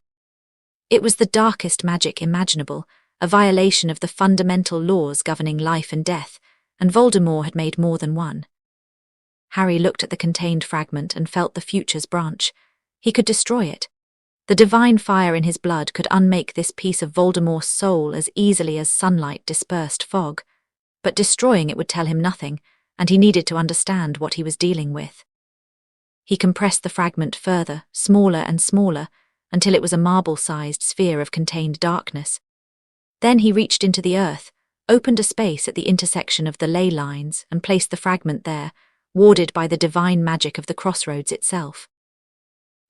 It was the darkest magic imaginable, a violation of the fundamental laws governing life and death, and Voldemort had made more than one. Harry looked at the contained fragment and felt the future's branch. He could destroy it. The divine fire in his blood could unmake this piece of Voldemort's soul as easily as sunlight dispersed fog. But destroying it would tell him nothing, and he needed to understand what he was dealing with. He compressed the fragment further, smaller and smaller, until it was a marble-sized sphere of contained darkness. Then he reached into the earth, opened a space at the intersection of the ley lines, and placed the fragment there, warded by the divine magic of the crossroads itself.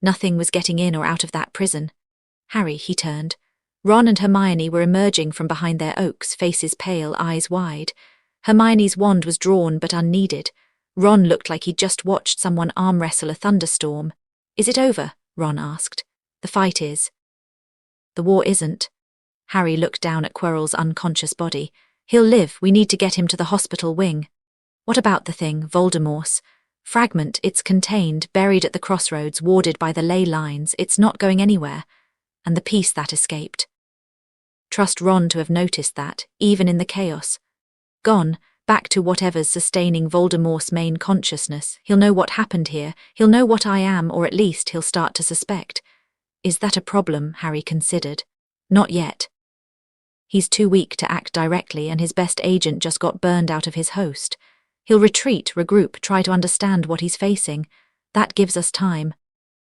Nothing was getting in or out of that prison. Harry, he turned. Ron and Hermione were emerging from behind their oaks, faces pale, eyes wide. Hermione's wand was drawn but unneeded. Ron looked like he'd just watched someone arm wrestle a thunderstorm. "Is it over?" Ron asked. "The fight is." "The war isn't." Harry looked down at Quirrell's unconscious body. "He'll live, we need to get him to the hospital wing." "What about the thing, Voldemort's fragment? It's contained, buried at the crossroads, warded by the ley lines. It's not going anywhere. And the piece that escaped." Trust Ron to have noticed that, even in the chaos. Gone, back to whatever's sustaining Voldemort's main consciousness. He'll know what happened here, he'll know what I am, or at least he'll start to suspect. Is that a problem, Harry considered? Not yet. He's too weak to act directly, and his best agent just got burned out of his host. He'll retreat, regroup, try to understand what he's facing. That gives us time.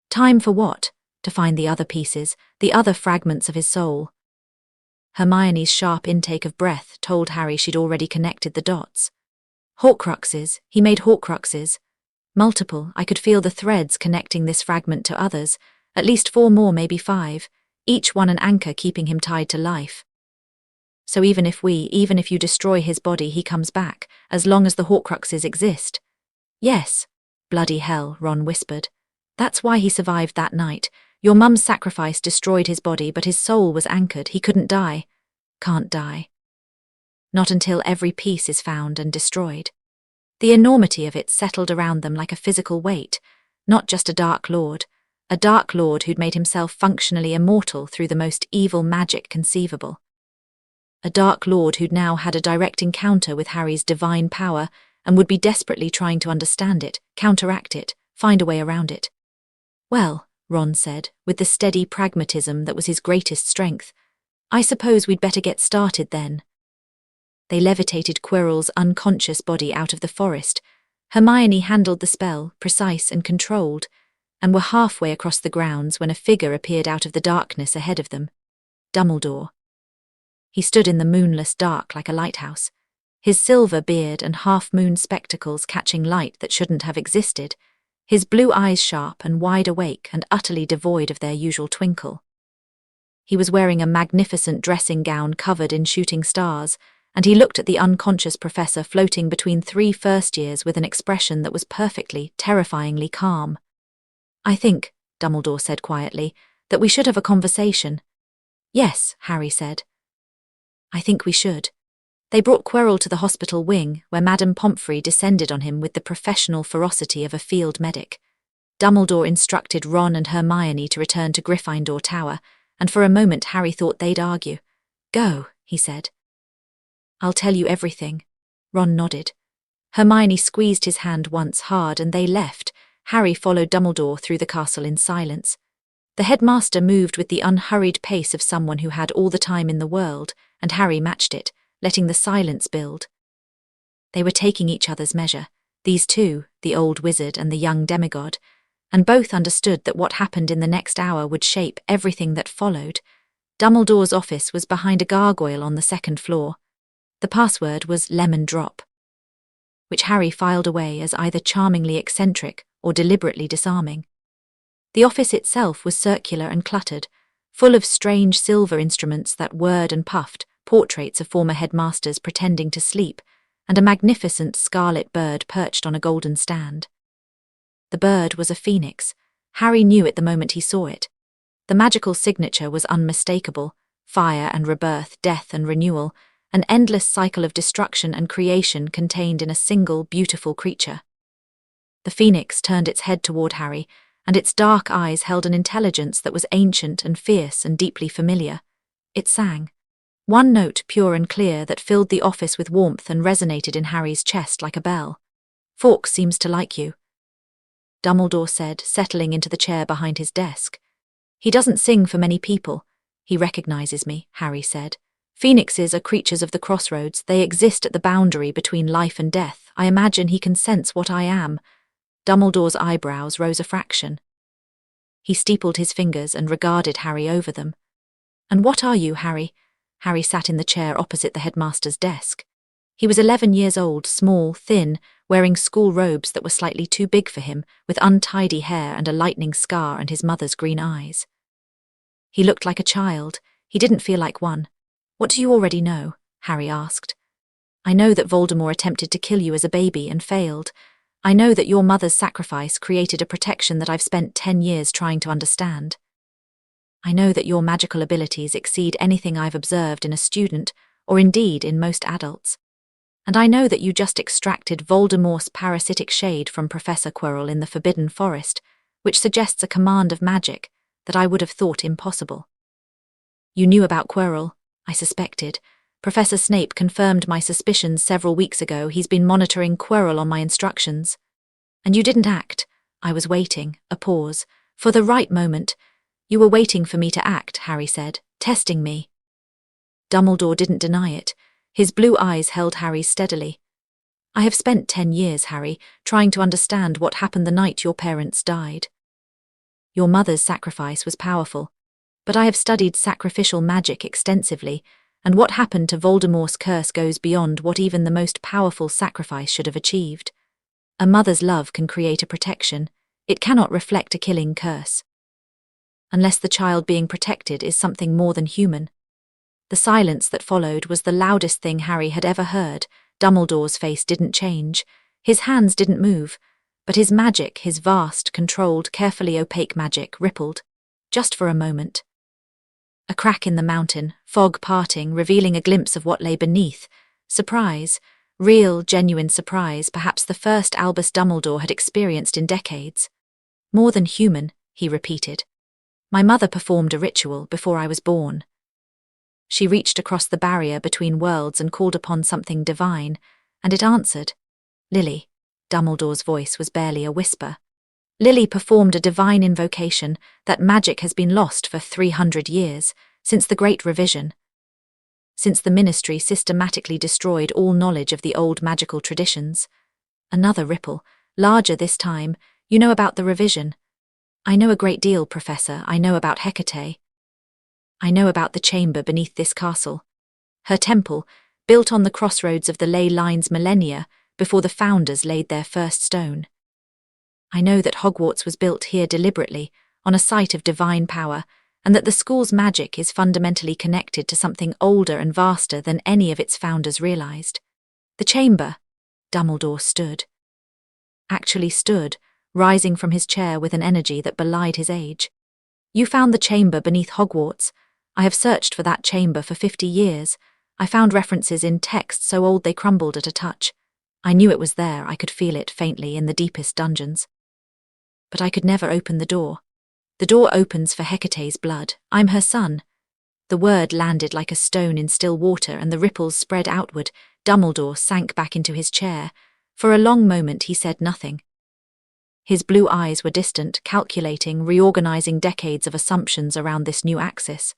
Time for what? To find the other pieces, the other fragments of his soul. Hermione's sharp intake of breath told Harry she'd already connected the dots. Horcruxes, he made Horcruxes. Multiple, I could feel the threads connecting this fragment to others, at least 4 more, maybe 5, each one an anchor keeping him tied to life. So even if you destroy his body, he comes back, as long as the Horcruxes exist. Yes. Bloody hell, Ron whispered. That's why he survived that night. Your mum's sacrifice destroyed his body, but his soul was anchored. He couldn't die. Can't die. Not until every piece is found and destroyed. The enormity of it settled around them like a physical weight, not just a Dark Lord who'd made himself functionally immortal through the most evil magic conceivable. A Dark Lord who'd now had a direct encounter with Harry's divine power and would be desperately trying to understand it, counteract it, find a way around it. "Well," Ron said, with the steady pragmatism that was his greatest strength, "I suppose we'd better get started then." They levitated Quirrell's unconscious body out of the forest. Hermione handled the spell, precise and controlled, and were halfway across the grounds when a figure appeared out of the darkness ahead of them. Dumbledore. He stood in the moonless dark like a lighthouse, his silver beard and half-moon spectacles catching light that shouldn't have existed, his blue eyes sharp and wide awake and utterly devoid of their usual twinkle. He was wearing a magnificent dressing gown covered in shooting stars, and he looked at the unconscious professor floating between 3 first years with an expression that was perfectly, terrifyingly calm. "I think," Dumbledore said quietly, "that we should have a conversation." "Yes," Harry said. "I think we should." They brought Quirrell to the hospital wing, where Madame Pomfrey descended on him with the professional ferocity of a field medic. Dumbledore instructed Ron and Hermione to return to Gryffindor Tower, and for a moment Harry thought they'd argue. "Go," he said. "I'll tell you everything." Ron nodded. Hermione squeezed his hand once hard and they left. Harry followed Dumbledore through the castle in silence. The headmaster moved with the unhurried pace of someone who had all the time in the world, and Harry matched it, letting the silence build. They were taking each other's measure, these two, the old wizard and the young demigod, and both understood that what happened in the next hour would shape everything that followed. Dumbledore's office was behind a gargoyle on the 2nd floor. The password was Lemon Drop, which Harry filed away as either charmingly eccentric or deliberately disarming. The office itself was circular and cluttered, full of strange silver instruments that whirred and puffed, portraits of former headmasters pretending to sleep, and a magnificent scarlet bird perched on a golden stand. The bird was a phoenix. Harry knew it the moment he saw it. The magical signature was unmistakable: fire and rebirth, death and renewal, an endless cycle of destruction and creation contained in a single beautiful creature. The phoenix turned its head toward Harry, and its dark eyes held an intelligence that was ancient and fierce and deeply familiar. It sang. One note, pure and clear, that filled the office with warmth and resonated in Harry's chest like a bell. "Fawkes seems to like you," Dumbledore said, settling into the chair behind his desk. "He doesn't sing for many people." "He recognizes me," Harry said. "Phoenixes are creatures of the crossroads. They exist at the boundary between life and death. I imagine he can sense what I am." Dumbledore's eyebrows rose a fraction. He steepled his fingers and regarded Harry over them. "And what are you, Harry?" Harry sat in the chair opposite the headmaster's desk. He was 11 years old, small, thin, wearing school robes that were slightly too big for him, with untidy hair and a lightning scar and his mother's green eyes. He looked like a child. He didn't feel like one. "What do you already know?" Harry asked. "I know that Voldemort attempted to kill you as a baby and failed. I know that your mother's sacrifice created a protection that I've spent 10 years trying to understand. I know that your magical abilities exceed anything I've observed in a student, or indeed in most adults. And I know that you just extracted Voldemort's parasitic shade from Professor Quirrell in the Forbidden Forest, which suggests a command of magic that I would have thought impossible. You knew about Quirrell, I suspected. Professor Snape confirmed my suspicions several weeks ago. He's been monitoring Quirrell on my instructions. And you didn't act. I was waiting, a pause, for the right moment. You were waiting for me to act, Harry said, testing me." Dumbledore didn't deny it. His blue eyes held Harry's steadily. "I have spent 10 years, Harry, trying to understand what happened the night your parents died. Your mother's sacrifice was powerful, but I have studied sacrificial magic extensively, and what happened to Voldemort's curse goes beyond what even the most powerful sacrifice should have achieved. A mother's love can create a protection. It cannot reflect a killing curse. Unless the child being protected is something more than human." The silence that followed was the loudest thing Harry had ever heard. Dumbledore's face didn't change. His hands didn't move. But his magic, his vast, controlled, carefully opaque magic, rippled. Just for a moment. A crack in the mountain, fog parting, revealing a glimpse of what lay beneath. Surprise. Real, genuine surprise, perhaps the first Albus Dumbledore had experienced in decades. "More than human," he repeated. "My mother performed a ritual before I was born. She reached across the barrier between worlds and called upon something divine, and it answered. Lily." Dumbledore's voice was barely a whisper. "Lily performed a divine invocation. That magic has been lost for 300 years, since the Great Revision. Since the Ministry systematically destroyed all knowledge of the old magical traditions." Another ripple, larger this time. "You know about the revision." "I know a great deal, Professor. I know about Hecate. I know about the chamber beneath this castle. Her temple, built on the crossroads of the ley lines millennia before the founders laid their first stone. I know that Hogwarts was built here deliberately, on a site of divine power, and that the school's magic is fundamentally connected to something older and vaster than any of its founders realized. The chamber, Dumbledore actually stood, rising from his chair with an energy that belied his age. You found the chamber beneath Hogwarts. I have searched for that chamber for 50 years. I found references in texts so old they crumbled at a touch. I knew it was there, I could feel it faintly in the deepest dungeons. But I could never open the door. The door opens for Hecate's blood. I'm her son. The word landed like a stone in still water, and the ripples spread outward. Dumbledore sank back into his chair. For a long moment he said nothing. His blue eyes were distant, calculating, reorganizing decades of assumptions around this new axis.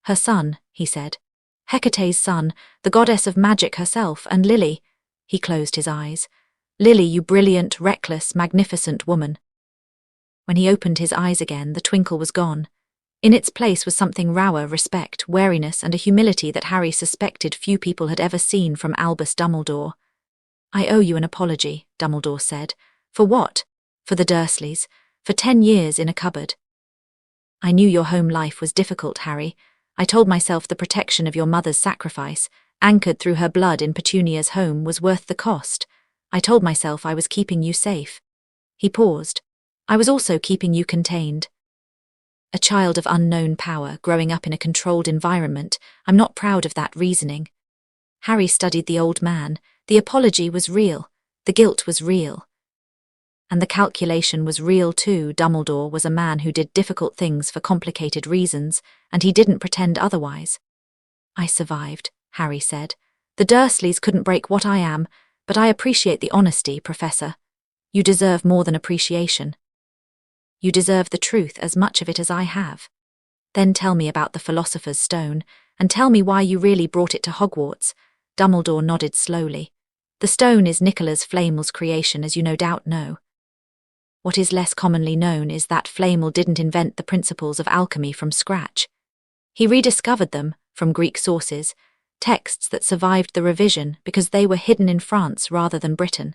Her son, he said. Hecate's son, the goddess of magic herself, and Lily. He closed his eyes. Lily, you brilliant, reckless, magnificent woman. When he opened his eyes again, the twinkle was gone. In its place was something rawer, respect, wariness, and a humility that Harry suspected few people had ever seen from Albus Dumbledore. I owe you an apology, Dumbledore said. For what? For the Dursleys. For 10 years in a cupboard. I knew your home life was difficult, Harry. I told myself the protection of your mother's sacrifice, anchored through her blood in Petunia's home, was worth the cost. I told myself I was keeping you safe. He paused. I was also keeping you contained. A child of unknown power, growing up in a controlled environment, I'm not proud of that reasoning. Harry studied the old man. The apology was real. The guilt was real. And the calculation was real too. Dumbledore was a man who did difficult things for complicated reasons, and he didn't pretend otherwise. I survived, Harry said. The Dursleys couldn't break what I am, but I appreciate the honesty, Professor. You deserve more than appreciation. You deserve the truth, as much of it as I have. Then tell me about the Philosopher's Stone, and tell me why you really brought it to Hogwarts. Dumbledore nodded slowly. The stone is Nicholas Flamel's creation, as you no doubt know. What is less commonly known is that Flamel didn't invent the principles of alchemy from scratch. He rediscovered them, from Greek sources, texts that survived the revision because they were hidden in France rather than Britain.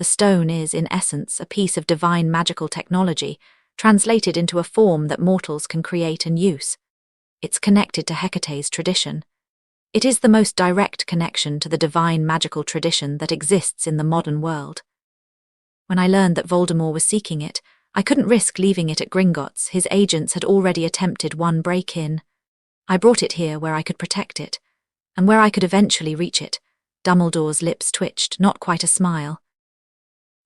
The stone is, in essence, a piece of divine magical technology, translated into a form that mortals can create and use. It's connected to Hecate's tradition. It is the most direct connection to the divine magical tradition that exists in the modern world. When I learned that Voldemort was seeking it, I couldn't risk leaving it at Gringotts. His agents had already attempted one break-in. I brought it here where I could protect it, and where I could eventually reach it. Dumbledore's lips twitched, not quite a smile.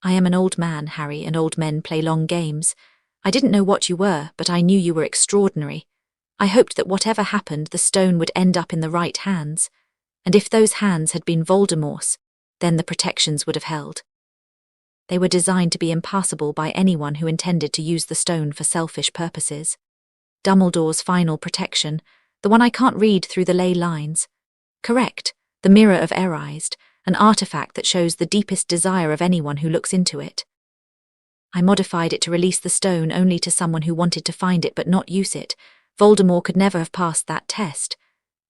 I am an old man, Harry, and old men play long games. I didn't know what you were, but I knew you were extraordinary. I hoped that whatever happened, the stone would end up in the right hands. And if those hands had been Voldemort's, then the protections would have held. They were designed to be impassable by anyone who intended to use the stone for selfish purposes. Dumbledore's final protection, the one I can't read through the ley lines. Correct, the Mirror of Erised, an artifact that shows the deepest desire of anyone who looks into it. I modified it to release the stone only to someone who wanted to find it but not use it. Voldemort could never have passed that test.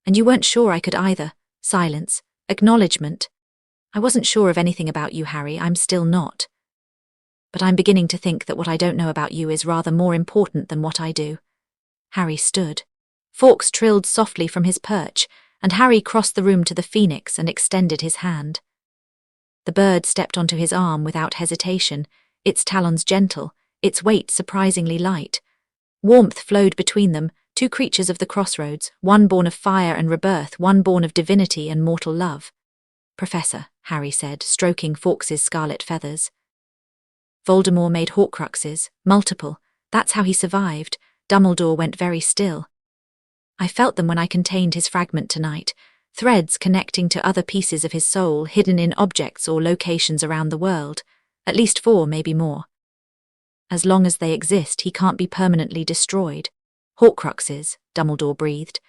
And you weren't sure I could either. Silence. Acknowledgement. I wasn't sure of anything about you, Harry. I'm still not. But I'm beginning to think that what I don't know about you is rather more important than what I do. Harry stood. Fawkes trilled softly from his perch, and Harry crossed the room to the phoenix and extended his hand. The bird stepped onto his arm without hesitation, its talons gentle, its weight surprisingly light. Warmth flowed between them, two creatures of the crossroads, one born of fire and rebirth, one born of divinity and mortal love. Professor, Harry said, stroking Fawkes's scarlet feathers. Voldemort made Horcruxes, multiple. That's how he survived. Dumbledore went very still. I felt them when I contained his fragment tonight, threads connecting to other pieces of his soul hidden in objects or locations around the world, at least 4, maybe more. As long as they exist, he can't be permanently destroyed. Horcruxes, Dumbledore breathed.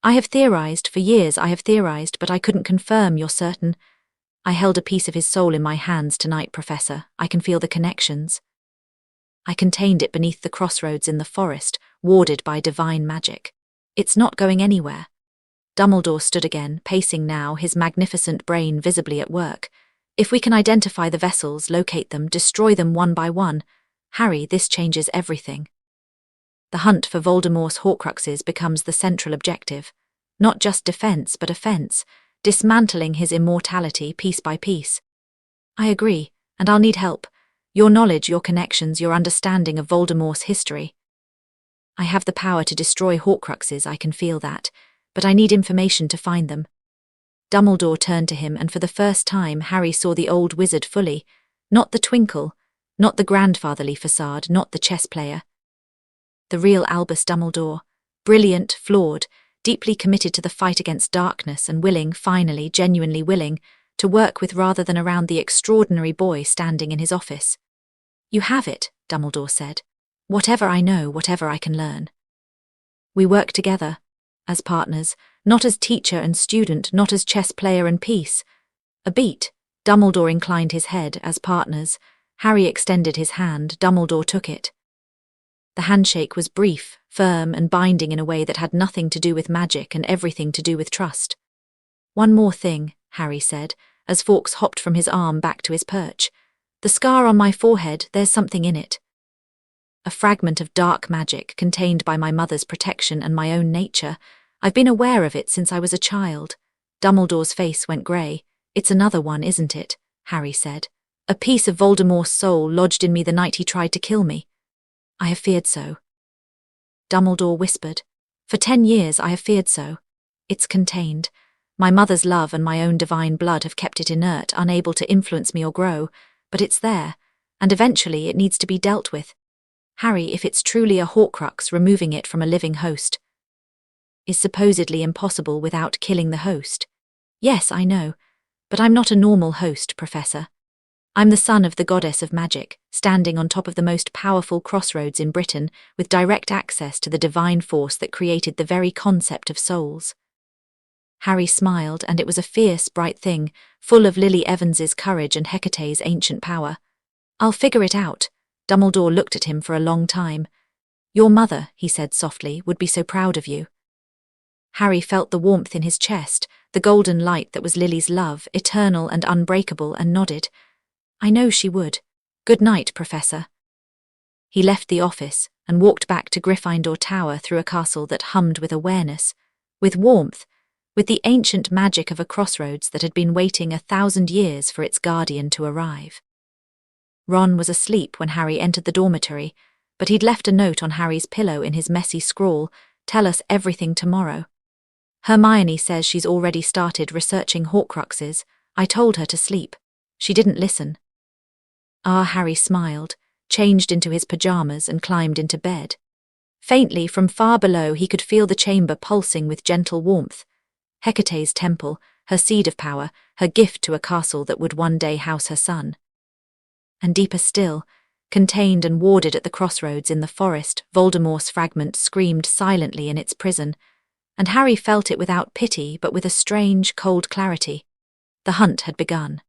I have theorized, for years I have theorized, but I couldn't confirm, you're certain. I held a piece of his soul in my hands tonight, Professor. I can feel the connections. I contained it beneath the crossroads in the forest, warded by divine magic. It's not going anywhere. Dumbledore stood again, pacing now, his magnificent brain visibly at work. If we can identify the vessels, locate them, destroy them one by one, Harry, this changes everything. The hunt for Voldemort's Horcruxes becomes the central objective. Not just defense, but offense, dismantling his immortality piece by piece. I agree, and I'll need help. Your knowledge, your connections, your understanding of Voldemort's history. I have the power to destroy Horcruxes, I can feel that, but I need information to find them. Dumbledore turned to him, and for the first time Harry saw the old wizard fully, not the twinkle, not the grandfatherly facade, not the chess player. The real Albus Dumbledore, brilliant, flawed, deeply committed to the fight against darkness and willing, finally, genuinely willing, to work with rather than around the extraordinary boy standing in his office. You have it, Dumbledore said. Whatever I know, whatever I can learn. We work together, as partners, not as teacher and student, not as chess player and piece. A beat. Dumbledore inclined his head. As partners. Harry extended his hand. Dumbledore took it. The handshake was brief, firm, and binding in a way that had nothing to do with magic and everything to do with trust. One more thing, Harry said, as Fawkes hopped from his arm back to his perch. The scar on my forehead, there's something in it. A fragment of dark magic contained by my mother's protection and my own nature. I've been aware of it since I was a child. Dumbledore's face went grey. It's another one, isn't it? Harry said. A piece of Voldemort's soul lodged in me the night he tried to kill me. I have feared so. Dumbledore whispered. For 10 years I have feared so. It's contained. My mother's love and my own divine blood have kept it inert, unable to influence me or grow, but it's there, and eventually it needs to be dealt with. Harry, if it's truly a Horcrux, removing it from a living host is supposedly impossible without killing the host. Yes, I know, but I'm not a normal host, Professor. I'm the son of the goddess of magic, standing on top of the most powerful crossroads in Britain, with direct access to the divine force that created the very concept of souls. Harry smiled, and it was a fierce, bright thing, full of Lily Evans's courage and Hecate's ancient power. I'll figure it out. Dumbledore looked at him for a long time. Your mother, he said softly, would be so proud of you. Harry felt the warmth in his chest, the golden light that was Lily's love, eternal and unbreakable, and nodded. I know she would. Good night, Professor. He left the office and walked back to Gryffindor Tower through a castle that hummed with awareness, with warmth, with the ancient magic of a crossroads that had been waiting 1,000 years for its guardian to arrive. Ron was asleep when Harry entered the dormitory, but he'd left a note on Harry's pillow in his messy scrawl, "Tell us everything tomorrow." Hermione says she's already started researching Horcruxes. I told her to sleep. She didn't listen. Harry smiled, changed into his pajamas and climbed into bed. Faintly, from far below, he could feel the chamber pulsing with gentle warmth. Hecate's temple, her seed of power, her gift to a castle that would one day house her son. And deeper still, contained and warded at the crossroads in the forest, Voldemort's fragment screamed silently in its prison, and Harry felt it without pity but with a strange, cold clarity. The hunt had begun.